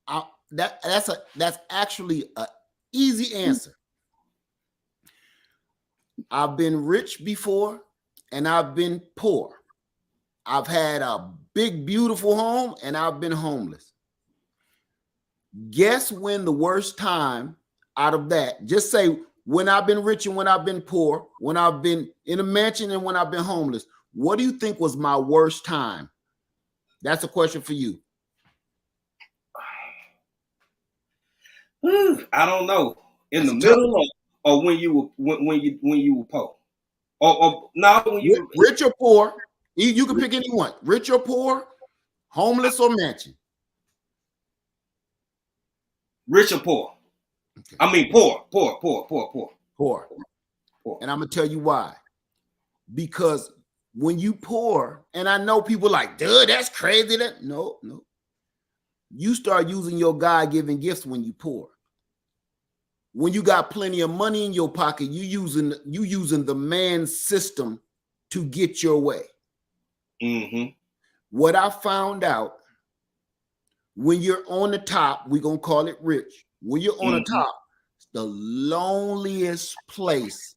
of. That's actually an easy answer. I've been rich before and I've been poor. I've had a big, beautiful home and I've been homeless. Guess when the worst time out of that, just say when I've been rich and when I've been poor, when I've been in a mansion and when I've been homeless, what do you think was my worst time? That's a question for you. I don't know. In the middle or when you were poor? Or no, when you rich or poor. You can pick anyone. Rich or poor, homeless or mansion. Rich or poor? Okay. I mean poor. And I'm gonna tell you why. Because when you poor, and I know people like, dude, that's crazy. No. You start using your God-given gifts when you poor. When you got plenty of money in your pocket, you using the man's system to get your way. Mm-hmm. What I found out, when you're on the top, we're gonna call it rich. When you're on the top, it's the loneliest place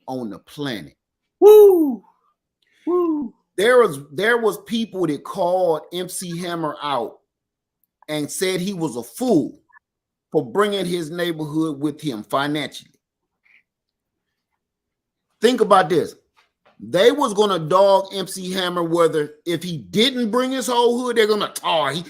on the planet. Woo! There was people that called MC Hammer out and said he was a fool for bringing his neighborhood with him financially. Think about this. They was gonna dog MC Hammer whether if he didn't bring his whole hood, they're gonna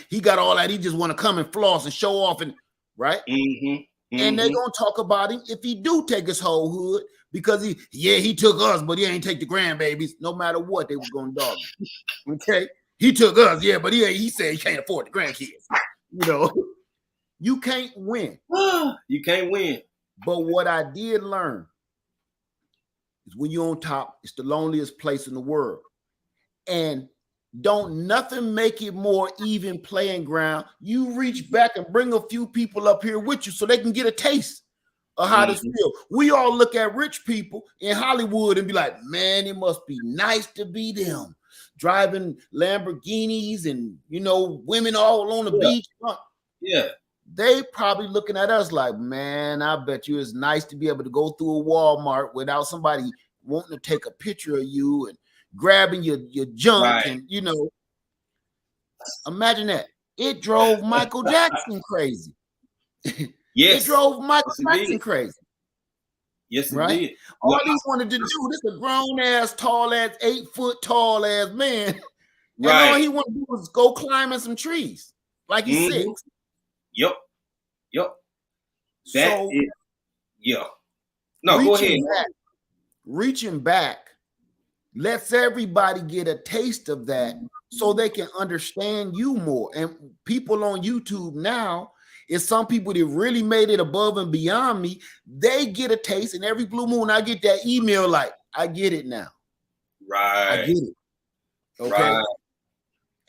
he got all that. He just want to come and floss and show off and right. And they're gonna talk about him if he do take his whole hood because he took us, but he ain't take the grandbabies. No matter what, they was gonna dog him. Okay, he took us, but he said he can't afford the grandkids. You can't win. You can't win. But what I did learn is when you're on top, it's the loneliest place in the world. And don't nothing make it more even playing ground. You reach back and bring a few people up here with you so they can get a taste of how this feels. We all look at rich people in Hollywood and be like, man, it must be nice to be them. Driving Lamborghinis and, women all on the beach. Yeah. They probably looking at us like, man, I bet you it's nice to be able to go through a Walmart without somebody wanting to take a picture of you and grabbing your junk. Right. And, imagine that. It drove Michael Jackson crazy. Yes. It drove Michael Jackson crazy. Yes, it right? did. All he wanted to do, this a grown ass, tall ass, 8 foot tall ass man. And all he wanted to do was go climbing some trees like he's 6. Yep. No, go ahead. Reaching back lets everybody get a taste of that so they can understand you more. And people on YouTube now, is some people that really made it above and beyond me. They get a taste, and every blue moon I get that email like, I get it now. Right. I get it. Okay. Right.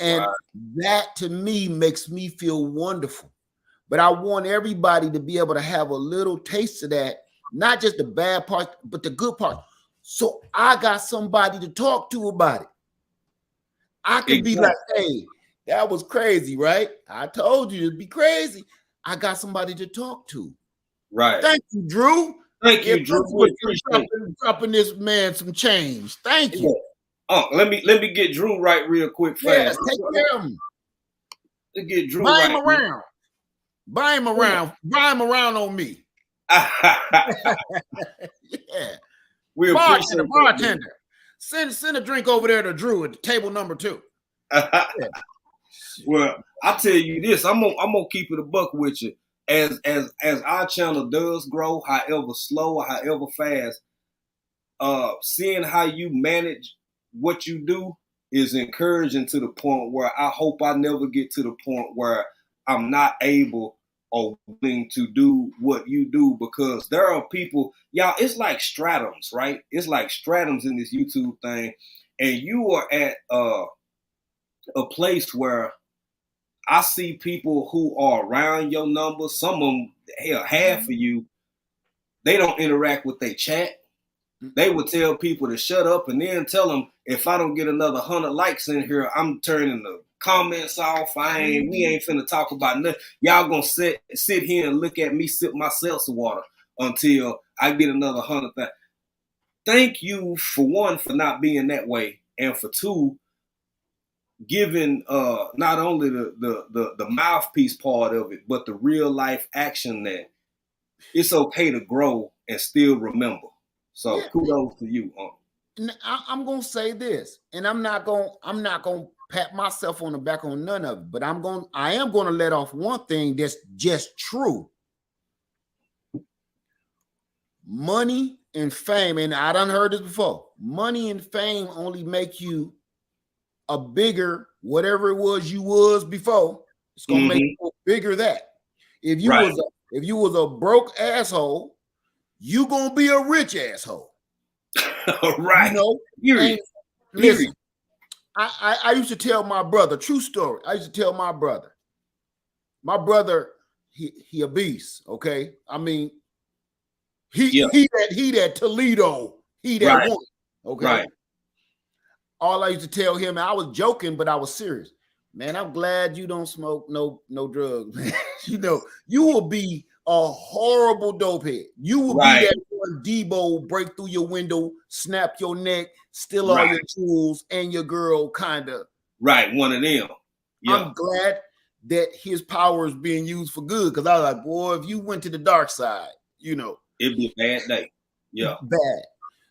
And that to me makes me feel wonderful. But I want everybody to be able to have a little taste of that, not just the bad part, but the good part. So I got somebody to talk to about it. I can be like, hey, that was crazy, right? I told you it'd be crazy. I got somebody to talk to. Right. Thank you, Drew. Thank you, Drew. Dropping this man some change. Thank you. Let me get Drew right real quick. Yes, take care of him. Let's get Drew Buy right. him around. Buy him around. Buy him around on me. Yeah. We appreciate bartender. Send a drink over there to Drew at table number 2. Yeah. Well, I tell you this, I'm gonna keep it a buck with you. As our channel does grow, however slow or however fast, seeing how you manage what you do is encouraging to the point where I hope I never get to the point where I'm not able are willing to do what you do, because there are people, y'all, it's like stratums, right? It's like stratums in this YouTube thing. And you are at a place where I see people who are around your number. Some of them, hell, half of you, they don't interact with their chat. They would tell people to shut up and then tell them, if I don't get another 100 likes in here, I'm turning the comments off. We ain't finna talk about nothing. Y'all gonna sit here and look at me sip my seltzer water until I get another 100. Thank you, for one, for not being that way, and for two, giving not only the mouthpiece part of it, but the real life action that it's okay to grow and still remember. So kudos to you. I'm gonna say this, and I'm not gonna pat myself on the back on none of it, but I am gonna let off one thing that's just true. Money and fame, and I done heard this before. Money and fame only make you a bigger whatever it was you was before. It's gonna make you bigger that. If you was a broke asshole, you gonna be a rich asshole. Right. You know? Listen, I used to tell my brother, true story. I used to tell my brother, he a beast, okay? I mean, he that Toledo, he that one, okay? Right. All I used to tell him, I was joking, but I was serious. Man, I'm glad you don't smoke no drugs, man. You know, you will be a horrible dopehead. You will be that one Debo, break through your window, snap your neck, steal all your jewels and your girl, kind of. Right, one of them. Yeah. I'm glad that his power is being used for good, because I was like, boy, if you went to the dark side, you know. It'd be a bad day. Yeah. Bad.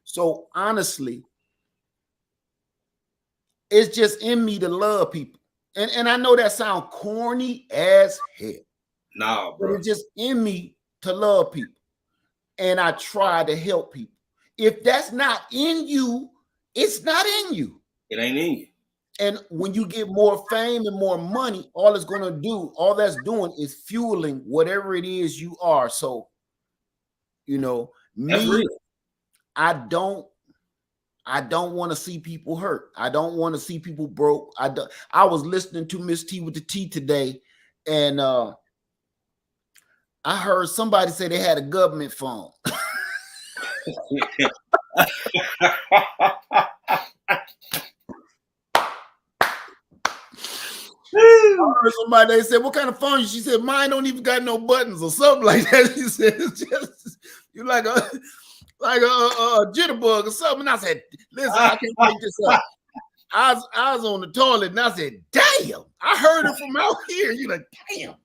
So honestly, it's just in me to love people. And I know that sounds corny as hell. No, bro. But it's just in me to love people. And I try to help people. If that's not in you, it's not in you. It ain't in you. And when you get more fame and more money, all that's doing is fueling whatever it is you are. So, you know, I don't want to see people hurt. I don't want to see people broke. I was listening to Miss T with the T today, and I heard somebody say they had a government phone. I heard somebody, they said, what kind of phone? She said, mine don't even got no buttons or something like that. She said, it's just, you're like a jitterbug or something. And I said, listen, I can't make this up. I was on the toilet and I said, damn, I heard it from out here. You're like, damn.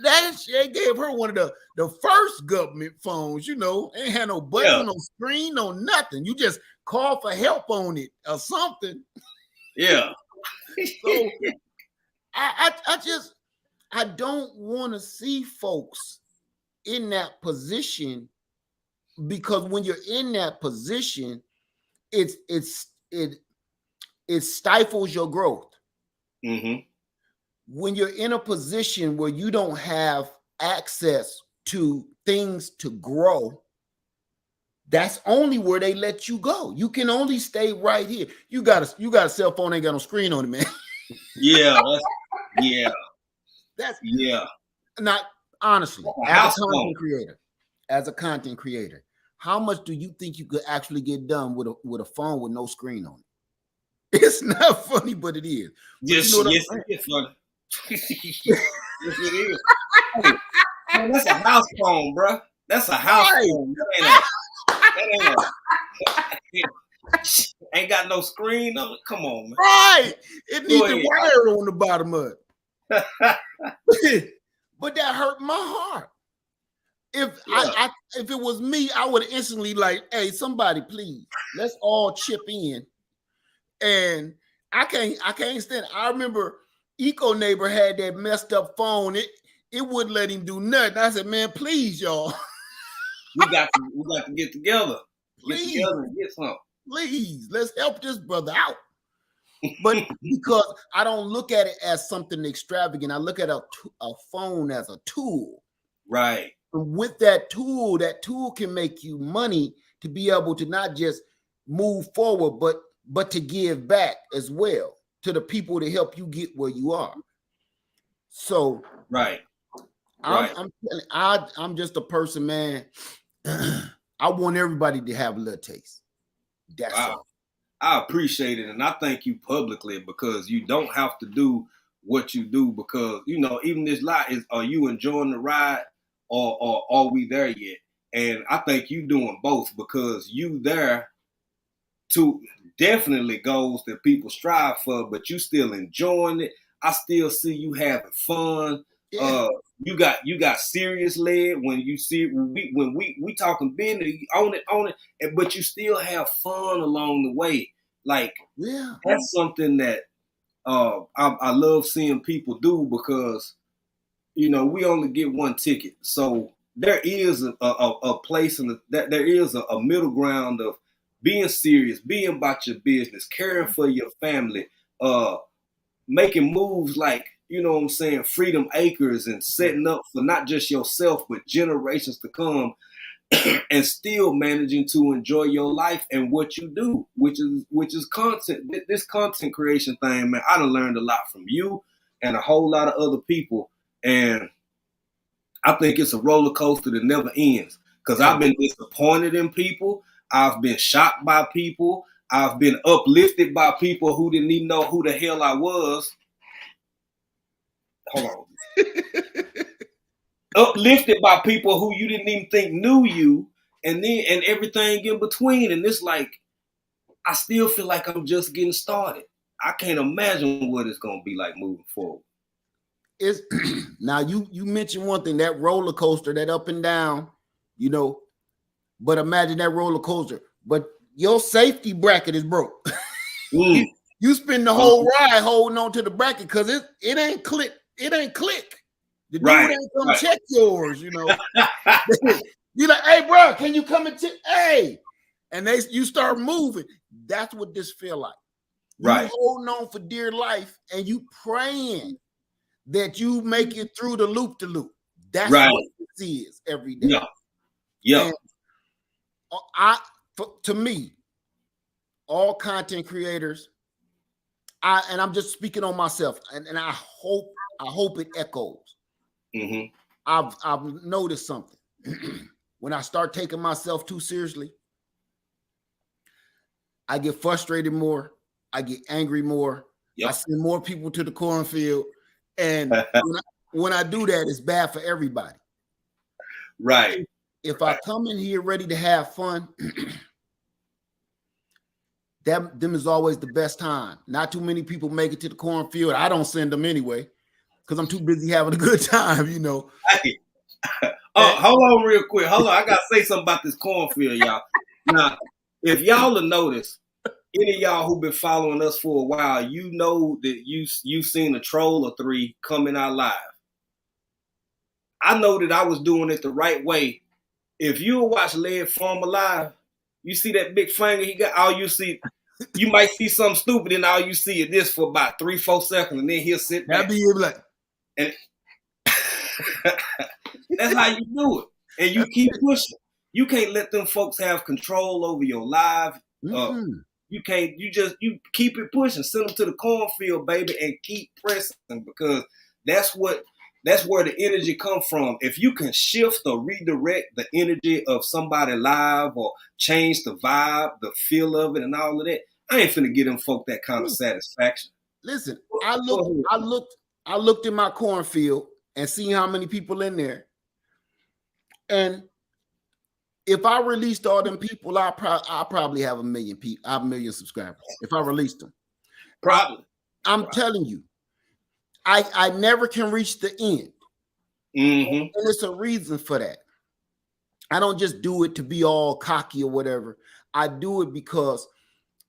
That shit gave her one of the first government phones, you know, ain't had no button, no screen, no nothing. You just call for help on it or something. Yeah. So I don't want to see folks in that position, because when you're in that position, it stifles your growth. Mm-hmm. When you're in a position where you don't have access to things to grow, that's only where they let you go. You can only stay right here. You got a cell phone, ain't got no screen on it, man. Yeah. That's not honestly, as a content creator, how much do you think you could actually get done with a phone with no screen on it? It's not funny, but it is. Yes, it's funny. Yes, it is. Hey, man, that's a house phone, bro. That's a house phone. Ain't got no screen on it. Come on, man. Right. It needs a wire on the bottom of it. But that hurt my heart. If it was me, I would instantly like, hey, somebody, please, let's all chip in. And I can't stand it. I remember Eco Neighbor had that messed up phone. It wouldn't let him do nothing. I said, man, please, y'all. We got to get together. Please. Get together and get something. Please, let's help this brother out. But because I don't look at it as something extravagant, I look at a phone as a tool. Right. And with that tool can make you money to be able to not just move forward, but to give back as well to the people to help you get where you are. So right. I'm just a person, man. I want everybody to have a little taste. That's all. I appreciate it, and I thank you publicly because you don't have to do what you do because, you know, even this lot is, are you enjoying the ride or are we there yet? And I think you doing both because you there to definitely goals that people strive for, but you still enjoying it. I still see you having fun. Yeah. You got serious led when you see when we talking business, own it, but you still have fun along the way. Like, yeah, that's something that I love seeing people do because, you know, we only get one ticket, so there is a place there is a middle ground of being serious, being about your business, caring for your family, making moves like, you know what I'm saying, Freedom Acres and setting up for not just yourself, but generations to come and still managing to enjoy your life and what you do, which is content. This content creation thing, man, I done learned a lot from you and a whole lot of other people. And I think it's a roller coaster that never ends because I've been disappointed in people. I've been shocked by people. I've been uplifted by people who didn't even know who the hell I was. Hold on. Uplifted by people who you didn't even think knew you, and everything in between. And it's like, I still feel like I'm just getting started. I can't imagine what it's gonna be like moving forward. It's now you mentioned one thing, that roller coaster, that up and down, you know. But imagine that roller coaster, but your safety bracket is broke. You spend the whole ride holding on to the bracket because it ain't click. It ain't click. The dude ain't come check yours, you know. You're like, hey, bro, can you come and check? Hey, and you start moving. That's what this feel like. You holding on for dear life, and you praying that you make it through the loop to loop. That's what this is every day. Yeah. To me, all content creators, and I'm just speaking on myself, and I hope it echoes. Mm-hmm. I've noticed something. When I start taking myself too seriously, I get frustrated more. I get angry more. I send more people to the cornfield, and when I do that, it's bad for everybody. Right. If I come in here ready to have fun, them is always the best time. Not too many people make it to the cornfield. I don't send them anyway because I'm too busy having a good time, you know. Hey. Hold on real quick. Hold on. I got to say something about this cornfield, y'all. Now, if y'all have noticed, any of y'all who've been following us for a while, you know that you've seen a troll or three coming out live. I know that I was doing it the right way. If you watch Led Farmer live, you see that big finger he got, all you see, you might see something stupid and all you see is this for about 3-4 seconds and then he'll sit back. That'd be like, and that's how you do it. And you keep pushing. You can't let them folks have control over your live. You can't, you keep it pushing. Send them to the cornfield, baby, and keep pressing because that's where the energy come from. If you can shift or redirect the energy of somebody live or change the vibe, the feel of it and all of that, I ain't finna give them folk that kind of satisfaction. Listen, I looked in my cornfield and see how many people in there. And if I released all them people, I'll probably have 1 million people. I have 1 million subscribers if I released them. Probably. I'm telling you, I never can reach the end. Mm-hmm. And there's a reason for that. I don't just do it to be all cocky or whatever. I do it because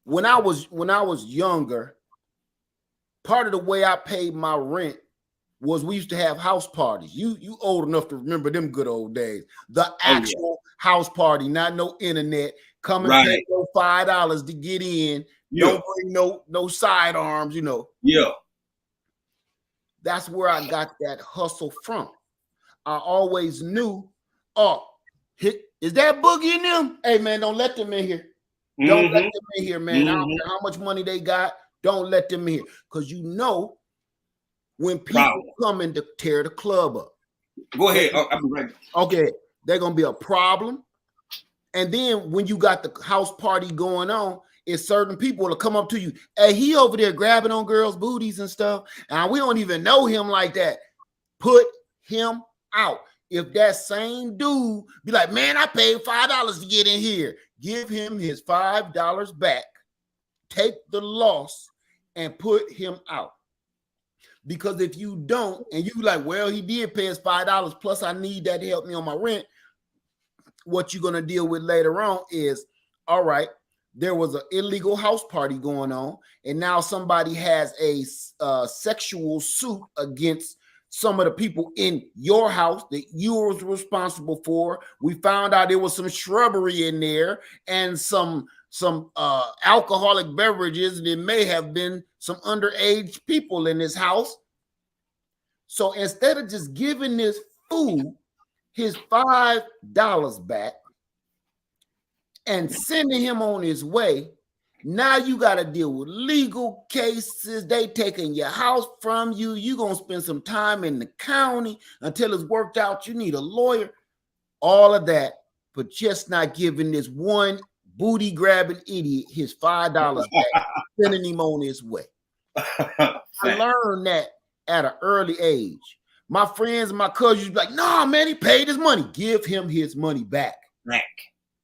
when I was younger, part of the way I paid my rent was we used to have house parties. You old enough to remember them good old days. The actual house party, not no internet. Come and pay $5 to get in, Yeah. Don't bring no sidearms, you know. Yeah. That's where I got that hustle from. I always knew, is that Boogie in them? Hey, man, don't let them in here. Don't let them in here, man. I don't care how much money they got. Don't let them in here. Because you know when people come in to tear the club up. Go ahead. I'll be right back. Okay, they're going to be a problem. And then when you got the house party going on, it's certain people will come up to you. Hey, he over there grabbing on girls' booties and stuff. And we don't even know him like that. Put him out. If that same dude be like, man, I paid $5 to get in here, give him his $5 back, take the loss, and put him out. Because if you don't, and you like, well, he did pay us $5, plus I need that to help me on my rent, what you're going to deal with later on is, all right, there was an illegal house party going on, and now somebody has a sexual suit against some of the people in your house that you were responsible for. We found out there was some shrubbery in there and some alcoholic beverages, and there may have been some underage people in this house. So instead of just giving this fool his $5 back and sending him on his way, now you got to deal with legal cases. They taking your house from you. You're going to spend some time in the county until it's worked out. You need a lawyer. All of that, but just not giving this one booty grabbing idiot his $5 back, sending him on his way. I learned that at an early age. My friends and my cousins be like, nah, man, he paid his money. Give him his money back.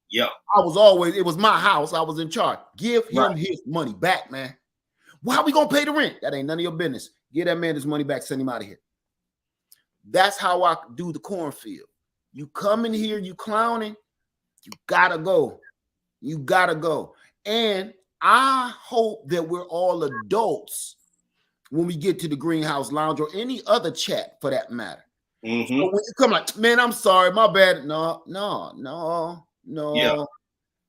Yeah. It was my house. I was in charge. Give him his money back, man. Well, how we going to pay the rent? That ain't none of your business. Give that man his money back. Send him out of here. That's how I do the cornfield. You come in here, you clowning, you got to go. You got to go. And I hope that we're all adults when we get to the Greenhouse Lounge or any other chat for that matter. So when you come like, man, I'm sorry, my bad. No. Yeah.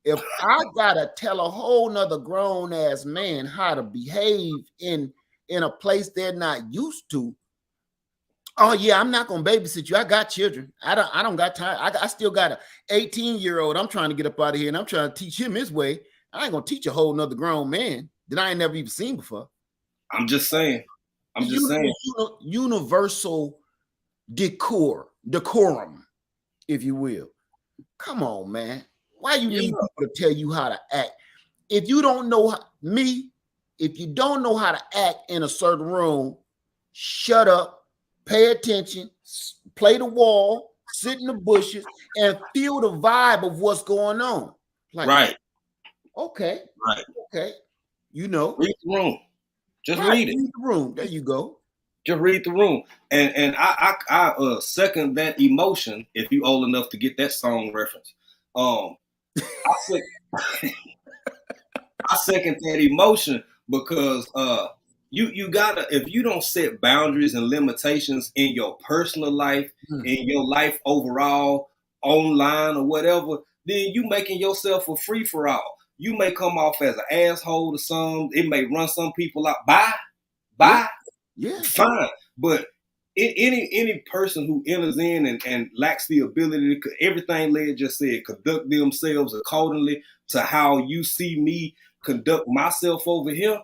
If I gotta tell a whole nother grown ass man how to behave in a place they're not used to, oh yeah, I'm not gonna babysit you. I got children. I don't got time. I still got an 18-year-old. I'm trying to get up out of here, and I'm trying to teach him his way. I ain't gonna teach a whole nother grown man that I ain't never even seen before. I'm just saying. Universal decorum, if you will. Come on, man. Why you need people to tell you how to act? If you don't know if you don't know how to act in a certain room, shut up, pay attention, play the wall, sit in the bushes, and feel the vibe of what's going on. Like, right. Okay. Right. Okay. You know. Read the room. Just read it. Read the room. There you go. Just read the room. And I second that emotion if you old enough to get that song reference. I second that emotion because you gotta, if you don't set boundaries and limitations in your personal life, in your life overall, online or whatever, then you making yourself a free for all. You may come off as an asshole to some. It may run some people out. Bye. Yeah. Fine. But any person who enters in and lacks the ability to, everything Led just said, conduct themselves accordingly to how you see me conduct myself over here,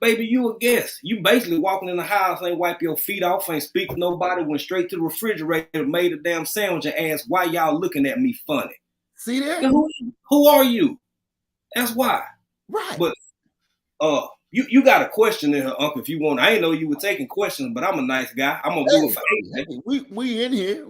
baby, you a guest. You basically walking in the house, ain't wipe your feet off, ain't speak to nobody, went straight to the refrigerator, made a damn sandwich and asked, why y'all looking at me funny? See that? Who are you? That's why. Right. But you got a question in her, Uncle, if you want. I didn't know you were taking questions, but I'm a nice guy. I'm gonna do it for AJ. We in here.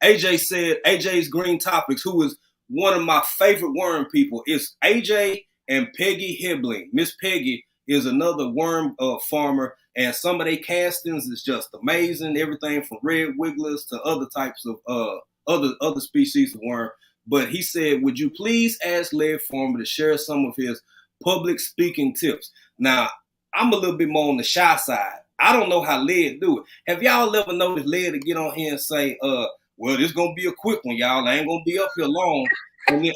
AJ said, AJ's Green Topics, who is one of my favorite worm people, is AJ and Peggy Hibbling. Miss Peggy is another worm farmer, and some of their castings is just amazing. Everything from red wigglers to other types of other species of worm. But he said, would you please ask Led Farmer to share some of his public speaking tips? Now, I'm a little bit more on the shy side. I don't know how Led do it. Have y'all ever noticed Led to get on here and say, well, this gonna be a quick one, y'all. I ain't gonna be up here long. And then,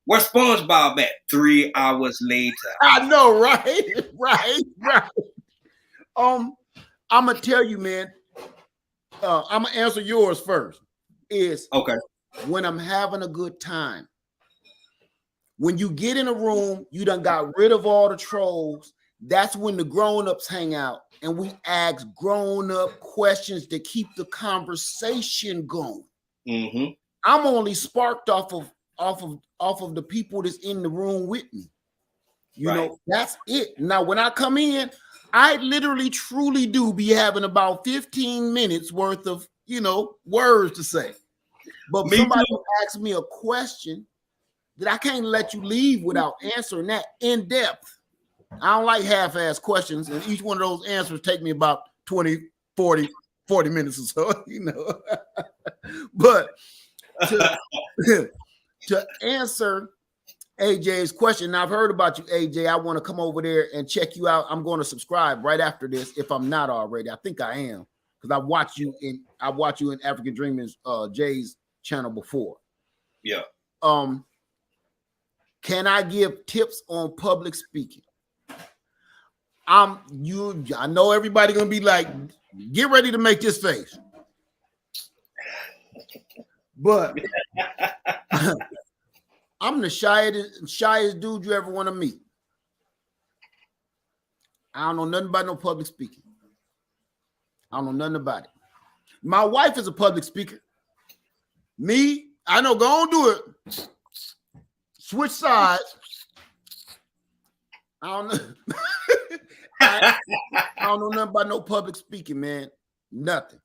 Where's SpongeBob at? 3 hours later. I know, right? Right. I'm gonna tell you, man. I'm gonna answer yours first. Is Okay. when I'm having a good time. When you get in a room, you done got rid of all the trolls. That's when the grown-ups hang out and we ask grown-up questions to keep the conversation going. Mm-hmm. I'm only sparked off of the people that's in the room with me. You know, that's it. Now, when I come in, I literally truly do be having about 15 minutes worth of, words to say. But somebody asks me a question that I can't let you leave without answering that in depth. I don't like half-ass questions, and each one of those answers take me about 20, 40 minutes or so, But to answer AJ's question, now I've heard about you, AJ. I want to come over there and check you out. I'm going to subscribe right after this if I'm not already. I think I am, because I watched you in African Dreamers Jay's channel before. Yeah. Can I give tips on public speaking? I know everybody gonna be like, get ready to make this face. But I'm the shyest dude you ever want to meet. I don't know nothing about no public speaking. I don't know nothing about it. My wife is a public speaker. Me, I know, go on, do it. Switch sides. I don't know. I don't know nothing about no public speaking, man. Nothing.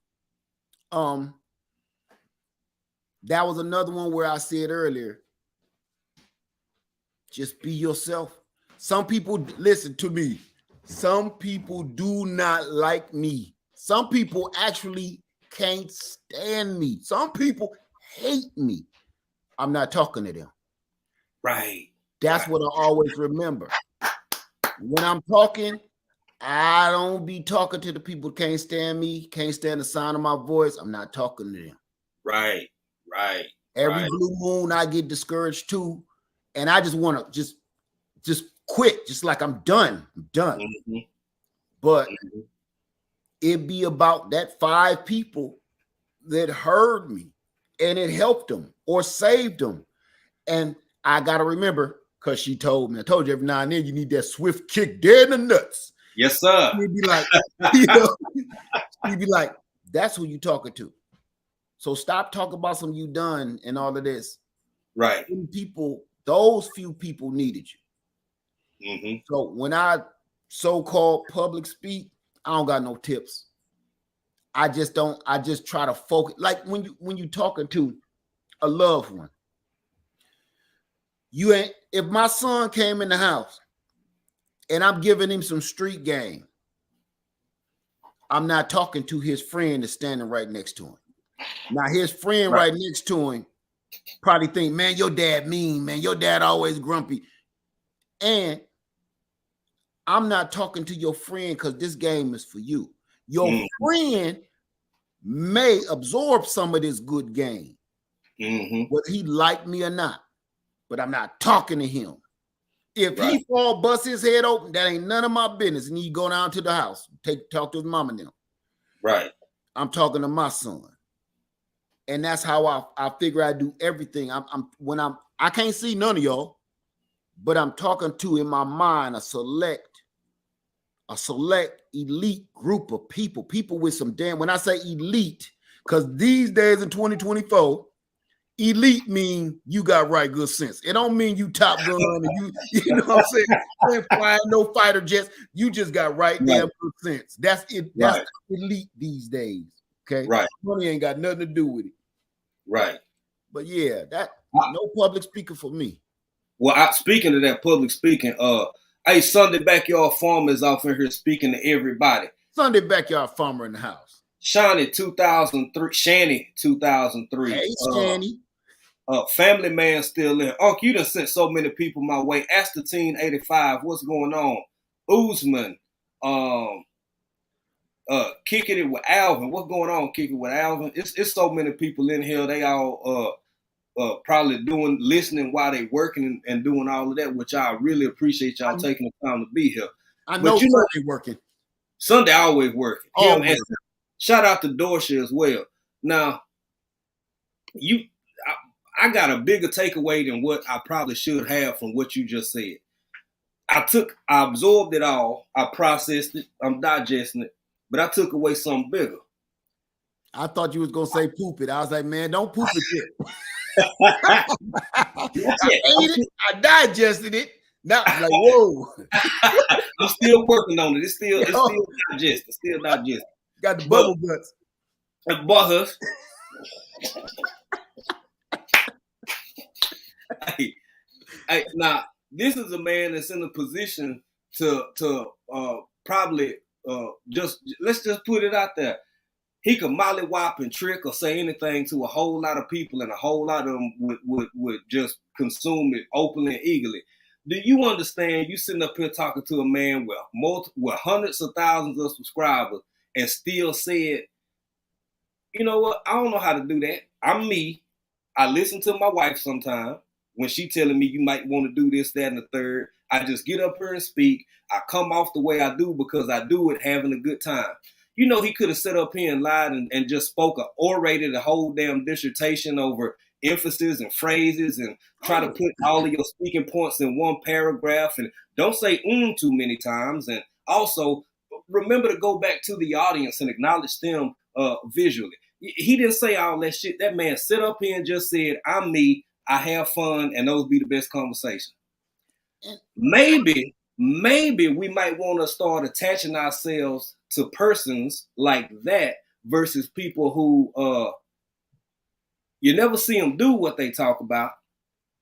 That was another one where I said earlier, just be yourself. Some people, listen to me, some people do not like me. Some people actually can't stand me. Some people hate me. I'm not talking to them. Right. That's what I always remember. When I'm talking, I don't be talking to the people who can't stand me, can't stand the sound of my voice. I'm not talking to them. Right. Every blue moon, I get discouraged too. And I just want to just quit, just like I'm done. Mm-hmm. But it be about that 5 people that heard me and it helped them or saved them. And I got to remember, because she told me, I told you every now and then you need that swift kick dead in the nuts. Yes, sir. You'd be like, you'd be like, that's who you talking to. So stop talking about some you done and all of this. Right. People, those few people needed you. Mm-hmm. So when I so-called public speak, I don't got no tips. I just try to focus. Like when you talking to a loved one, if my son came in the house and I'm giving him some street game, I'm not talking to his friend that's standing right next to him. Now his friend right next to him probably think, man, your dad mean, man, your dad always grumpy. And I'm not talking to your friend because this game is for you. Your friend may absorb some of this good game, whether he like me or not, but I'm not talking to him. If he fall, bust his head open, that ain't none of my business. And he go down to the house, talk to his mama now. Right. I'm talking to my son. And that's how I figure I do everything. I can't see none of y'all, but I'm talking to, in my mind, a select elite group of people with some damn, when I say elite, because these days in 2024, elite mean you got right good sense. It don't mean you Top Gun and you know what I'm saying? You ain't flying no fighter jets. You just got right damn good sense. That's it. That's elite these days. Okay. Right. Money ain't got nothing to do with it. Right. But yeah, that no public speaker for me. Well, speaking of that public speaking, hey, Sunday Backyard Farmer is off in here speaking to everybody. Sunday Backyard Farmer in the house. Shanny 2003. Hey, Shanny. Family Man still in. Unc, you done sent so many people my way. Astor Teen 85, what's going on? Usman, kicking it with Alvin. What's going on, kicking with Alvin? It's so many people in here. They all probably listening while they working and doing all of that, which I really appreciate y'all taking the time to be here. I know Sunday working. Sunday always working. Always. And shout out to Dorsha as well. Now, I got a bigger takeaway than what I probably should have from what you just said. I absorbed it all. I processed it. I'm digesting it, but I took away something bigger. I thought you was gonna say poop it. I was like, man, don't poop it yet. I ate it. I digested it. Now I'm like, whoa. I'm still working on it. It's still digested. Still digested. Got the bubble guts. Butters. Hey, now this is a man that's in a position to probably let's just put it out there. He could mollywop and trick or say anything to a whole lot of people, and a whole lot of them would just consume it openly and eagerly. Do you understand? You sitting up here talking to a man with hundreds of thousands of subscribers and still said, you know what? I don't know how to do that. I'm me. I listen to my wife sometimes when she telling me you might want to do this, that, and the third. I just get up here and speak. I come off the way I do because I do it having a good time. You know, he could have sat up here and lied and just orated a whole damn dissertation over emphasis and phrases and try to put all of your speaking points in one paragraph and don't say too many times. And also remember to go back to the audience and acknowledge them visually. He didn't say all that shit. That man sat up here and just said, I'm me, I have fun, and those be the best conversations. Maybe we might want to start attaching ourselves to persons like that versus people who you never see them do what they talk about.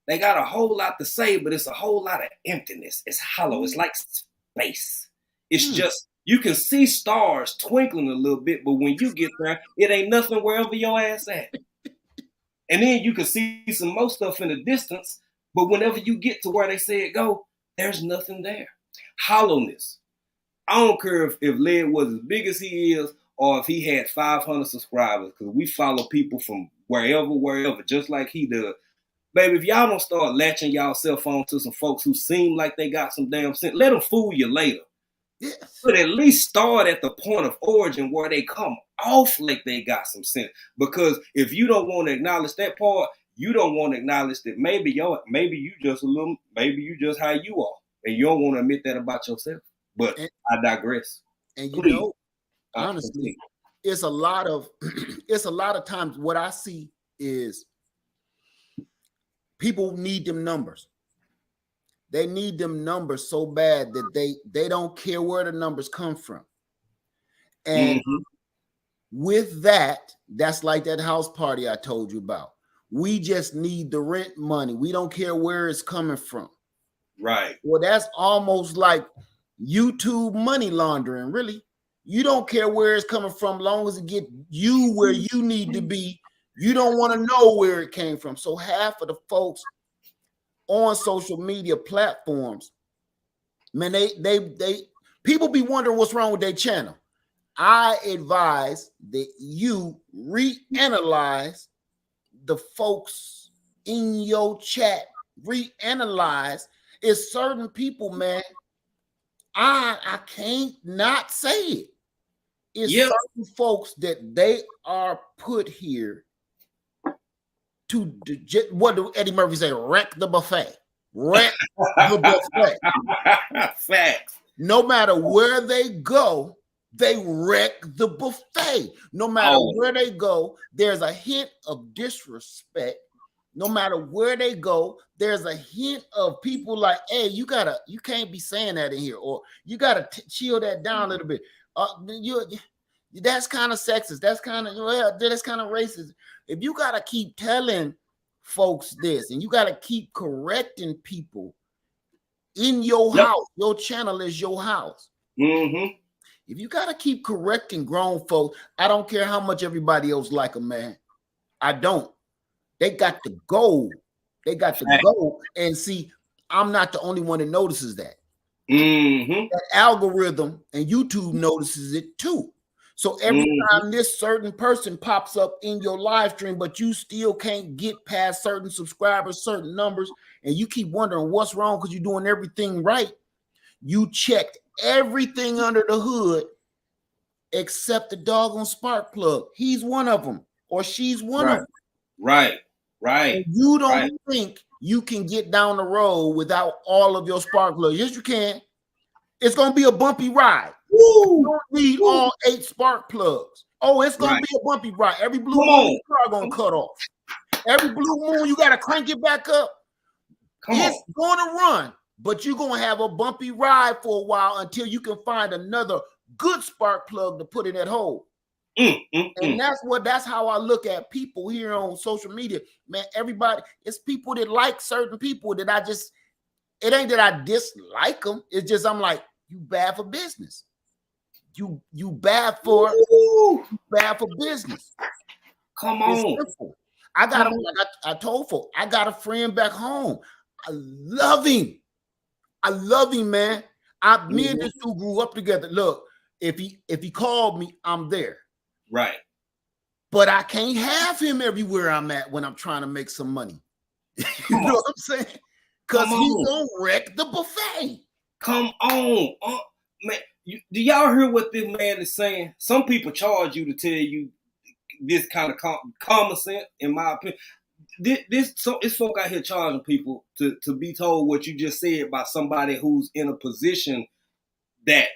They got a whole lot to say, but it's a whole lot of emptiness. It's hollow. It's like space. It's just, you can see stars twinkling a little bit, but when you get there, it ain't nothing wherever your ass at. And then you can see some more stuff in the distance, but whenever you get to where they say it go, there's nothing there. Hollowness. I don't care if Led was as big as he is or if he had 500 subscribers, because we follow people from wherever, just like he does. Baby, if y'all don't start latching y'all cell phone to some folks who seem like they got some damn sense, let them fool you later. Yes. But at least start at the point of origin where they come off like they got some sense. Because if you don't want to acknowledge that part, you don't want to acknowledge that maybe you just how you are, and you don't want to admit that about yourself. But I digress. And you know, honestly, it's a lot of times what I see is people need them numbers. They need them numbers so bad that they don't care where the numbers come from. And with that, that's like that house party I told you about. We just need the rent money. We don't care where it's coming from. Right. Well, that's almost like YouTube money laundering, really. You don't care where it's coming from, long as it get you where you need to be. You don't want to know where it came from. So half of the folks on social media platforms, man, they people be wondering what's wrong with their channel. I advise that you reanalyze the folks in your chat. Reanalyze. It's certain people, man. I can't not say it. It's certain folks that they are put here to what do Eddie Murphy say? Wreck the buffet. Wreck the buffet. Facts. No matter where they go, they wreck the buffet. No matter where they go, there's a hint of disrespect. No matter where they go, there's a hint of people like, hey, you can't be saying that in here, or you gotta chill that down a little bit. That's kind of sexist. That's kind of racist. If you gotta keep telling folks this, and you gotta keep correcting people in your house, your channel is your house. If you gotta keep correcting grown folks, I don't care how much everybody else like them, man. I don't. They got to go. They got to go. And see, I'm not the only one that notices that. That algorithm and YouTube notices it too. So every time this certain person pops up in your live stream, but you still can't get past certain subscribers, certain numbers, and you keep wondering what's wrong because you're doing everything right. You checked everything under the hood except the doggone spark plug. He's one of them, or she's one of them. Right. And you don't think you can get down the road without all of your spark plugs. Yes, you can. It's going to be a bumpy ride. You don't need all 8 spark plugs. Oh, it's going to be a bumpy ride. Every blue moon car going to cut off. Every blue moon, you got to crank it back up. It's going to run, but you're going to have a bumpy ride for a while until you can find another good spark plug to put in that hole. And that's how I look at people here on social media. Man, everybody, it's people that like certain people that it ain't that I dislike them. It's just I'm like, you bad for business. You bad for business. Come on. I told folk, I got a friend back home. I love him, man. Me and this dude grew up together. Look, if he called me, I'm there. Right. But I can't have him everywhere I'm at when I'm trying to make some money. You know what I'm saying? Because he's gonna wreck the buffet. Come on. Man, do y'all hear what this man is saying? Some people charge you to tell you this kind of common sense, in my opinion. It's folk out here charging people to be told what you just said by somebody who's in a position that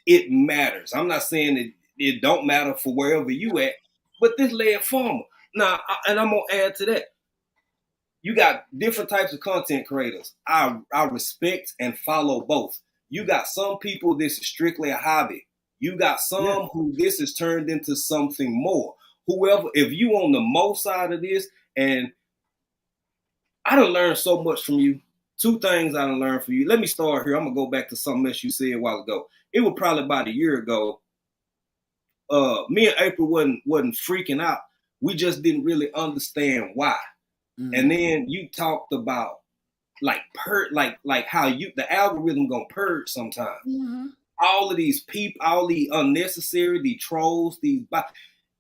it matters. I'm not saying that it don't matter for wherever you at, but this lad farmer. Now, and I'm gonna add to that. You got different types of content creators. I respect and follow both. You got some people, this is strictly a hobby. You got some who this is turned into something more. Whoever, if you on the Mo side of this, and I done learned so much from you. 2 things I done learned from you. Let me start here. I'm gonna go back to something else you said a while ago. It was probably about a year ago. Me and April wasn't freaking out. We just didn't really understand why. And then you talked about like how the algorithm gonna purge sometimes. All of these people, all the unnecessary, the trolls,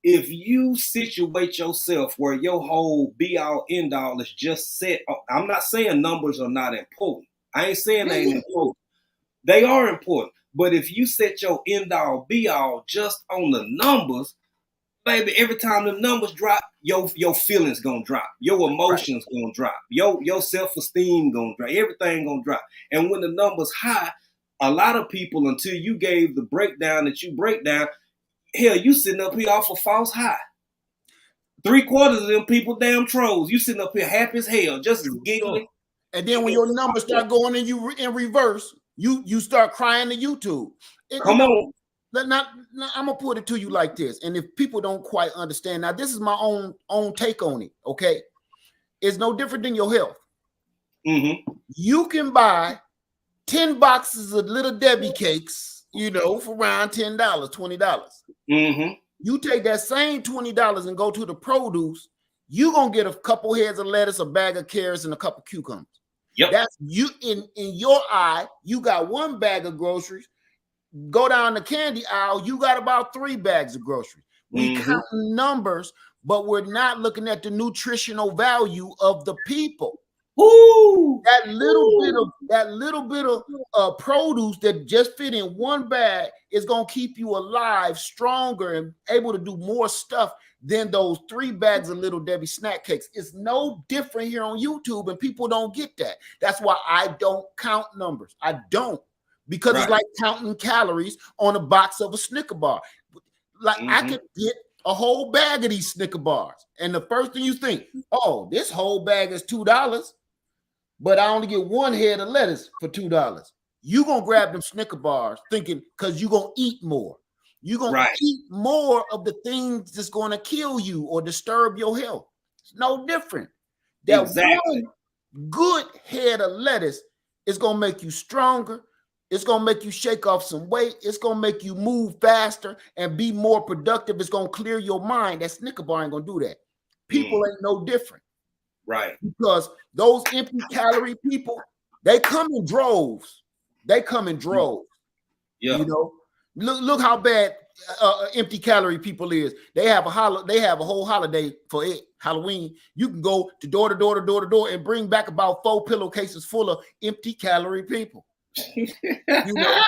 if you situate yourself where your whole be all end all is just set, I'm not saying numbers are not important. I ain't saying they ain't important. They are important. But if you set your end all be all just on the numbers, baby, every time the numbers drop, your feelings gonna drop, your emotions gonna drop, your self-esteem gonna drop, everything gonna drop. And when the numbers high, a lot of people, until you gave the breakdown that you break down, hell, you sitting up here off a false high. 3/4 of them people damn trolls. You sitting up here happy as hell, just giggling. And then when your numbers start going and you in reverse, you start crying to YouTube. Come on. I'm gonna put it to you like this, and if people don't quite understand, now this is my own take on it. Okay, it's no different than your health. You can buy 10 boxes of Little Debbie cakes, for around $10, $20. You take that same $20 and go to the produce, you're gonna get a couple heads of lettuce, a bag of carrots, and a couple cucumbers. Yep. That's you in your eye. You got 1 bag of groceries. Go down the candy aisle, you got about 3 bags of groceries. We count numbers, but we're not looking at the nutritional value of the people. That little bit of produce that just fit in 1 bag is gonna keep you alive, stronger, and able to do more stuff than those 3 bags of Little Debbie snack cakes. It's no different here on YouTube, and people don't get that. That's why I don't count numbers. I don't. Because it's like counting calories on a box of a Snicker bar. Like I could get a whole bag of these Snicker bars, and the first thing you think, oh, this whole bag is $2, but I only get 1 head of lettuce for $2. You gonna grab them Snicker bars thinking because you're gonna eat more. You're gonna eat more of the things that's gonna kill you or disturb your health. It's no different. That 1 good head of lettuce is gonna make you stronger. It's going to make you shake off some weight. It's going to make you move faster and be more productive. It's going to clear your mind. That Snicker bar ain't going to do that. People ain't no different. Right. Because those empty calorie people, they come in droves. Yeah. Look how bad empty calorie people is. They have a whole holiday for it, Halloween. You can go to door to door to door to door and bring back about 4 pillowcases full of empty calorie people. You know?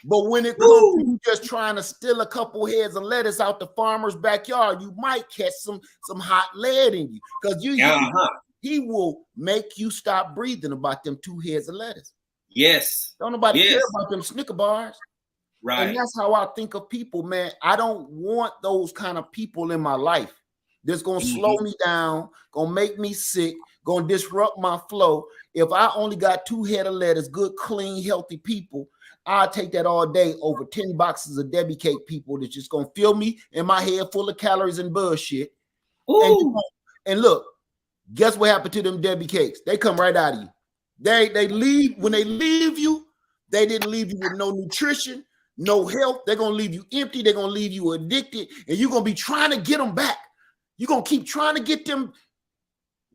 But when it comes to you just trying to steal a couple heads of lettuce out the farmer's backyard, you might catch some hot lead in you, because he will make you stop breathing about them 2 heads of lettuce. Yes. Don't nobody care about them Snicker bars. Right. And that's how I think of people, man. I don't want those kind of people in my life. That's gonna slow me down, gonna make me sick, gonna disrupt my flow. If I only got 2 head of lettuce, good, clean, healthy people, I'll take that all day over 10 boxes of Debbie cake people that's just gonna fill me in my head full of calories and bullshit. And look, guess what happened to them Debbie cakes? They come right out of you. They leave. When they leave you, they didn't leave you with no nutrition, no health. They're gonna leave you empty. They're gonna leave you addicted, and you're gonna be trying to get them back. You're gonna keep trying to get them.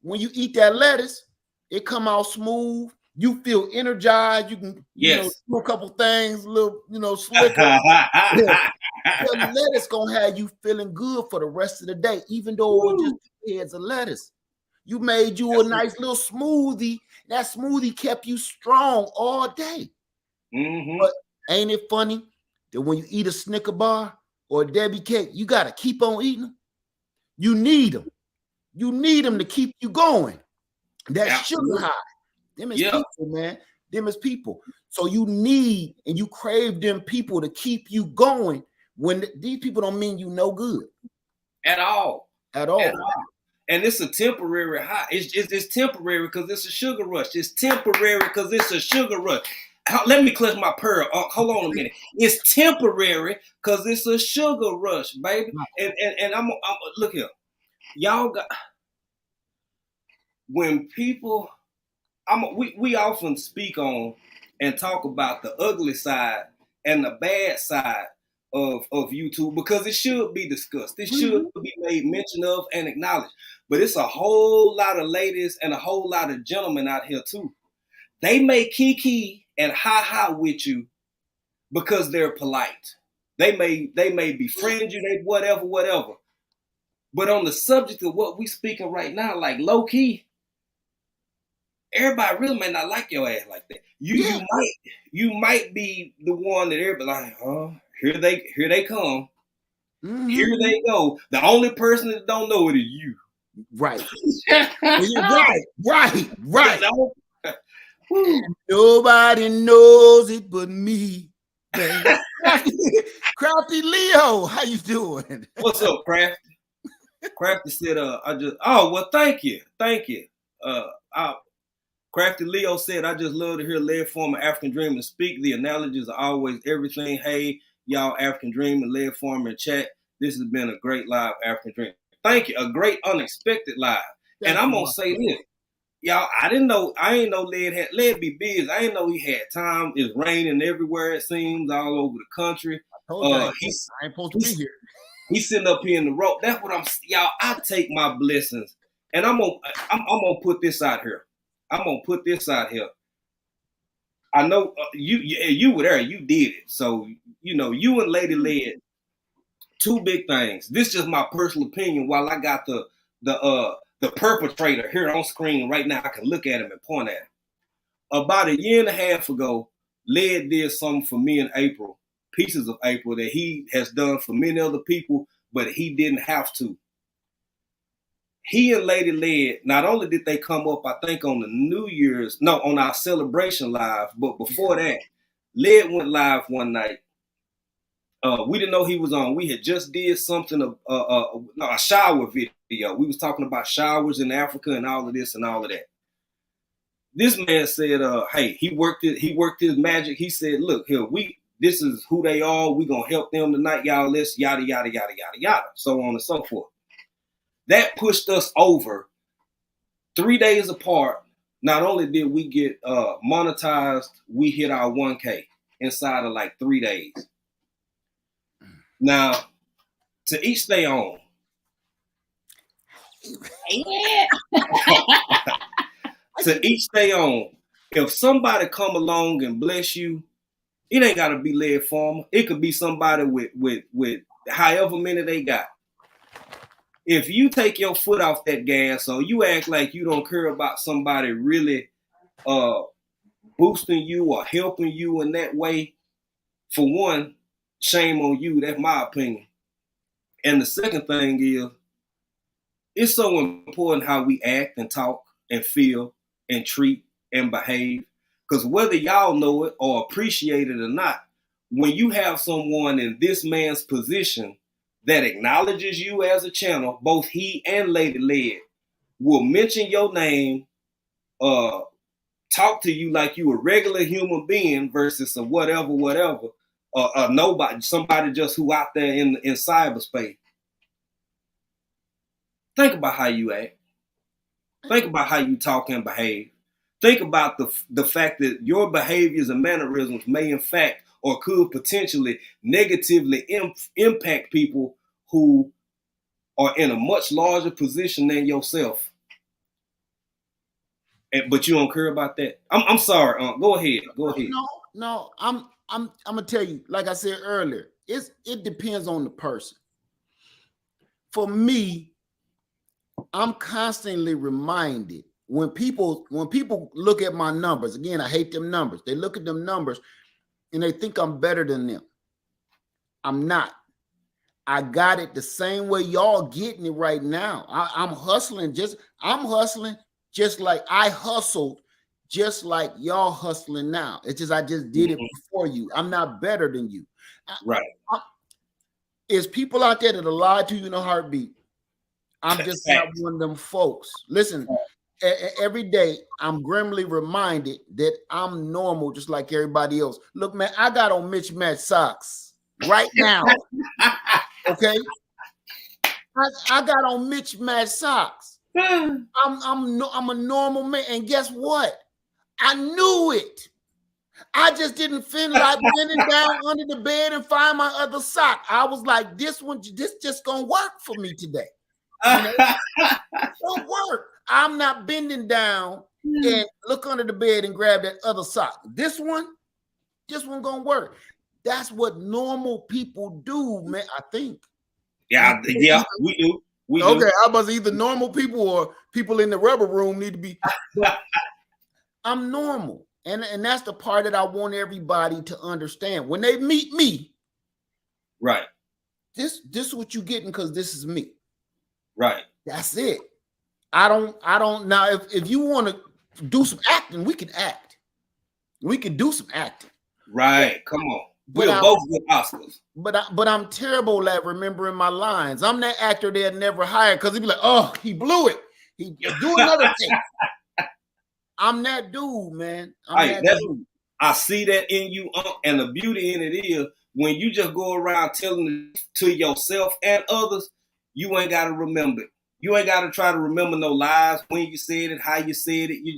When you eat that lettuce, it come out smooth. You feel energized. You can do a couple things, a little, slicker. The lettuce gonna have you feeling good for the rest of the day, even though it was just 2 heads of lettuce. You made you a nice little smoothie. That smoothie kept you strong all day. But ain't it funny that when you eat a Snicker bar or a Debbie cake, you got to keep on eating them? You need them. You need them to keep you going. That sugar high. Them is people, man. Them is people. So you need and you crave them people to keep you going when these people don't mean you no good. At all. At all. And it's a temporary high. It's temporary because it's a sugar rush. It's temporary because it's a sugar rush. Let me clutch my pearl. Hold on a minute. It's temporary because it's a sugar rush, baby. And I'm look here. Y'all got when people. We often speak on and talk about the ugly side and the bad side of YouTube because it should be discussed. It should be made mention of and acknowledged. But it's a whole lot of ladies and a whole lot of gentlemen out here too. They may kiki and ha with you because they're polite. They may befriend you, they whatever. But on the subject of what we speaking right now, like low key, everybody really may not like your ass like that. You might be the one that everybody like, huh? Here they come. Here they go. The only person that don't know it is you. Right. right. Nobody knows it but me. Crafty Leo, how you doing? What's up, Crafty? Crafty said, thank you. Crafty Leo said, I just love to hear Lead Farmer African Dreamer speak. The analogies are always everything. Hey, y'all African Dreamer, Lead Farmer in chat. This has been a great live African Dream. Thank you. A great unexpected live. And I'm going to say this. Y'all, I ain't know Lead be busy. I didn't know he had time. It's raining everywhere, it seems, all over the country. I ain't supposed to be here. He's sitting up here in the road. That's what y'all, I take my blessings. And I'm gonna put this out here. I know you were there. You did it. So, you and Lady Lead, 2 big things. This is just my personal opinion. While I got the perpetrator here on screen right now, I can look at him and point at him. About a year and a half ago, Lead did something for me in April, Pieces of April, that he has done for many other people, but he didn't have to. He and Lady Lead, not only did they come up, I think on on our celebration live, but before that, Lead went live one night. We didn't know he was on. We had just did something, a shower video. We was talking about showers in Africa and all of this and all of that. This man said, hey, he worked his magic. He said, look here, this is who they are. We gonna help them tonight, y'all. Let's yada, yada, yada, yada, yada, so on and so forth. That pushed us over 3 days apart. Not only did we get monetized, we hit our 1K inside of like 3 days. Now, to each their own. Yeah. To each their own. If somebody come along and bless you It ain't gotta be Led Farmer. It could be somebody with however many they got. If you take your foot off that gas or you act like you don't care about somebody really boosting you or helping you in that way, for one, shame on you. That's my opinion. And the second thing is, it's so important how we act and talk and feel and treat and behave. Because whether y'all know it or appreciate it or not, when you have someone in this man's position that acknowledges you as a channel, both he and Lady Led will mention your name, talk to you like you a regular human being versus a whatever, nobody, somebody just who out there in cyberspace. Think about how you act. Think about how you talk and behave. Think about the fact that your behaviors and mannerisms may in fact or could potentially negatively impact people who are in a much larger position than yourself. But you don't care about that. I'm sorry. Go ahead. No. I'm gonna tell you. Like I said earlier, it depends on the person. For me, I'm constantly reminded when people look at my numbers. Again, I hate them numbers. They look at them numbers and they think I'm better than them. I'm not. I got it the same way y'all getting it right now. I'm hustling just like I hustled, just like y'all hustling now. It's just I just did it before you. I'm not better than you. Right. There's people out there that'll lie to you in a heartbeat. I'm just not one of them folks. Listen, every day I'm grimly reminded that I'm normal just like everybody else. Look, man, I got on mismatched socks right now. Okay? I got on mismatched socks. I'm a normal man. And guess what? I knew it. I just didn't feel like bending down under the bed and find my other sock. I was like, this just gonna work for me today. You know? It don't work. I'm not bending down and look under the bed and grab that other sock. This one gonna work. That's what normal people do, man. I think. Yeah, we do. Okay, I was either normal people or people in the rubber room need to be. I'm normal, and that's the part that I want everybody to understand. When they meet me, right? This is what you getting because this is me. Right. That's it. I don't now if you want to do some acting, we can act. We can do some acting. Right. Come on. We're both good Oscars. But I'm terrible at remembering my lines. I'm that actor they'll never hire because he'd be like, oh, he blew it. He do another thing. I'm that dude, man. I see that in you, and the beauty in it is when you just go around telling it to yourself and others, you ain't got to remember it. You ain't got to try to remember no lies when you said it, how you said it. You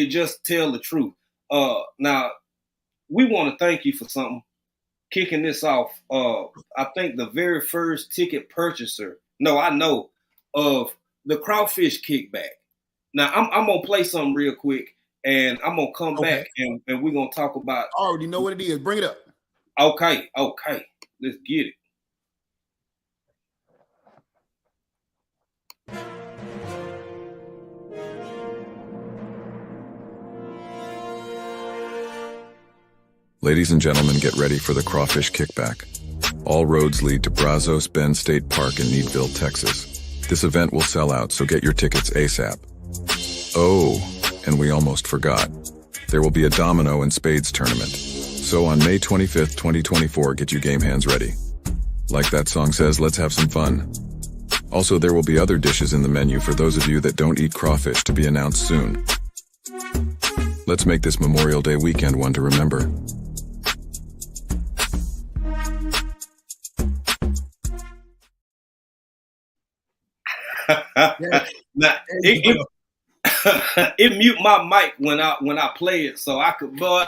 just tell the truth. Now, we want to thank you for something. Kicking this off. I think the very first ticket purchaser, of the Crawfish Kickback. Now, I'm going to play something real quick, and I'm going to come back, and we're going to talk about... I already know what it is. Bring it up. Okay. Let's get it. Ladies and gentlemen, get ready for the Crawfish Kickback. All roads lead to Brazos Bend State Park in Needville, Texas. This event will sell out, so get your tickets ASAP. Oh, and we almost forgot. There will be a domino and spades tournament. So on May 25th, 2024, get you game hands ready. Like that song says, let's have some fun. Also, there will be other dishes in the menu for those of you that don't eat crawfish to be announced soon. Let's make this Memorial Day weekend one to remember. Now, it mute my mic when I play it, so I could. But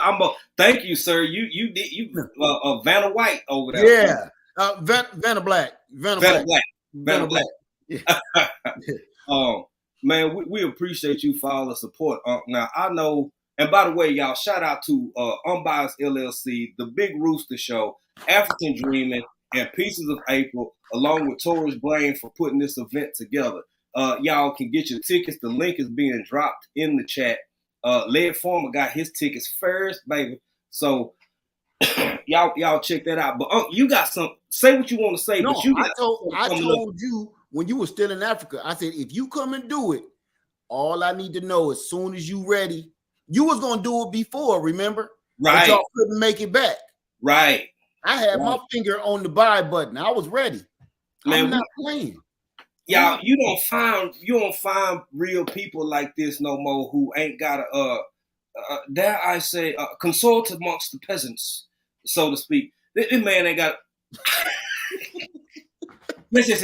thank you, sir. You did Vanna White over there. Yeah, Vanna Black. Yeah. Man, we appreciate you for all the support. Now I know And by the way, y'all, shout out to Unbiased LLC, The Big Rooster Show, African Dreaming, and Pieces of April, along with Taurus Brain for putting this event together. Y'all can get your tickets. The link is being dropped in the chat. Led Farmer got his tickets first, baby. So y'all check that out. But you got some. Say what you want to say. No, but you got I told you when you were still in Africa. I said if you come and do it, all I need to know as soon as you ready. You was gonna do it before, remember? Right. But y'all couldn't make it back. Right. I had my finger on the buy button. I was ready. Man, I'm not playing. Y'all, you don't find real people like this no more who ain't got a dare I say consult amongst the peasants, so to speak. This man ain't got yes.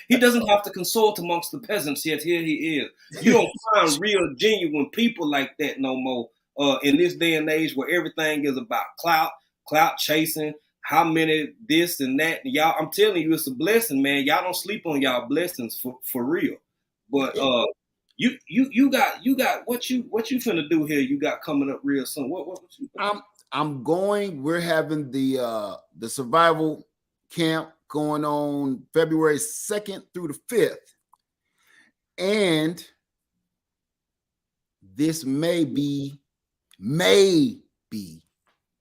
He doesn't have to consult amongst the peasants, yet here he is. You don't find real genuine people like that no more in this day and age where everything is about clout chasing, how many this and that. Y'all, I'm telling you, it's a blessing, man. Y'all don't sleep on y'all blessings for real. But you got what you finna do here. You got coming up real soon. What you? I'm going. We're having the survival camp going on February 2nd through the 5th, and this may be.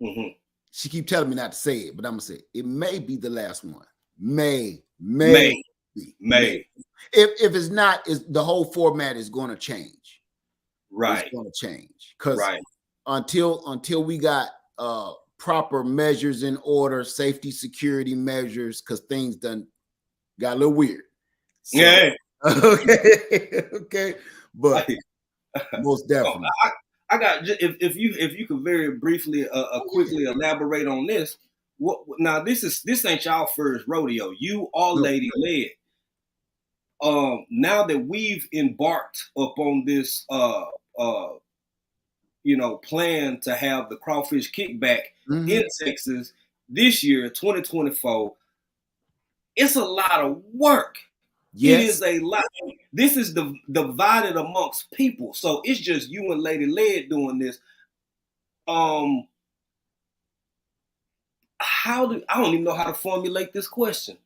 Mm-hmm. She keep telling me not to say it, but I'm gonna say it may be the last one. May. If it's not, the whole format is going to change. Right. It's going to change because until we got proper measures in order, safety, security measures, because things done got a little weird. So, yeah. Okay. But most definitely. I got if you could very briefly quickly elaborate on this. Now this ain't y'all first rodeo. You all lady led. Now that we've embarked upon this plan to have the crawfish kickback in Texas this year, 2024, it's a lot of work. Yes. It is a lot. This is divided amongst people. So it's just you and Lady Led doing this. I don't even know how to formulate this question.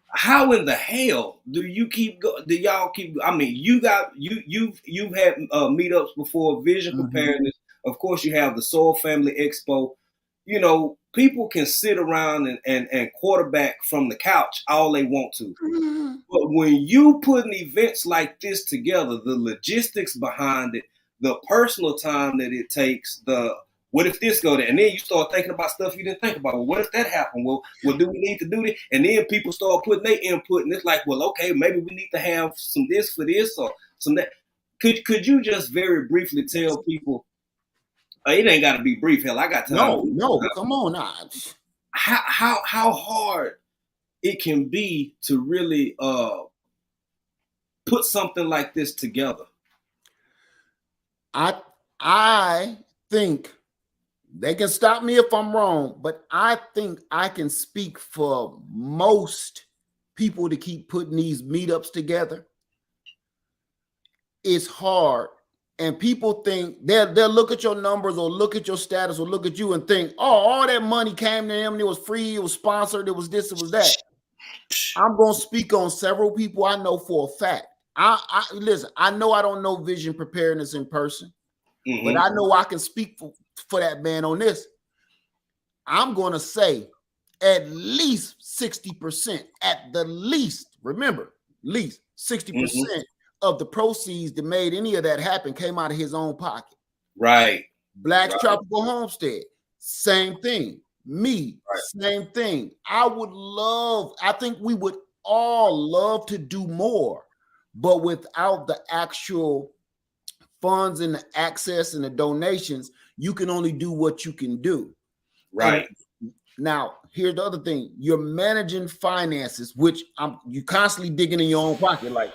How in the hell do you keep going? Do y'all keep? I mean, you've had meetups before, Vision Preparedness. Of course, you have the Soul Family Expo. You know, people can sit around and quarterback from the couch all they want to. But when you putting events like this together, the logistics behind it, the personal time that it takes, the what if this go there? And then you start thinking about stuff you didn't think about. Well, what if that happened? Well, do we need to do this? And then people start putting their input, and it's like, well, okay, maybe we need to have some this for this or some that. Could you just very briefly tell people? It ain't got to be brief. Hell, I got time. No, come on now. How hard it can be to really put something like this together. I think they can stop me if I'm wrong, but I think I can speak for most people to keep putting these meetups together. It's hard. And people think they'll look at your numbers or look at your status or look at you and think, oh, all that money came to them. It was free. It was sponsored. It was this. It was that. I'm going to speak on several people I know for a fact. I listen, I know I don't know Vision Preparedness in person, but I know I can speak for that man on this. I'm going to say at least 60%, at the least, remember, least 60%. Of the proceeds that made any of that happen came out of his own pocket. Right. Black's Tropical Homestead, same thing. Me, same thing. I think we would all love to do more, but without the actual funds and the access and the donations, you can only do what you can do. Right. And now, here's the other thing. You're managing finances, which you constantly digging in your own pocket. Like,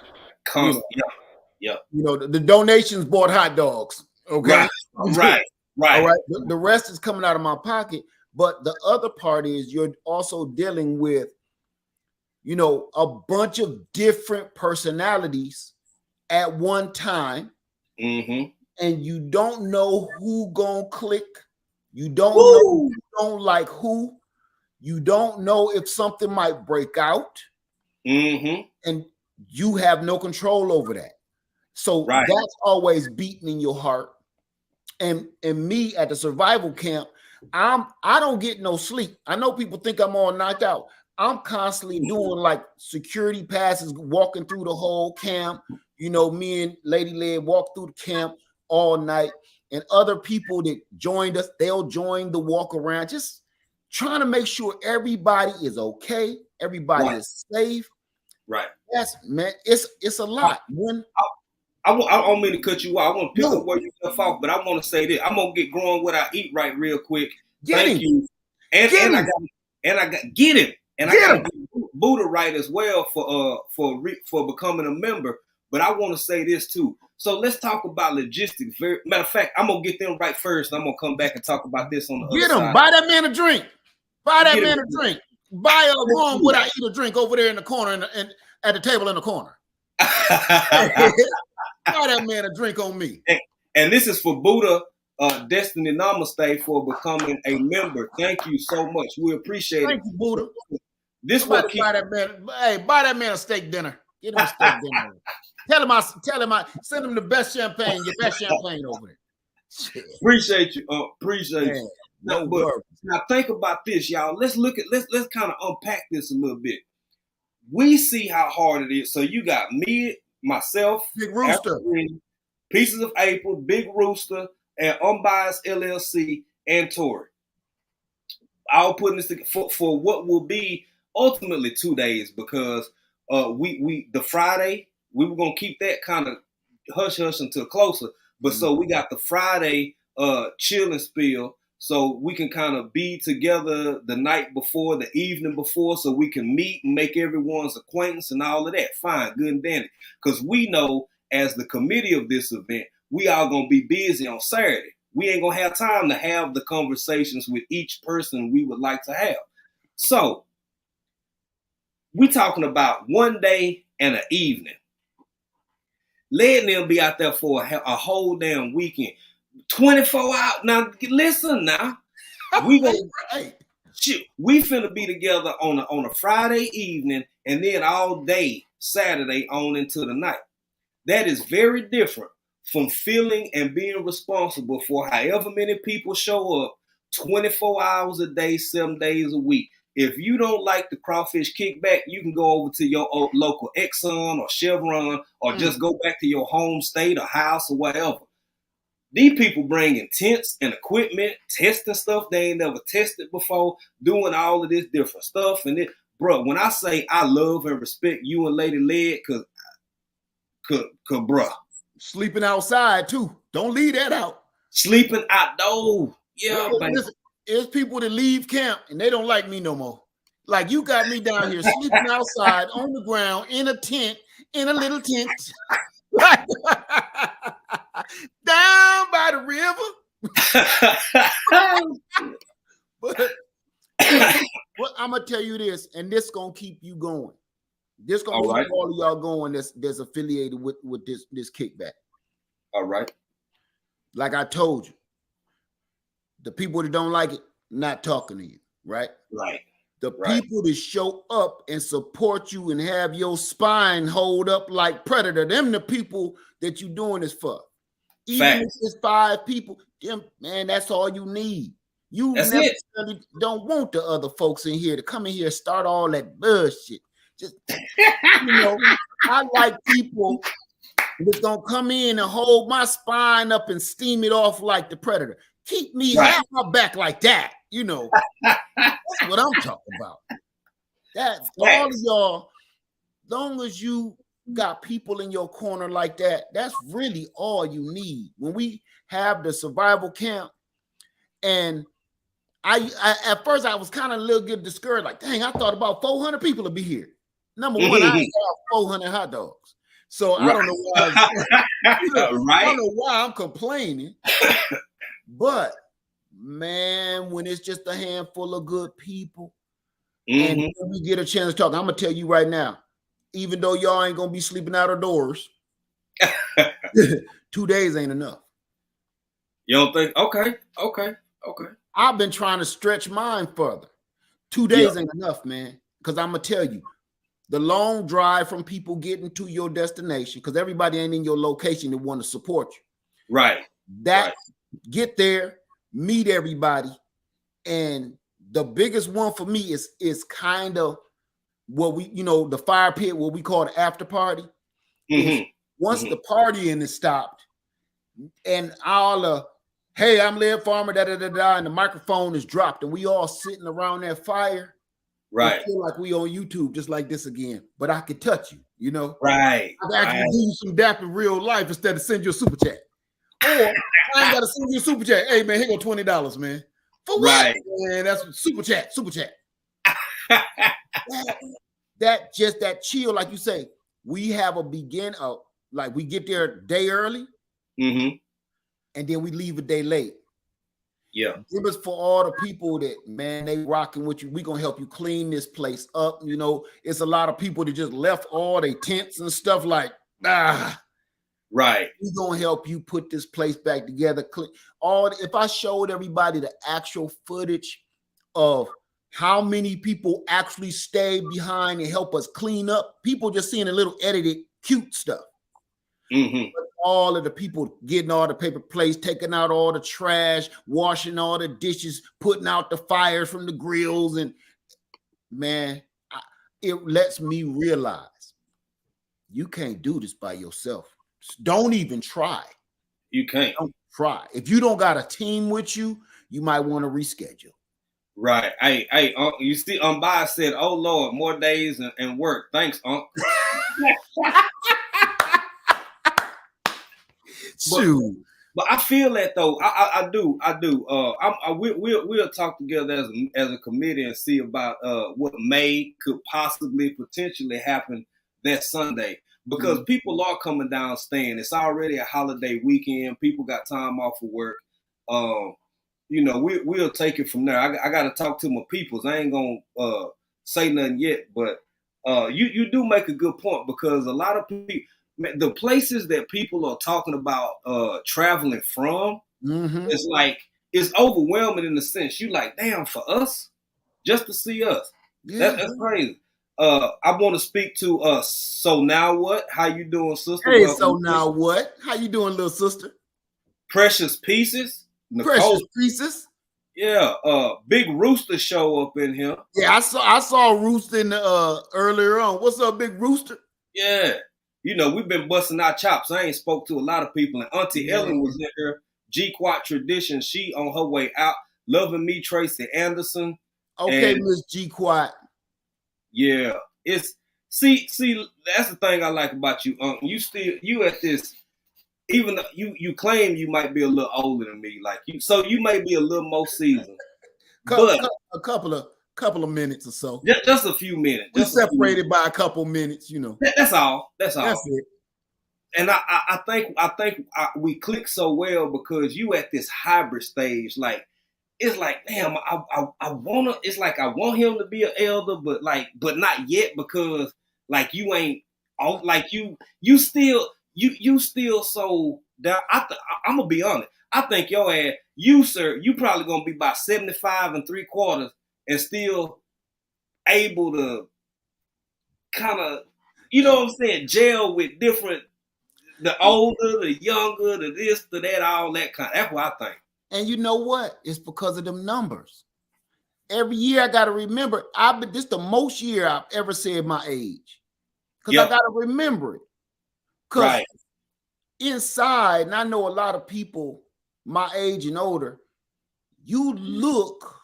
yeah. You know, the donations bought hot dogs. Okay. Right. All right. The rest is coming out of my pocket. But the other part is you're also dealing with, you know, a bunch of different personalities at one time. and you don't know who gonna click. You don't know who don't like who. You don't know if something might break out, and you have no control over that. So that's always beating in your heart. And me at the survival camp, I don't get no sleep. I know people think I'm all knocked out. I'm constantly doing like security passes, walking through the whole camp. You know, me and Lady Led walk through the camp all night, and other people that joined us, they'll join the walk around, just trying to make sure everybody is okay, everybody is safe. Right. Yes, man, it's a lot. I don't mean to cut you off. I want to pick up where you left off, but I want to say this. I'm gonna get growing what I eat right real quick. Thank you. And I got get him. And I got to get Buddha right as well for becoming a member. But I want to say this too. So let's talk about logistics. Matter of fact, I'm gonna get them right first, and I'm gonna come back and talk about this on the other side. Buy that man a drink. Buy that man a drink. Buy a room what I eat a drink over there in the corner and at the table in the corner. Buy that man a drink on me. And this is for Buddha Destiny Namaste for becoming a member. Thank you so much. We appreciate it. Thank you, Buddha. This buy that man. Hey, buy that man a steak dinner. Get him a steak dinner. Tell him I send him the best champagne. Your best champagne over there. Shit. Appreciate you. Appreciate you. No, now think about this, y'all. Let's kind of unpack this a little bit. We see how hard it is. So you got me, myself, Big Rooster, Pieces of April, Big Rooster, and Unbiased LLC, and Tori. All putting this together for what will be ultimately 2 days, because the Friday we were gonna keep that kind of hush until closer. But so we got the Friday chill and spill, so we can kind of be together the night before, the evening before, so we can meet and make everyone's acquaintance and all of that. Fine, good and dandy. Because we know as the committee of this event, we all gonna be busy on Saturday. We ain't gonna have time to have the conversations with each person we would like to have. So we talking about 1 day and an evening. Letting them be out there for a whole damn weekend. 24 hours. Now, listen now. We finna be together on a Friday evening and then all day Saturday on into the night. That is very different from feeling and being responsible for however many people show up 24 hours a day, 7 days a week. If you don't like the crawfish kickback, you can go over to your local Exxon or Chevron or just go back to your home state or house or whatever. These people bringing tents and equipment, testing stuff they ain't never tested before, doing all of this different stuff. And it, bro, when I say I love and respect you and Lady Led, cause bro. Sleeping outside too. Don't leave that out. Sleeping outdoors. Yeah, listen, there's people that leave camp and they don't like me no more. Like, you got me down here sleeping outside on the ground in a tent, in a little tent. Down by the river. but I'm gonna tell you this, and this gonna keep you going. This gonna keep all of y'all going that's affiliated with this kickback. All right. Like I told you, the people that don't like it, not talking to you, right? Right. The people that show up and support you and have your spine hold up like Predator, them the people that you doing this for. Even if it's 5 people, them, man, that's all you need. You necessarily don't want the other folks in here to come in here and start all that bullshit. Just, I like people that's gonna come in and hold my spine up and steam it off like the Predator. Keep me half my back like that, That's what I'm talking about. That all of y'all, long as you got people in your corner like that, that's really all you need. When we have the survival camp, and I at first I was kind of a little bit discouraged, like, dang, I thought about 400 people to be here. Number one, I have 400 hot dogs. So I don't know why I don't know why I'm complaining. But man, when it's just a handful of good people, and when we get a chance to talk, I'm gonna tell you right now, even though y'all ain't gonna be sleeping out of doors, 2 days ain't enough. You don't think? Okay. I've been trying to stretch mine further. 2 days ain't enough, man. Because I'm gonna tell you, the long drive from people getting to your destination, because everybody ain't in your location that want to support you. Right. Get there, meet everybody, and the biggest one for me is kind of what we, the fire pit, what we call the after party. Once the partying is stopped, and all hey, I'm Led Farmer, and the microphone is dropped, and we all sitting around that fire. Right. I feel like we on YouTube just like this again, but I can touch you, Right. I can actually give you some dap in real life instead of send you a super chat. Or I ain't gotta send you a super chat. Hey man, here go $20, man. For what? Right. Man, that's super chat. that chill, like you say, we have a begin of, like, we get there a day early, and then we leave a day late. Yeah. Give us for all the people that, man, they rocking with you. We gonna help you clean this place up. It's a lot of people that just left all their tents and stuff, like, Right. we gonna help you put this place back together. If I showed everybody the actual footage of how many people actually stayed behind and help us clean up, people just seeing a little edited cute stuff. But all of the people getting all the paper plates, taking out all the trash, washing all the dishes, putting out the fires from the grills, and man, it lets me realize you can't do this by yourself. Don't even try. You can't. Don't try. If you don't got a team with you, you might want to reschedule. Right. Hey, you see, Bias said, "Oh Lord, more days and work." Thanks, Unc. But I feel that though. I do. We'll talk together as a committee and see about what could potentially happen that Sunday, because people are coming down staying. It's already a holiday weekend. People got time off of work. We'll take it from there. I got to talk to my peoples. I ain't gonna say nothing yet, but you do make a good point, because a lot of people, the places that people are talking about traveling from, it's like, it's overwhelming in the sense you like, damn, for us, just to see us. That's crazy. I want to speak to So Now What? How you doing, sister? Hey, So Now What? How you doing, little sister? Precious Pieces. Nicole. Precious Pieces. Yeah, Big Rooster show up in here. Yeah, I saw Rooster in the earlier on. What's up, Big Rooster? Yeah. We've been busting our chops. I ain't spoke to a lot of people. And Auntie Ellen was in here. G-Quat Tradition, she on her way out. Loving Me, Tracy Anderson. Okay, Miss G-Quat. Yeah. See, that's the thing I like about you, Unc. You at this, even though you claim you might be a little older than me, like so you may be a little more seasoned. But a couple of minutes or so. Just a few minutes. We separated by a couple minutes, That's all. That's it. And I think we click so well because you at this hybrid stage. Like, it's like, damn, I wanna. It's like I want him to be an elder, but not yet, because like you ain't. Like you still so down. I'm gonna be honest. I think your ass, sir, you probably gonna be about 75 3/4 and still able to kind of, what I'm saying, gel with different, the older, the younger, the this, the that, all that kind. That's what I think. And you know what? It's because of them numbers. Every year I got to remember. This the most year I've ever said my age, because I got to remember it. Because inside, and I know a lot of people my age and older, you look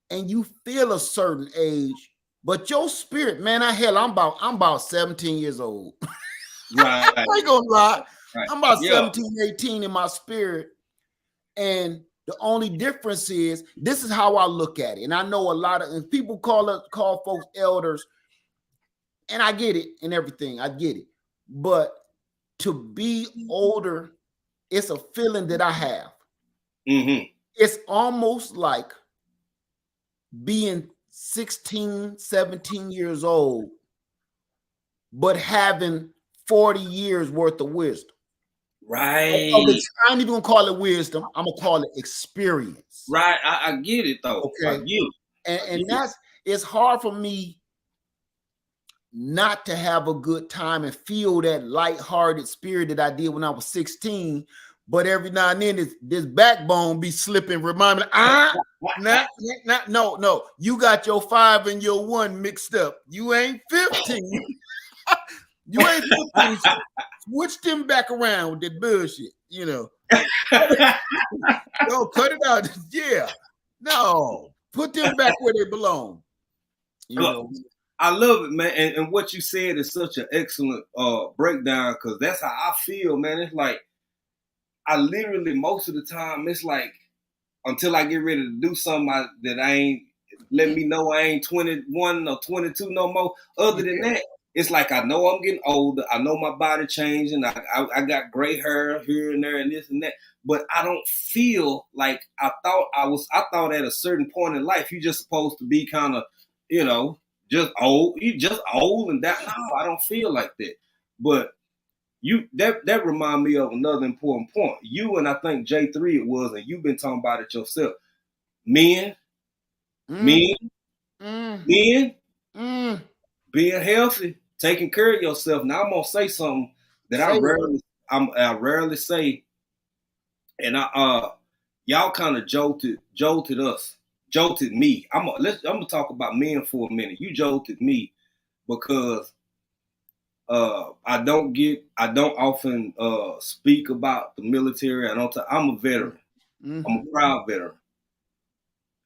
and you feel a certain age, but your spirit, man, I'm about 17 years old. Right. I ain't gonna lie. Right. I'm about 17, 18 in my spirit. And the only difference is, this is how I look at it. And I know a lot of people call folks elders, and I get it and everything. I get it. But to be older, it's a feeling that I have. It's almost like being 16, 17 years old, but having 40 years worth of wisdom. Right. I ain't even gonna call it wisdom. I'm gonna call it experience. Right. I get it though. Okay. I get it. And that's it's hard for me not to have a good time and feel that lighthearted spirit that I did when I was 16. But every now and then this backbone be slipping, remind me, no, you got your 5 and your 1 mixed up. You ain't 15. You ain't 15. Switch them back around with that bullshit, you know. No, cut it out. Yeah. No, put them back where they belong. You know. I love it, man. And what you said is such an excellent breakdown, because that's how I feel, man. It's like I literally most of the time it's like until I get ready to do something that I ain't let me know I ain't 21 or 22 no more. Other than that, it's like I know I'm getting older. I know my body changing. I got gray hair here and there and this and that. But I don't feel like I thought I was. I thought at a certain point in life, you're just supposed to be kind of, you know, just old. You just old and that. No, I don't feel like that. But that remind me of another important point. You and I think J3 it was, and you've been talking about it yourself. Men, being healthy, taking care of yourself. Now I'm gonna say something that I rarely say, and y'all kind of jolted me. I'm gonna talk about men for a minute. You jolted me because I don't often speak about the military. I'm a veteran. I'm a proud veteran,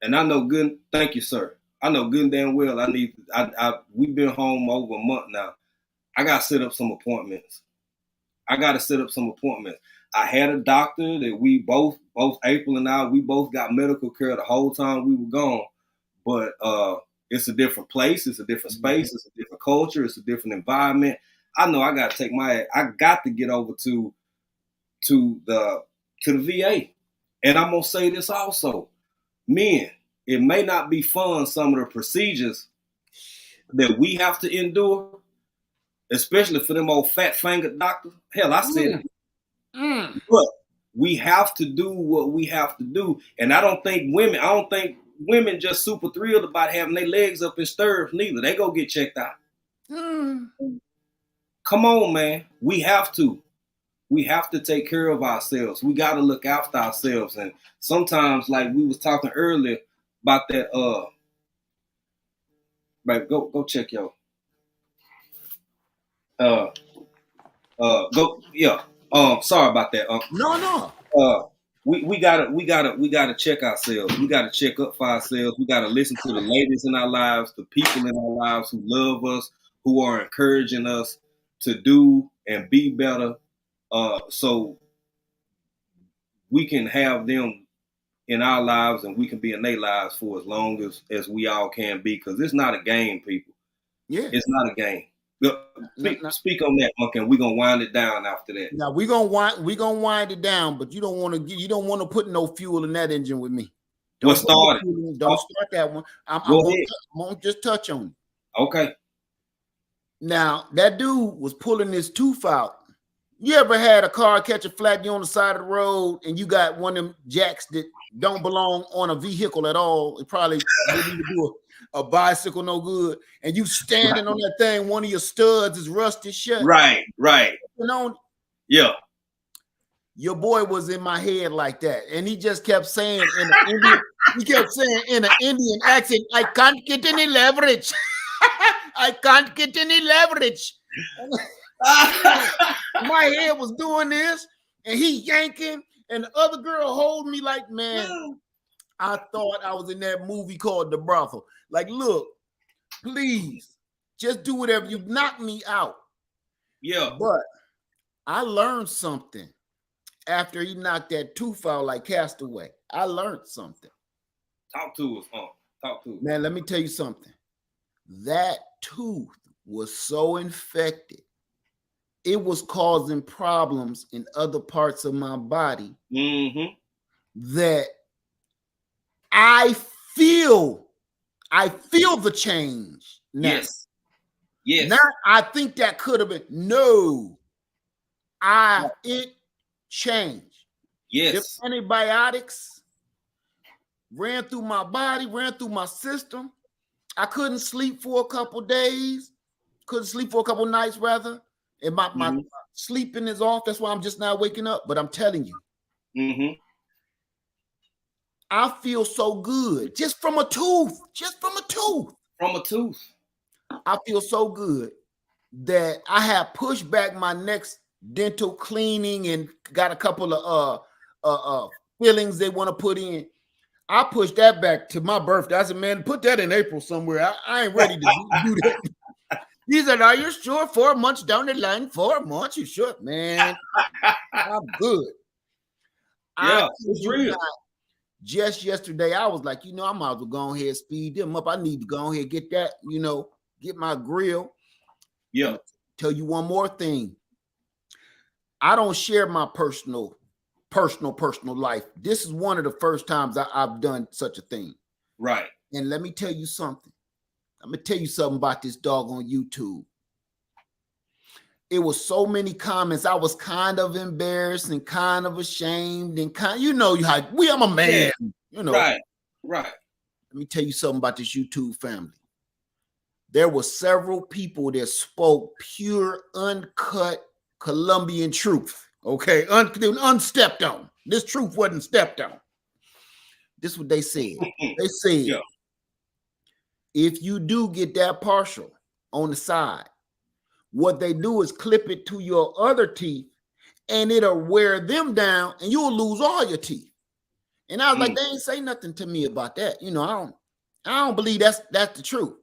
and I know good. Thank you, sir. I know good and damn well we've been home over a month now. I got to set up some appointments. I had a doctor that we both April and I, we both got medical care the whole time we were gone. But it's a different place. It's a different space. It's a different culture. It's a different environment. I know I got to get over to the VA. And I'm going to say this also. Men, it may not be fun, some of the procedures that we have to endure, especially for them old fat-fingered doctors. Hell, I said it. But we have to do what we have to do. And I don't think women just super thrilled about having their legs up in stirrups neither. They go get checked out. Come on, man. We have to take care of ourselves. We got to look after ourselves. And sometimes, like we was talking earlier about that, right, go check your, sorry about that. No. We gotta check ourselves. We gotta check up for ourselves. We gotta listen to the ladies in our lives, the people in our lives who love us, who are encouraging us to do and be better, so we can have them in our lives and we can be in their lives for as long as we all can be. Because it's not a game, people. Yeah, it's not a game. Speak on that, Monk, and we're gonna wind it down after that. Now we're gonna wind it down, but you don't want to put no fuel in that engine with me. Don't start that one. I'm gonna just touch on it. Okay. Now that dude was pulling his tooth out. You ever had a car catch a flat, you on the side of the road, and you got one of them jacks that don't belong on a vehicle at all? It probably wouldn't even do a bicycle no good, and you standing on that thing, one of your studs is rusted shut. Right. You know, yeah. Your boy was in my head like that, and he just kept saying in an Indian accent, "I can't get any leverage. I can't get any leverage." My head was doing this, and he yanking, and the other girl holding me like, man, I thought I was in that movie called The Brothel. Like, look, please, just do whatever. You knock me out. Yeah. But I learned something after he knocked that tooth out like Castaway. I learned something. Talk to us, Talk to us. Man, let me tell you something. That tooth was so infected. It was causing problems in other parts of my body that I feel the change now. Yes. Not I think that could have been. No. It changed. Yes. Them antibiotics ran through my body, ran through my system. I couldn't sleep for a couple days, couldn't sleep for a couple nights rather. And my sleeping is off. That's why I'm just now waking up. But I'm telling you, I feel so good just from a tooth, From a tooth. I feel so good that I have pushed back my next dental cleaning and got a couple of fillings they want to put in. I pushed that back to my birthday. I said, man, put that in April somewhere. I ain't ready to do that. He said, are you sure? 4 months down the line, 4 months? You sure? Man, I'm good. Yeah, it's real. Just yesterday, I was like, I might as well go ahead and speed them up. I need to go ahead and get that, get my grill. Yeah. Tell you one more thing. I don't share my personal life. This is one of the first times I've done such a thing. Right. And let me tell you something. I'm going to tell you something about this dog on YouTube. It was so many comments. I was kind of embarrassed and kind of ashamed and how I'm a man, Right. Let me tell you something about this YouTube family. There were several people that spoke pure, uncut Colombian truth. Okay, unstepped on. This truth wasn't stepped on. This is what they said. They said, if you do get that partial on the side, what they do is clip it to your other teeth and it'll wear them down and you'll lose all your teeth. And I was like, they ain't say nothing to me about that. I don't believe that's the truth.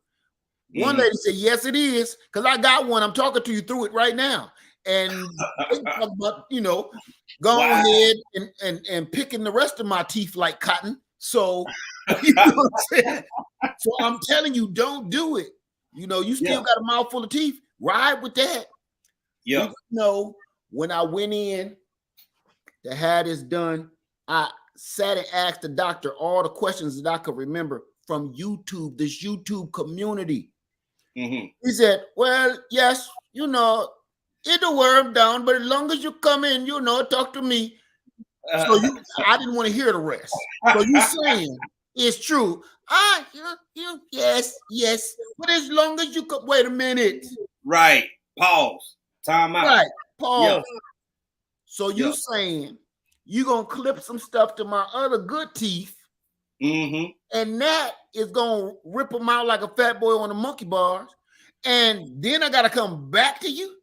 One lady said, yes, it is, because I got one. I'm talking to you through it right now. And but go ahead and picking the rest of my teeth like cotton. So you know what I'm saying? So I'm telling you, don't do it. You still got a mouthful of teeth. Ride with that. Yeah. When I went in to have this done, I sat and asked the doctor all the questions that I could remember from YouTube, this YouTube community. He said, well, yes, it'll wear them down, but as long as you come in, talk to me. So I didn't want to hear the rest. So you saying it's true. Yes. But as long as you come, wait a minute. Right. Pause. Time out. Right. Pause. Yeah. So you saying you gonna clip some stuff to my other good teeth, and that is gonna rip them out like a fat boy on the monkey bars, and then I gotta come back to you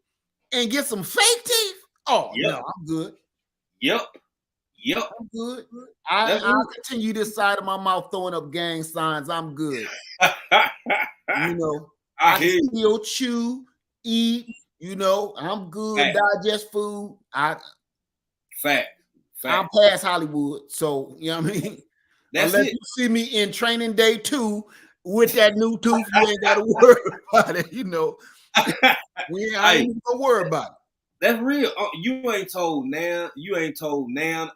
and get some fake teeth? Oh, no, I'm good. Yep. I'm good. I'll continue this side of my mouth throwing up gang signs. I'm good. I can still chew, eat, I'm good, digest food. Fact. I'm past Hollywood. So, you know what I mean? Unless you see me in Training Day 2 with that new tooth, you ain't got to worry about it, I ain't even gonna worry about it. That's real. You ain't told nan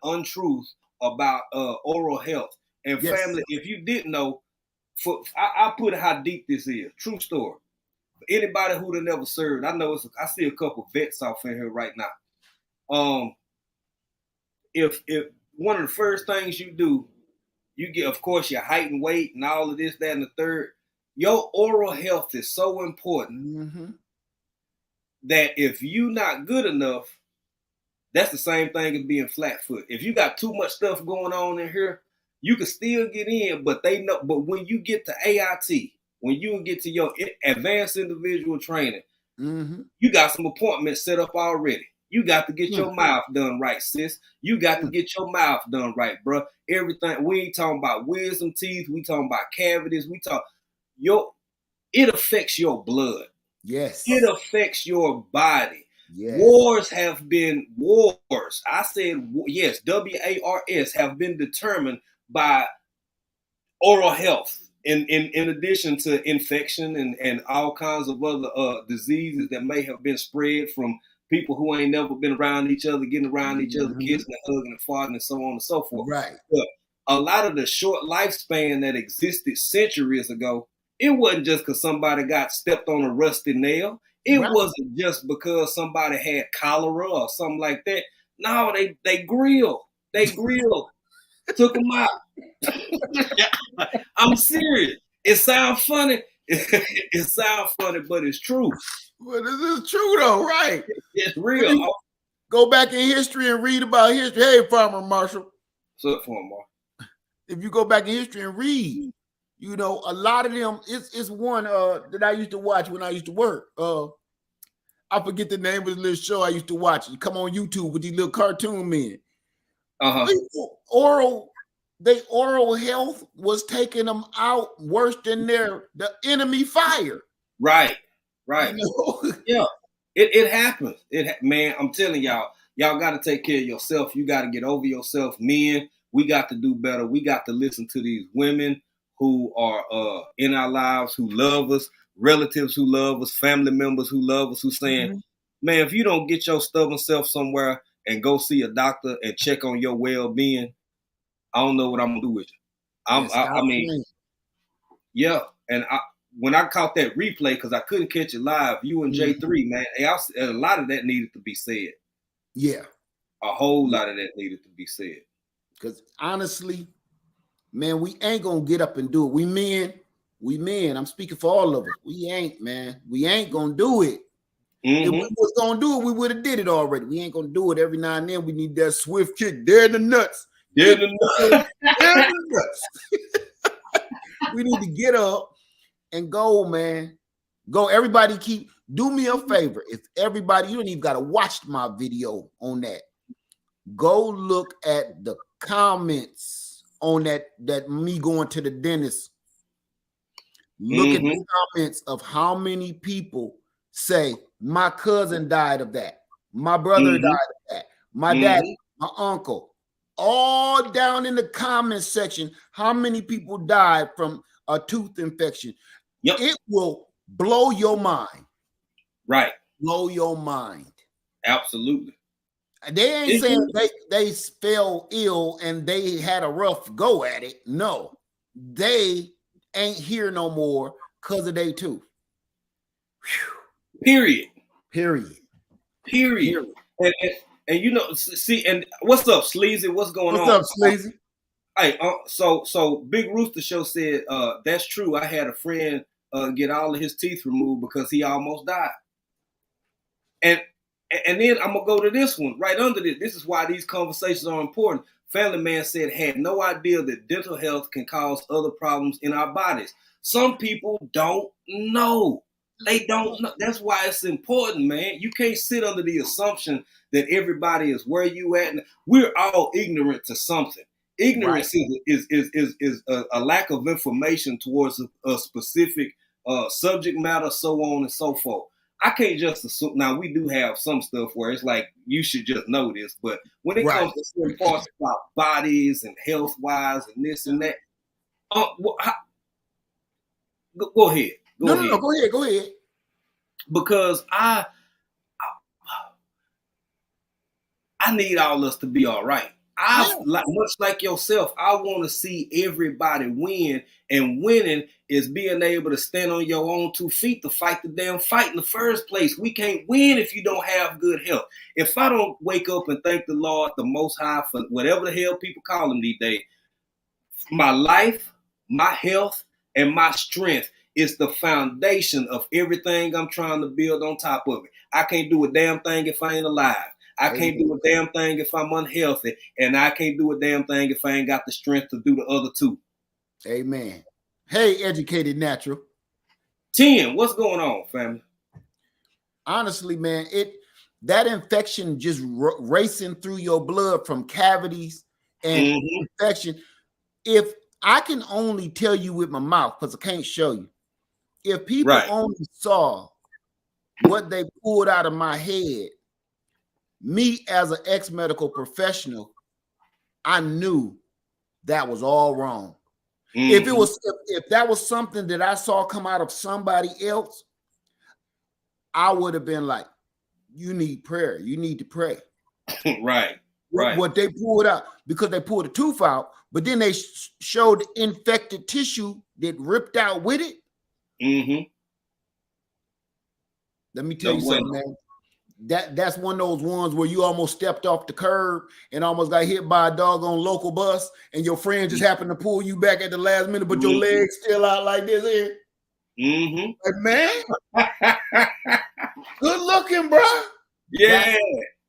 untruth about oral health. And family, if you didn't know, I put it how deep this is. True story. For anybody who done never served, I see a couple vets off in here right now. If one of the first things you do, you get, of course, your height and weight and all of this, that, and the third. Your oral health is so important that if you not good enough, that's the same thing as being flat-footed. If you got too much stuff going on in here, you can still get in, but they know. But when you get to AIT, when you get to your advanced individual training, you got some appointments set up already. You got to get your mouth done right, sis. You got to get your mouth done right, bro. Everything. We ain't talking about wisdom teeth. We talking about cavities. It affects your blood. Yes. It affects your body. Yes. Wars. I said, yes, WARS have been determined by oral health in addition to infection and all kinds of other diseases that may have been spread from people who ain't never been around each other, getting around each other, kissing and hugging and farting and so on and so forth. Right. But a lot of the short lifespan that existed centuries ago, it wasn't just because somebody got stepped on a rusty nail. It wasn't just because somebody had cholera or something like that. No, they grill. They grill. Took them out. I'm serious. It sounds funny. It sounds funny, but it's true. Well, this is true though, right? It's real. Go back in history and read about history. Hey, Farmer Marshall. What's up for him, Mark? If you go back in history and read, you know, a lot of them, it's one that I used to watch when I used to work. I forget the name of the little show I used to watch. You come on YouTube with these little cartoon men. People, oral health was taking them out worse than the enemy fire. Right. You know? Yeah, it happens. Man, I'm telling y'all got to take care of yourself. You got to get over yourself. Men, we got to do better. We got to listen to these women who are in our lives, who love us, relatives who love us, family members who love us, who saying, man, if you don't get your stubborn self somewhere and go see a doctor and check on your well-being, I don't know what I'm gonna do with you. I mean, yeah. And when I caught that replay, because I couldn't catch it live, you and J3, man, a lot of that needed to be said. Yeah. A whole lot of that needed to be said. Because honestly, man, we ain't gonna get up and do it. We men. I'm speaking for all of us. We ain't gonna do it. If we was gonna do it, we would have did it already. We ain't gonna do it. Every now and then we need that swift kick. Dead in the nuts. Dead in the nuts. We need to get up and go, man. Go. Everybody do me a favor. If everybody, you don't even gotta watch my video on that. Go look at the comments on that me going to the dentist. Look at the comments of how many people say my cousin died of that, my brother died of that, my daddy, my uncle. All down in the comment section, how many people died from a tooth infection? Yep. It will blow your mind. Right. Blow your mind. Absolutely. They ain't saying they fell ill and they had a rough go at it. No, they ain't here no more because of their tooth. Period. And you know, see, and what's up, Sleazy? What's going on? What's up, Sleazy? Hey, so Big Rooster Show said that's true. I had a friend get all of his teeth removed because he almost died. And then I'm gonna go to this one right under this. This is why these conversations are important. Family Man said had no idea that dental health can cause other problems in our bodies. Some people don't know. They don't know. That's why it's important, man. You can't sit under the assumption that everybody is where you at. We're all ignorant to something. Ignorance is a lack of information towards a specific subject matter, so on and so forth. I can't just assume. Now, we do have some stuff where it's like, you should just know this. But when it comes to certain parts about bodies and health-wise and this and that, go ahead. Go ahead. Because I need all us to be all right. Much like yourself, I want to see everybody win, and winning is being able to stand on your own 2 feet to fight the damn fight in the first place. We can't win if you don't have good health. If I don't wake up and thank the Lord, the Most High, for whatever the hell people call him these days, my life, my health, and my strength is the foundation of everything I'm trying to build on top of it. I can't do a damn thing if I ain't alive. I can't do a damn thing if I'm unhealthy, and I can't do a damn thing if I ain't got the strength to do the other two. Amen. Hey, Educated Natural. 10, what's going on, family? Honestly, man, that infection just racing through your blood from cavities and infection. If I can only tell you with my mouth, because I can't show you, if people only saw what they pulled out of my head, me as an ex-medical professional, I knew that was all wrong. If that was something that I saw come out of somebody else, I would have been like, you need prayer. You need to pray. Right. What they pulled out, because they pulled the tooth out, but then they showed infected tissue that ripped out with it. Let me tell you something, man. that's one of those ones where you almost stepped off the curb and almost got hit by a doggone local bus, and your friend just happened to pull you back at the last minute, but your legs still out like this here. Mm-hmm. Like, man, good looking, bro. Yeah.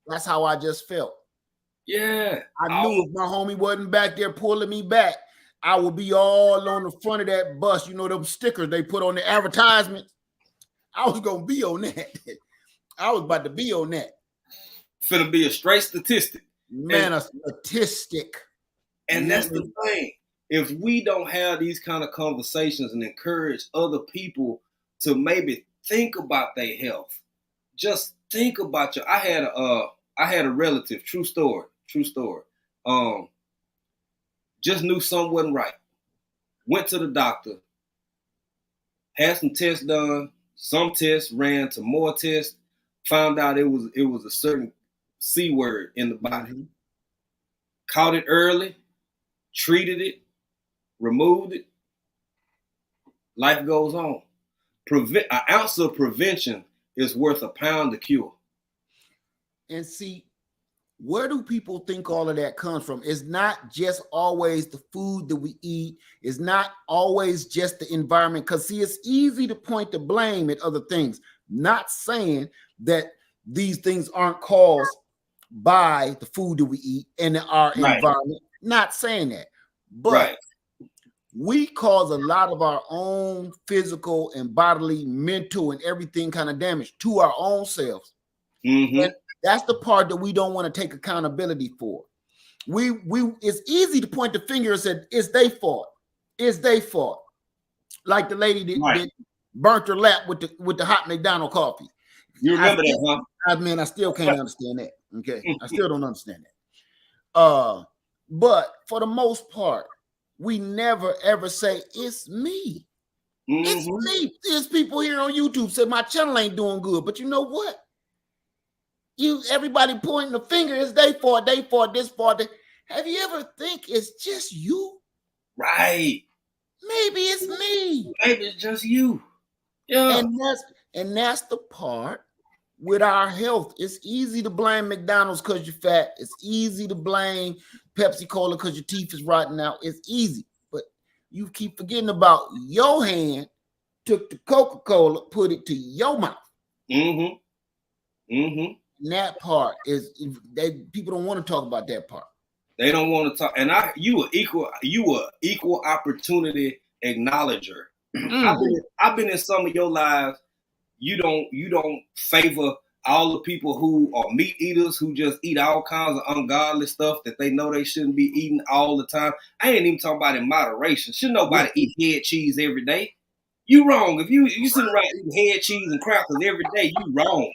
That's how I just felt. Yeah. I knew if my homie wasn't back there pulling me back, I would be all on the front of that bus. You know, them stickers they put on the advertisement. I was going to be on that. I was about to be on that. Finna be a straight statistic. Man, a statistic. And that's the thing. If we don't have these kind of conversations and encourage other people to maybe think about their health, just think about I had a relative, true story. Just knew something wasn't right. Went to the doctor, had some tests done, some tests ran to more tests, found out it was a certain C word in the body. Mm-hmm. Caught it early, treated it, removed it. Life goes on. An ounce of prevention is worth a pound of cure. And see, where do people think all of that comes from? It's not just always the food that we eat. It's not always just the environment. Because, see, it's easy to point the blame at other things. Not saying that these things aren't caused by the food that we eat and our environment. Not saying that. But we cause a lot of our own physical and bodily, mental, and everything kind of damage to our own selves. Mm-hmm. And that's the part that we don't want to take accountability for. It's easy to point the finger and say, it's their fault. It's their fault. Like the lady that burnt her lap with the hot McDonald's coffee. You remember that, huh? I still can't understand that. Okay. I still don't understand that. But for the most part, we never ever say it's me. Mm-hmm. It's me. There's people here on YouTube say my channel ain't doing good. But you know what? Everybody pointing the finger, it's they fault, this fault. Have you ever think it's just you? Right. Maybe it's me. Maybe it's just you. Yeah. And that's the part with our health. It's easy to blame McDonald's because you're fat. It's easy to blame Pepsi Cola because your teeth is rotting out. It's easy. But you keep forgetting about your hand took the Coca-Cola, put it to your mouth. Mm-hmm. Mm-hmm. And that part is people don't want to talk about that part. They don't want to talk. And you are equal opportunity acknowledger. I've been in some of your lives. You don't favor all the people who are meat eaters who just eat all kinds of ungodly stuff that they know they shouldn't be eating all the time. I ain't even talking about in moderation. Should nobody eat head cheese every day? You wrong. If you sitting around eating head cheese and crackers every day, you wrong.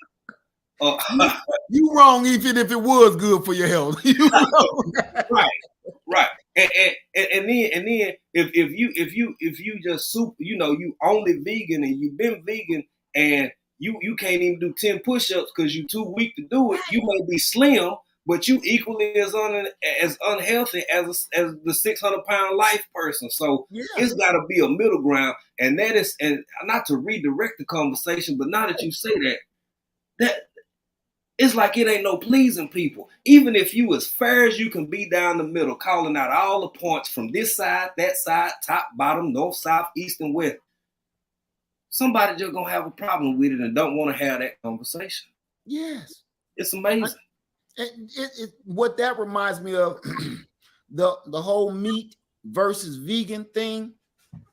You wrong even if it was good for your health. You wrong. Right. And then if you just you only vegan and you've been vegan and you can't even do 10 push-ups because you're too weak to do it. You may be slim, but you equally as unhealthy as the 600-pound life person. So It's got to be a middle ground, and that is, and not to redirect the conversation, but now that you say that it's like it ain't no pleasing people. Even if you as fair as you can be down the middle, calling out all the points from this side, that side, top, bottom, north, south, east, and west, somebody just gonna have a problem with it and don't want to have that conversation. Yes. It's amazing. What that reminds me of, the whole meat versus vegan thing.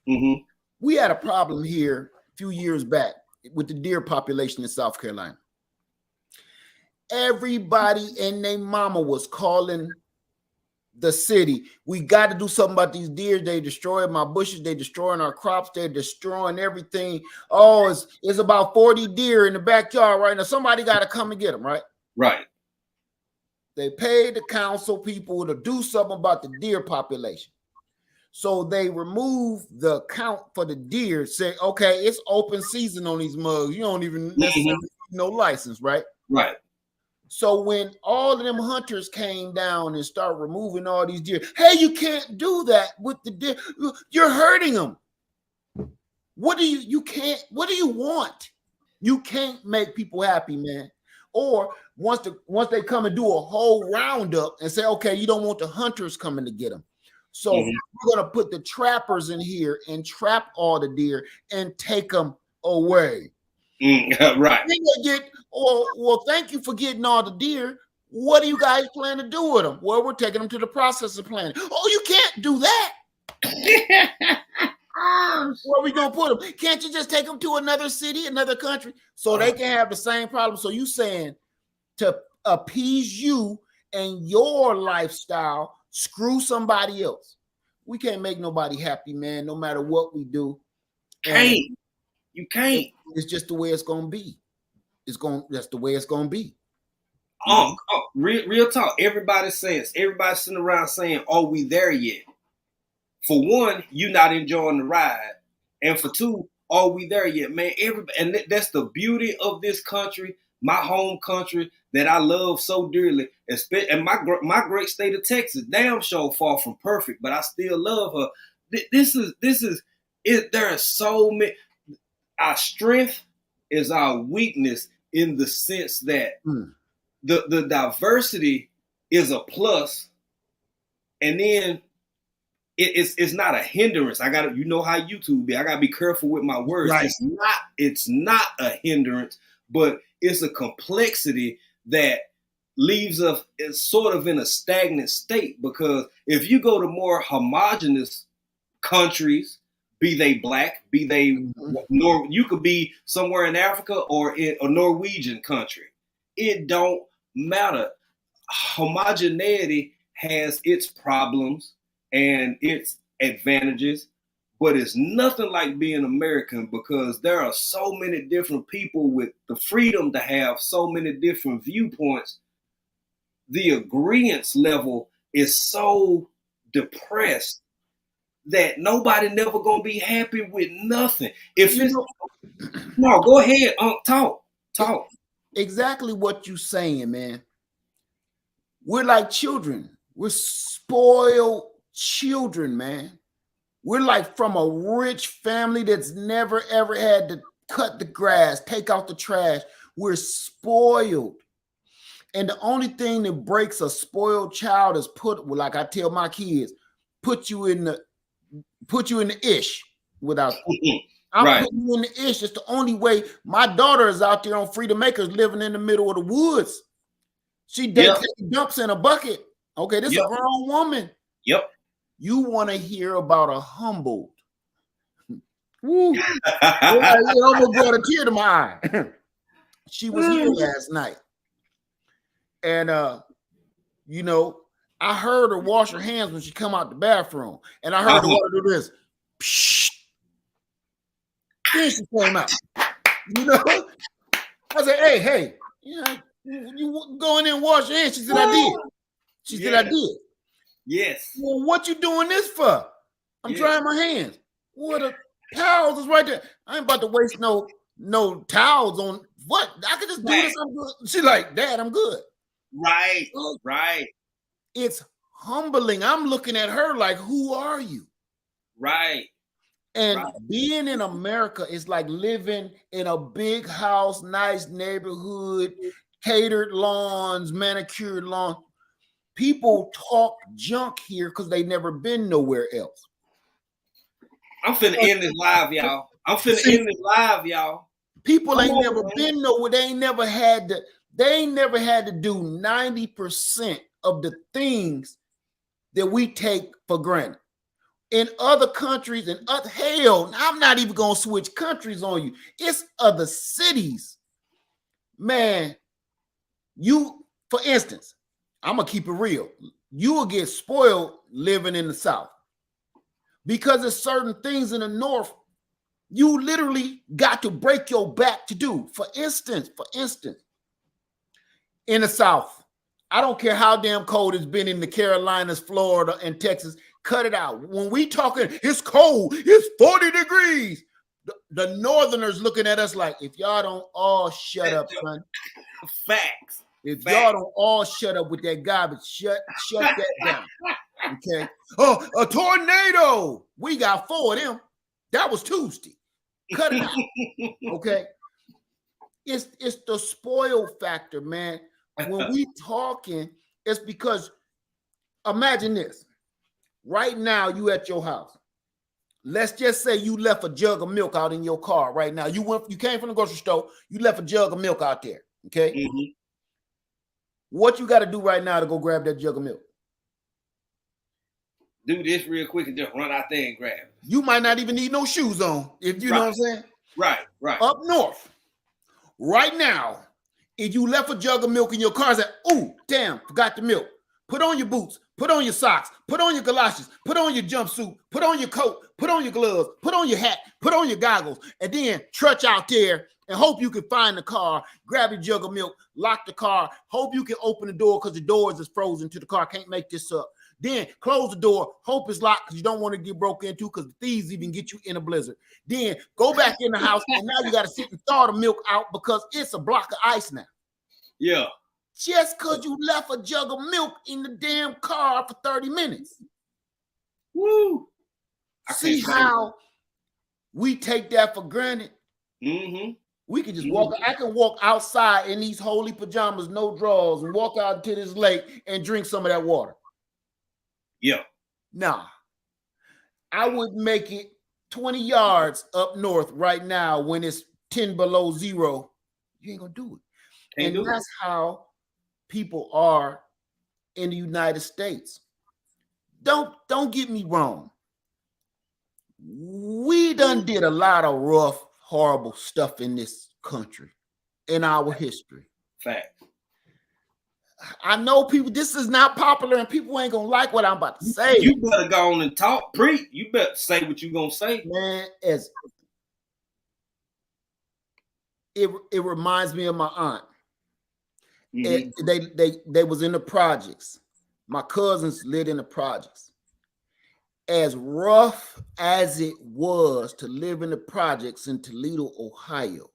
Mm-hmm. We had a problem here a few years back with the deer population in South Carolina. Everybody and their mama was calling the city. We got to do something about these deer. They destroying my bushes. They destroying our crops. They're destroying everything. Oh, it's about 40 deer in the backyard right now. Somebody got to come and get them, right? Right. They paid the council people to do something about the deer population. So they removed the count for the deer, say, okay, it's open season on these mugs. You don't even necessarily need no license, right? Right. So when all of them hunters came down and started removing all these deer, hey, you can't do that with the deer. You're hurting them. What do you want? You can't make people happy, man. or once they come and do a whole roundup and say, okay, you don't want the hunters coming to get them. So we're going to put the trappers in here and trap all the deer and take them away. Right. Then they get, well, thank you for getting all the deer. What do you guys plan to do with them? Well, we're taking them to the processing plant. Oh, you can't do that. Where are we going to put them? Can't you just take them to another city, another country, so they can have the same problem? So you saying to appease you and your lifestyle, screw somebody else. We can't make nobody happy, man, no matter what we do. You can't. It's just the way it's going to be. That's the way it's going to be. Real talk. Everybody everybody's sitting around saying, are we there yet? For one, you're not enjoying the ride. And for two, are we there yet, man? And that's the beauty of this country, my home country that I love so dearly. And my great state of Texas, damn sure far from perfect, but I still love her. This is it. There are so many. Our strength is our weakness in the sense that the diversity is a plus, and then it's not a hindrance. You know how YouTube be. I gotta be careful with my words. Right. It's not a hindrance, but it's a complexity that leaves us sort of in a stagnant state. Because if you go to more homogenous countries, be they black, be they you could be somewhere in Africa or in a Norwegian country. It don't matter. Homogeneity has its problems and its advantages, but it's nothing like being American, because there are so many different people with the freedom to have so many different viewpoints. The agreement level is so depressed that nobody never gonna be happy with nothing. No, go ahead, talk. Exactly what you saying, man. We're like children. We're spoiled children, man. We're like from a rich family that's never ever had to cut the grass, take out the trash. We're spoiled. And the only thing that breaks a spoiled child is like I tell my kids, put you in the ish without I'm right. putting you in the ish. It's the only way. My daughter is out there on Freedom Acres living in the middle of the woods. She dumps in a bucket. Okay, this is a grown woman. Yep. You want to hear about a humbled. Woo. I almost brought a tear to my eye. She was here last night. And I heard her wash her hands when she come out the bathroom. And I heard her do this. Psh. Then she came out. I said, hey, you go in there and wash your hands. She said, I did. She said, I did. Yes. Well, what you doing this for? I'm drying my hands. What the towels is right there. I ain't about to waste no towels on what? I could just do this. I'm good. She like, Dad, I'm good. Right. It's humbling. I'm looking at her like, who are you? Right. And being in America is like living in a big house, nice neighborhood, catered lawns, manicured lawns. People talk junk here because they never been nowhere else. I'm finna end this live, y'all. People ain't never been nowhere. They ain't never had to do 90% of the things that we take for granted. In other countries, hell, I'm not even gonna switch countries on you. It's other cities. Man, for instance, I'm gonna keep it real. You will get spoiled living in the South because there's certain things in the North you literally got to break your back to do. For instance, in the South, I don't care how damn cold it's been in the Carolinas, Florida, and Texas. Cut it out. When we talking, it's cold. It's 40 degrees. The Northerners looking at us like, if y'all don't all shut up, son. Facts. If y'all don't all shut up with that garbage, shut that down. Okay. Oh, a tornado. We got 4 of them. That was Tuesday. Cut it out. Okay. it's the spoil factor, man. When we talking, it's because imagine this. Right now, you at your house. Let's just say you left a jug of milk out in your car right now. You came from the grocery store, you left a jug of milk out there. Okay. Mm-hmm. What you got to do right now to go grab that jug of milk? Do this real quick and just run out there and grab it. You might not even need no shoes on, if you know what I'm saying. Right. Up north, right now, if you left a jug of milk in your car, say, "Ooh, damn, forgot the milk." Put on your boots, put on your socks, put on your galoshes, put on your jumpsuit, put on your coat, put on your gloves, put on your hat, put on your goggles, and then trudge out there and hope you can find the car, grab your jug of milk, lock the car, hope you can open the door because the doors is frozen to the car. Can't make this up. Then close the door, hope it's locked because you don't want to get broke into because the thieves even get you in a blizzard. Then go back in the house and now you got to sit and thaw the milk out because it's a block of ice now. Yeah. Just because you left a jug of milk in the damn car for 30 minutes. Woo. See how we take that for granted? Mm-hmm. We can just walk. I can walk outside in these holy pajamas, no drawers, and walk out to this lake and drink some of that water. Yeah. Nah. I would make it 20 yards up north right now when it's 10 below zero. You ain't gonna do it. And that's how people are in the United States. Don't get me wrong. We done did a lot of rough, horrible stuff in this country, in our history. Fact. I know people, this is not popular and people ain't gonna like what I'm about to say. You better go on and talk, preach. You better say what you gonna say. Man, it reminds me of my aunt. Mm-hmm. They was in the projects. My cousins lived in the projects. As rough as it was to live in the projects in Toledo, Ohio,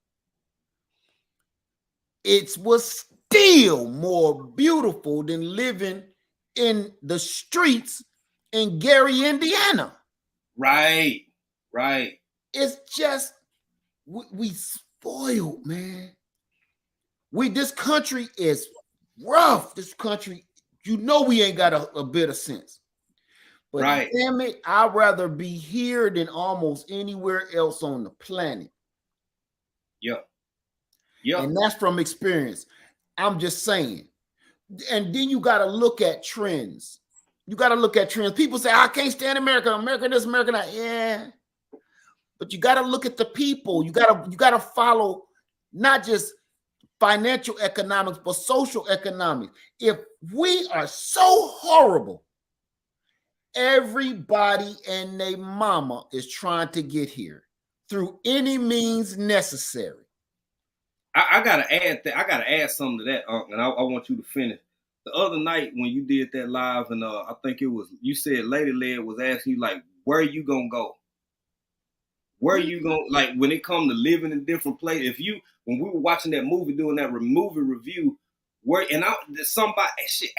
it was still more beautiful than living in the streets in Gary, Indiana. Right. It's just we spoiled, man. This country is rough. This country, you know, we ain't got a bit of sense. But damn it, I'd rather be here than almost anywhere else on the planet. Yeah. And that's from experience. I'm just saying. And then you got to look at trends. People say, I can't stand America. America this, America that. Yeah. But you got to look at the people. You got to follow not just financial economics, but social economics. If we are so horrible, everybody and their mama is trying to get here through any means necessary. I gotta add that. I gotta add something to that, and I want you to finish. The other night when you did that live, and I think it was you said Lady Led was asking you like, where are you gonna go? Where are you gonna like when it comes to living in different places? When we were watching that movie, doing that movie review, somebody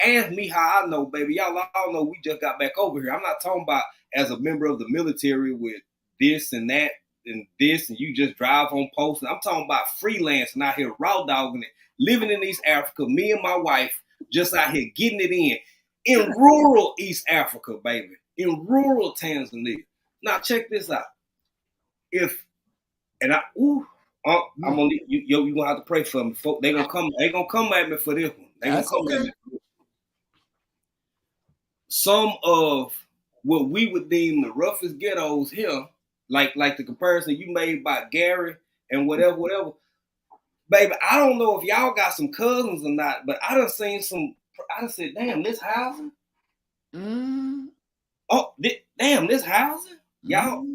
asked me how I know, baby. Y'all all know we just got back over here. I'm not talking about as a member of the military with this and that and this, and you just drive on post. And I'm talking about freelancing out here, raw dogging it, living in East Africa. Me and my wife just out here getting it in rural East Africa, baby, in rural Tanzania. Now check this out. I'm gonna need you gonna have to pray for me. They gonna come at me for this one. They gonna come at me. Some of what we would deem the roughest ghettos here, like the comparison you made by Gary and whatever. Baby, I don't know if y'all got some cousins or not, but I done seen some. I done said, damn, this housing. Oh, damn, this housing, y'all.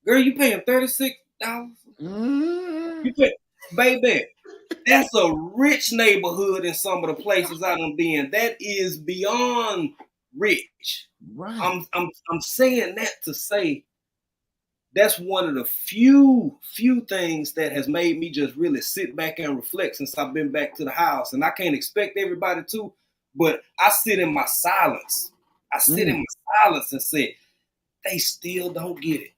Girl, you paying $36? You pay, baby, that's a rich neighborhood in some of the places I done been. That is beyond rich. Right. I'm saying that to say that's one of the few things that has made me just really sit back and reflect since I've been back to the house. And I can't expect everybody to, but I sit in my silence. I sit in my silence and say, they still don't get it.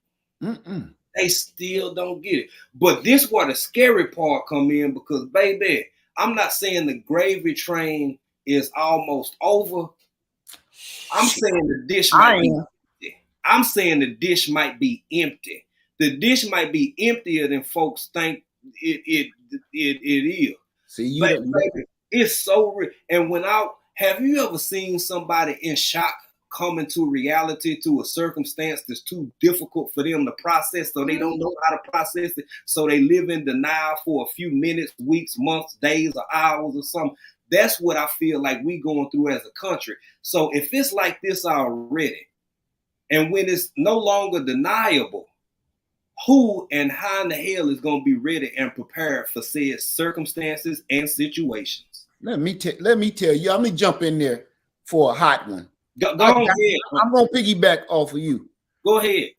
They still don't get it. But this where the scary part come in because, baby, I'm not saying the gravy train is almost over. I'm saying the dish might be empty. I'm saying the dish might be empty. The dish might be emptier than folks think it is. See, Baby, it's so real. And have you ever seen somebody in shock come into reality to a circumstance that's too difficult for them to process, so they don't know how to process it, so they live in denial for a few minutes, weeks, months, days, or hours or something? That's what I feel like we going through as a country. So if it's like this already, and when it's no longer deniable, who and how in the hell is going to be ready and prepared for said circumstances and situations? Let me tell you. Let me jump in there for a hot one. Go ahead. I'm gonna piggyback off of you. Go ahead.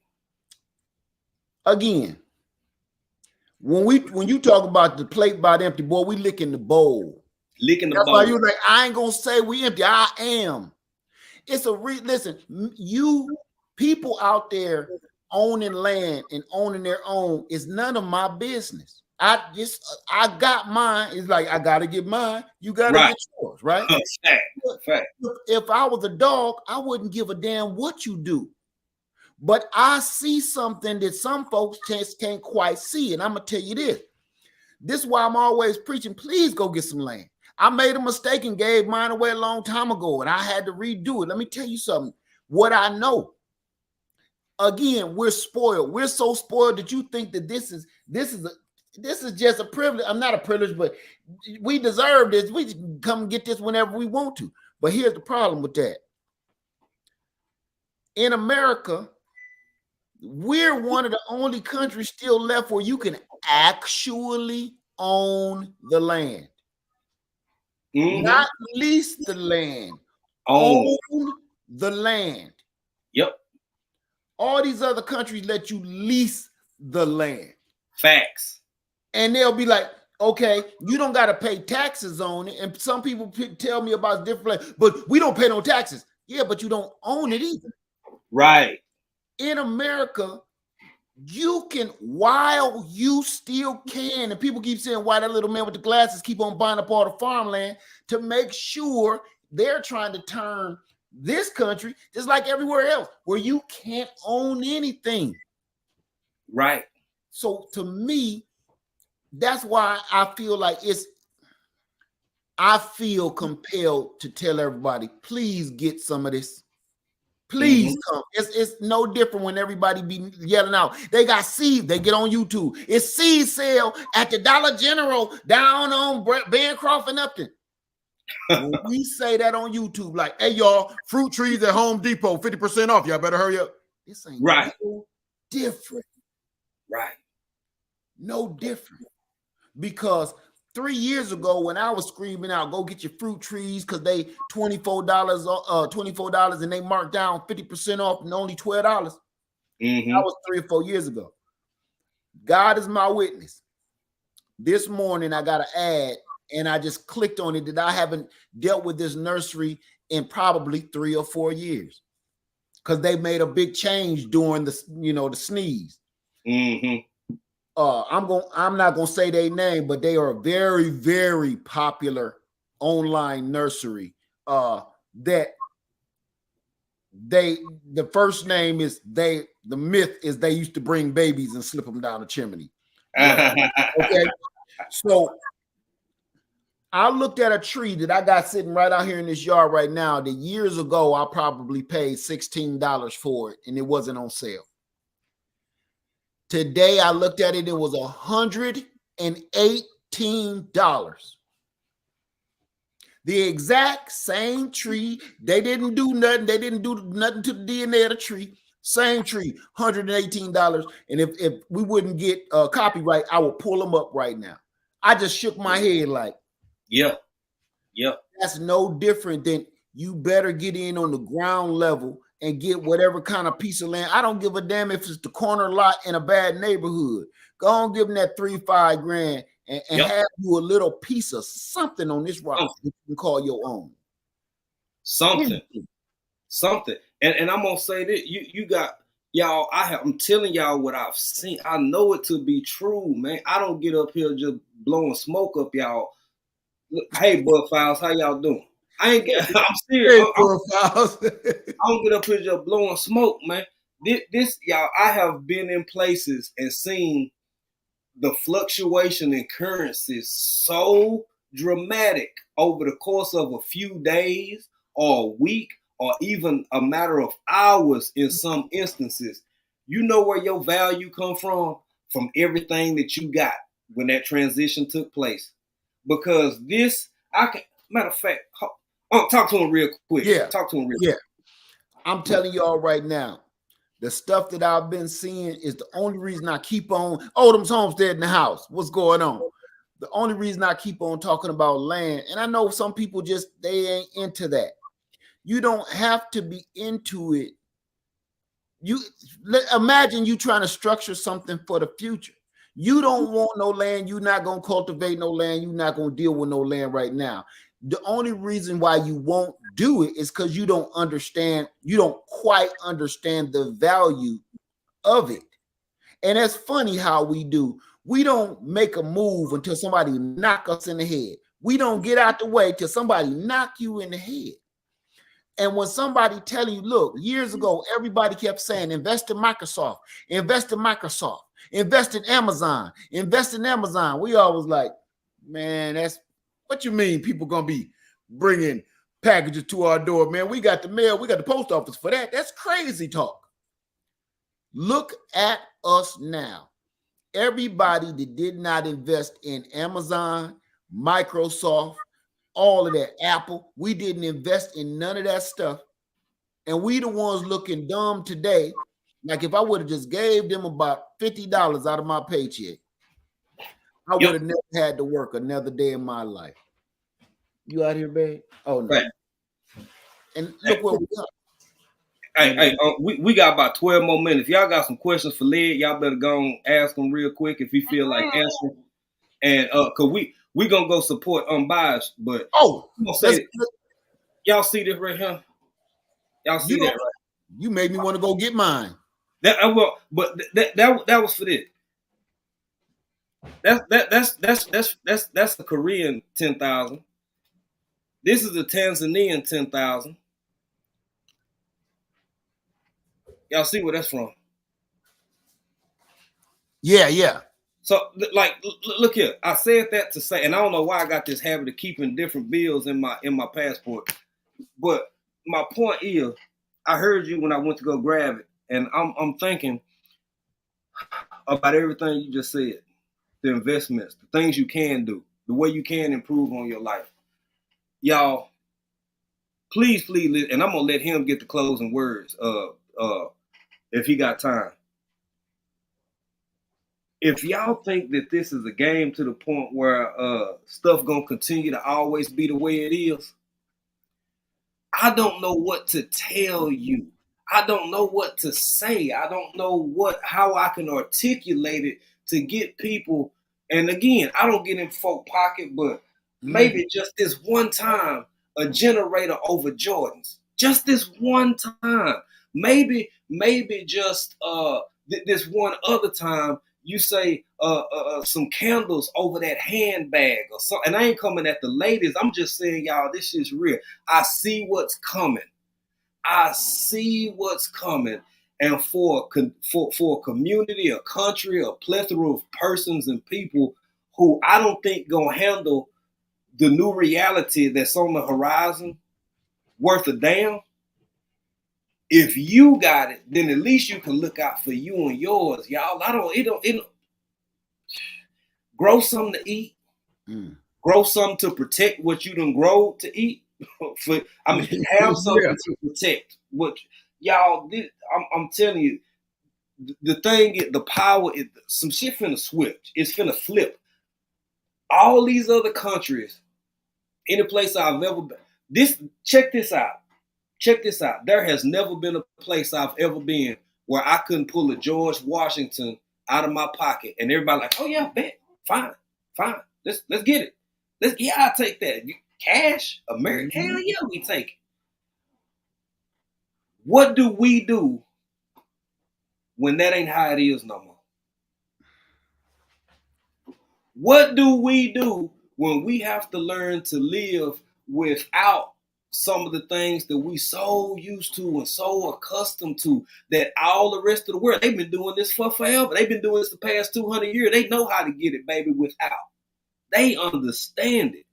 Again, when you talk about the plate about empty, boy, we licking the bowl. Licking the That's bowl. why you're like, I ain't gonna say we empty. I am. It's a listen. You people out there owning land and owning their own is none of my business. I got mine. It's like I gotta get mine. You gotta get yours, right? Fact. If I was a dog, I wouldn't give a damn what you do. But I see something that some folks can't quite see, and I'm gonna tell you this. This is why I'm always preaching. Please go get some land. I made a mistake and gave mine away a long time ago, and I had to redo it. Let me tell you something. What I know. Again, we're spoiled. We're so spoiled that you think that this is just a privilege. I'm not a privilege, but we deserve this. We can come get this whenever we want to. But here's the problem with that. In America, we're one of the only countries still left where you can actually own the land. Mm-hmm. Not lease the land. Own the land. Yep. All these other countries let you lease the land. Facts. And they'll be like, okay, you don't got to pay taxes on it. And some people tell me about different, but we don't pay no taxes. Yeah, but you don't own it either. Right. In America, you can, while you still can, and people keep saying why that little man with the glasses keep on buying up all the farmland to make sure they're trying to turn this country just like everywhere else where you can't own anything. Right. So to me, that's why I feel like I feel compelled to tell everybody, please get some of this. Please come. It's no different when everybody be yelling out. They got seed. They get on YouTube. It's seed sale at the Dollar General down on Bancroft and Upton. When we say that on YouTube, like, hey, y'all, fruit trees at Home Depot, 50% off. Y'all better hurry up. This ain't no different. Right. No different. Because 3 years ago, when I was screaming out, go get your fruit trees because they $24 and they marked down 50% off and only $12. That was 3 or 4 years ago. God is my witness. This morning, I got an ad and I just clicked on it that I haven't dealt with this nursery in probably 3 or 4 years because they made a big change during the sneeze. I'm not gonna say their name, but they are a very, very popular online nursery. The first name is the myth is they used to bring babies and slip them down the chimney. Okay, so I looked at a tree that I got sitting right out here in this yard right now that years ago I probably paid $16 for it, and it wasn't on sale. Today I looked at it, it was $118. The exact same tree. They didn't do nothing. They didn't do nothing to the DNA of the tree. Same tree, $118. And if we wouldn't get copyright, I would pull them up right now. I just shook my head like, Yep. That's no different than you better get in on the ground level and get whatever kind of piece of land. I don't give a damn if it's the corner lot in a bad neighborhood. Go on, give them that $3-5 grand and have you a little piece of something on this rock that you can call your own. Something. And I'm gonna say that you got Y'all, I'm telling y'all what I've seen. I know it to be true, man. I don't get up here just blowing smoke up y'all. Look, hey, Bud Files, how y'all doing? I'm serious. Hey, I profiles. don't get up here just blowing smoke, man. This, y'all, I have been in places and seen the fluctuation in currencies so dramatic over the course of a few days or a week or even a matter of hours in some instances. You know where your value come from? From everything that you got when that transition took place. Because this, matter of fact, talk to him real quick. Yeah. Talk to him real Yeah. quick. I'm telling y'all right now, the stuff that I've been seeing is the only reason I keep on. Odom's Homestead in the house. What's going on? The only reason I keep on talking about land, and I know some people they ain't into that. You don't have to be into it. Imagine you trying to structure something for the future. You don't want no land. You're not going to cultivate no land. You're not going to deal with no land right now. The only reason why you won't do it is because you don't understand. You don't quite understand the value of it. And it's funny how we do. We don't make a move until somebody knock us in the head. We don't get out the way till somebody knock you in the head. And when somebody telling you, look, years ago, everybody kept saying, invest in Microsoft, invest in Microsoft, invest in Amazon, invest in Amazon. We always like, man, that's what you mean people going to be bringing packages to our door, man. We got the mail, we got the post office for that. That's crazy talk. Look at us now. Everybody that did not invest in Amazon, Microsoft, all of that, Apple, we didn't invest in none of that stuff. And we the ones looking dumb today. Like if I would have just gave them about $50 out of my paycheck, I would have never had to work another day in my life. You out here, babe? Oh, no. Right. And look what we got. Hey, we got about 12 more minutes. If y'all got some questions for Led, y'all better go and ask him real quick if he feel like answering. And cause we gonna go support Unbiased, but y'all see this right here? Y'all see that right? You made me want to go get mine. That was for this. That's a Korean 10,000. This is a Tanzanian 10,000. Y'all see where that's from? Yeah. So, like, look here. I said that to say, and I don't know why I got this habit of keeping different bills in my passport. But my point is, I heard you when I went to go grab it, and I'm thinking about everything you just said, the investments, the things you can do, the way you can improve on your life. Y'all, please, and I'm gonna let him get the closing words. If he got time. If y'all think that this is a game to the point where stuff gonna continue to always be the way it is, I don't know what to tell you. I don't know what to say. I don't know how I can articulate it to get people. And again, I don't get in folk pocket, but maybe just this one time, a generator over Jordans. Just this one time. Maybe just this one other time you say some candles over that handbag or something. And I ain't coming at the ladies. I'm just saying, y'all, this is real. I see what's coming. And for a community, a country, a plethora of persons and people who I don't think gonna handle the new reality that's on the horizon worth a damn. If you got it, then at least you can look out for you and yours, y'all. It don't grow something to eat, grow something to protect what you done grow to eat. Have something to protect what y'all did. I'm telling you, the thing, the power, some shit finna switch. It's finna flip. All these other countries, any place I've ever been. Check this out. There has never been a place I've ever been where I couldn't pull a George Washington out of my pocket and everybody like, oh yeah, bet, fine. Let's get it. I'll take that. Cash, American, hell yeah, we take it. What do we do when that ain't how it is no more? What do we do when we have to learn to live without some of the things that we so used to and so accustomed to that all the rest of the world, they've been doing this for forever. They've been doing this the past 200 years. They know how to get it, baby, without. They understand it.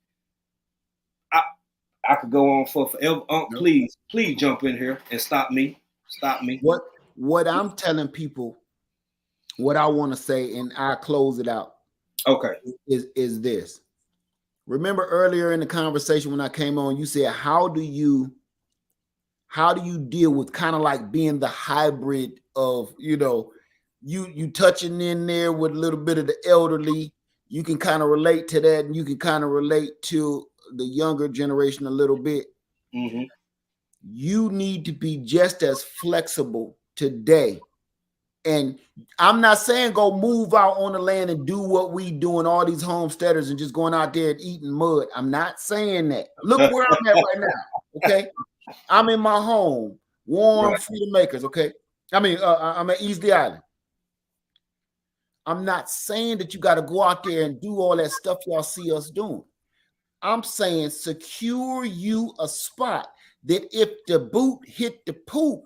I could go on for forever. Please jump in here and stop me. Stop me. What I'm telling people, what I want to say, and I close it out. Okay. Is this. Remember earlier in the conversation when I came on, you said, how do you deal with kind of like being the hybrid of, you touching in there with a little bit of the elderly. You can kind of relate to that, and you can kind of relate to the younger generation a little bit. Mm-hmm. You need to be just as flexible today. And I'm not saying go move out on the land and do what we doing, all these homesteaders and just going out there and eating mud. I'm not saying that. Look where I'm at right now. Okay. I'm in my home, warm, right. Freedom Makers. Okay. I'm at Easley Island. I'm not saying that you got to go out there and do all that stuff y'all see us doing. I'm saying secure you a spot that if the boot hit the poop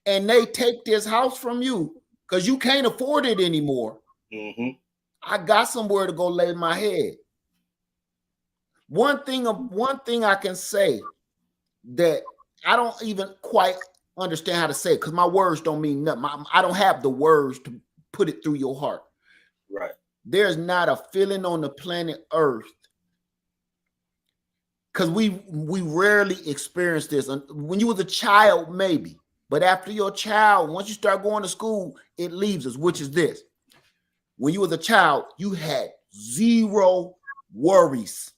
and they take this house from you because you can't afford it anymore, I got somewhere to go lay my head. One thing I can say that I don't even quite understand how to say it because my words don't mean nothing. I don't have the words to put it through your heart. Right. There's not a feeling on the planet Earth, because we rarely experience this. When you was a child, maybe, but after your child, once you start going to school, it leaves us, which is this. When you was a child, you had zero worries.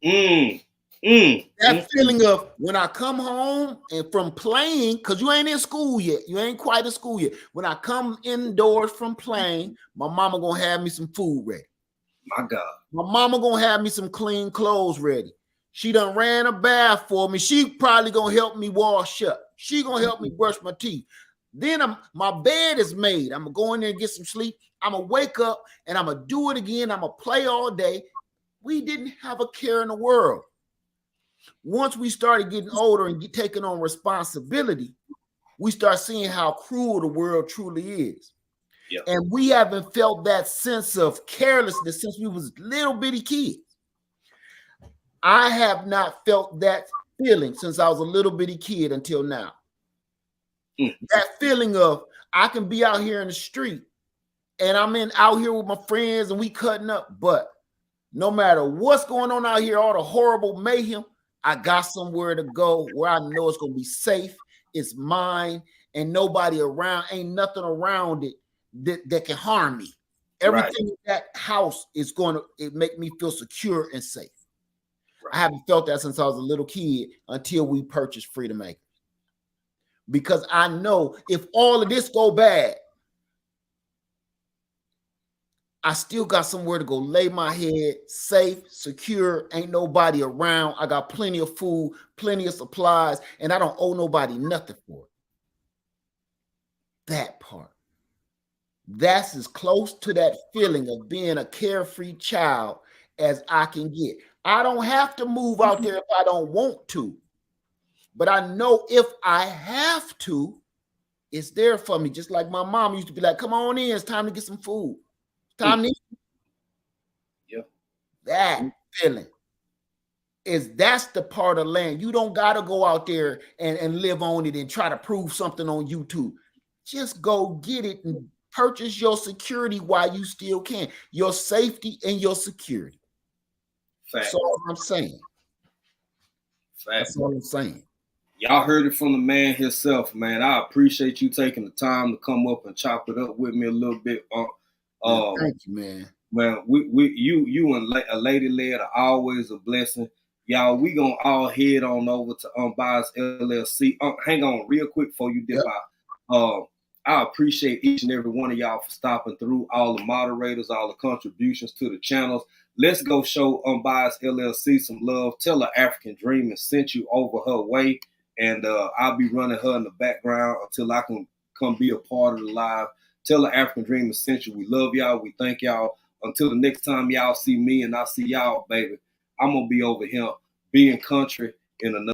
That feeling of when I come home and from playing, because you ain't in school yet, you ain't quite in school yet. When I come indoors from playing, my mama gonna have me some food ready. My God. My mama gonna have me some clean clothes ready. She done ran a bath for me. She probably gonna help me wash up. She gonna help me brush my teeth. Then my bed is made. I'm gonna go in there and get some sleep. I'm gonna wake up and I'm gonna do it again. I'm gonna play all day. We didn't have a care in the world. Once we started getting older and taking on responsibility, we start seeing how cruel the world truly is. Yeah. And we haven't felt that sense of carelessness since we was little bitty kids. I have not felt that feeling since I was a little bitty kid until now. That feeling of I can be out here in the street and I'm out here with my friends and we cutting up, but no matter what's going on out here, all the horrible mayhem, I got somewhere to go where I know it's going to be safe. It's mine and nobody around, ain't nothing around it that can harm me. Everything in that house is going to make me feel secure and safe. I haven't felt that since I was a little kid until we purchased Freedom Makers. Because I know if all of this go bad, I still got somewhere to go lay my head, safe, secure, ain't nobody around. I got plenty of food, plenty of supplies, and I don't owe nobody nothing for it. That part. That's as close to that feeling of being a carefree child as I can get. I don't have to move out there if I don't want to. But I know if I have to, it's there for me. Just like my mom used to be like, come on in, it's time to get some food. Time to eat. Yeah. That feeling that's the part of land. You don't got to go out there and live on it and try to prove something on YouTube. Just go get it and purchase your security while you still can. Your safety and your security. That's all I'm saying. That's all I'm saying. Y'all heard it from the man himself, man. I appreciate you taking the time to come up and chop it up with me a little bit. Thank you, man. Man, you and a lady led are always a blessing. Y'all, we gonna all head on over to Unbiased LLC. Hang on real quick before you dip out. I appreciate each and every one of y'all for stopping through, all the moderators, all the contributions to the channels. Let's go show Unbiased LLC some love. Tell her African Dream has sent you over her way. And I'll be running her in the background until I can come be a part of the live. Tell the African Dream Essential we love y'all. We thank y'all. Until the next time y'all see me and I see y'all, baby, I'm going to be over here being country in another.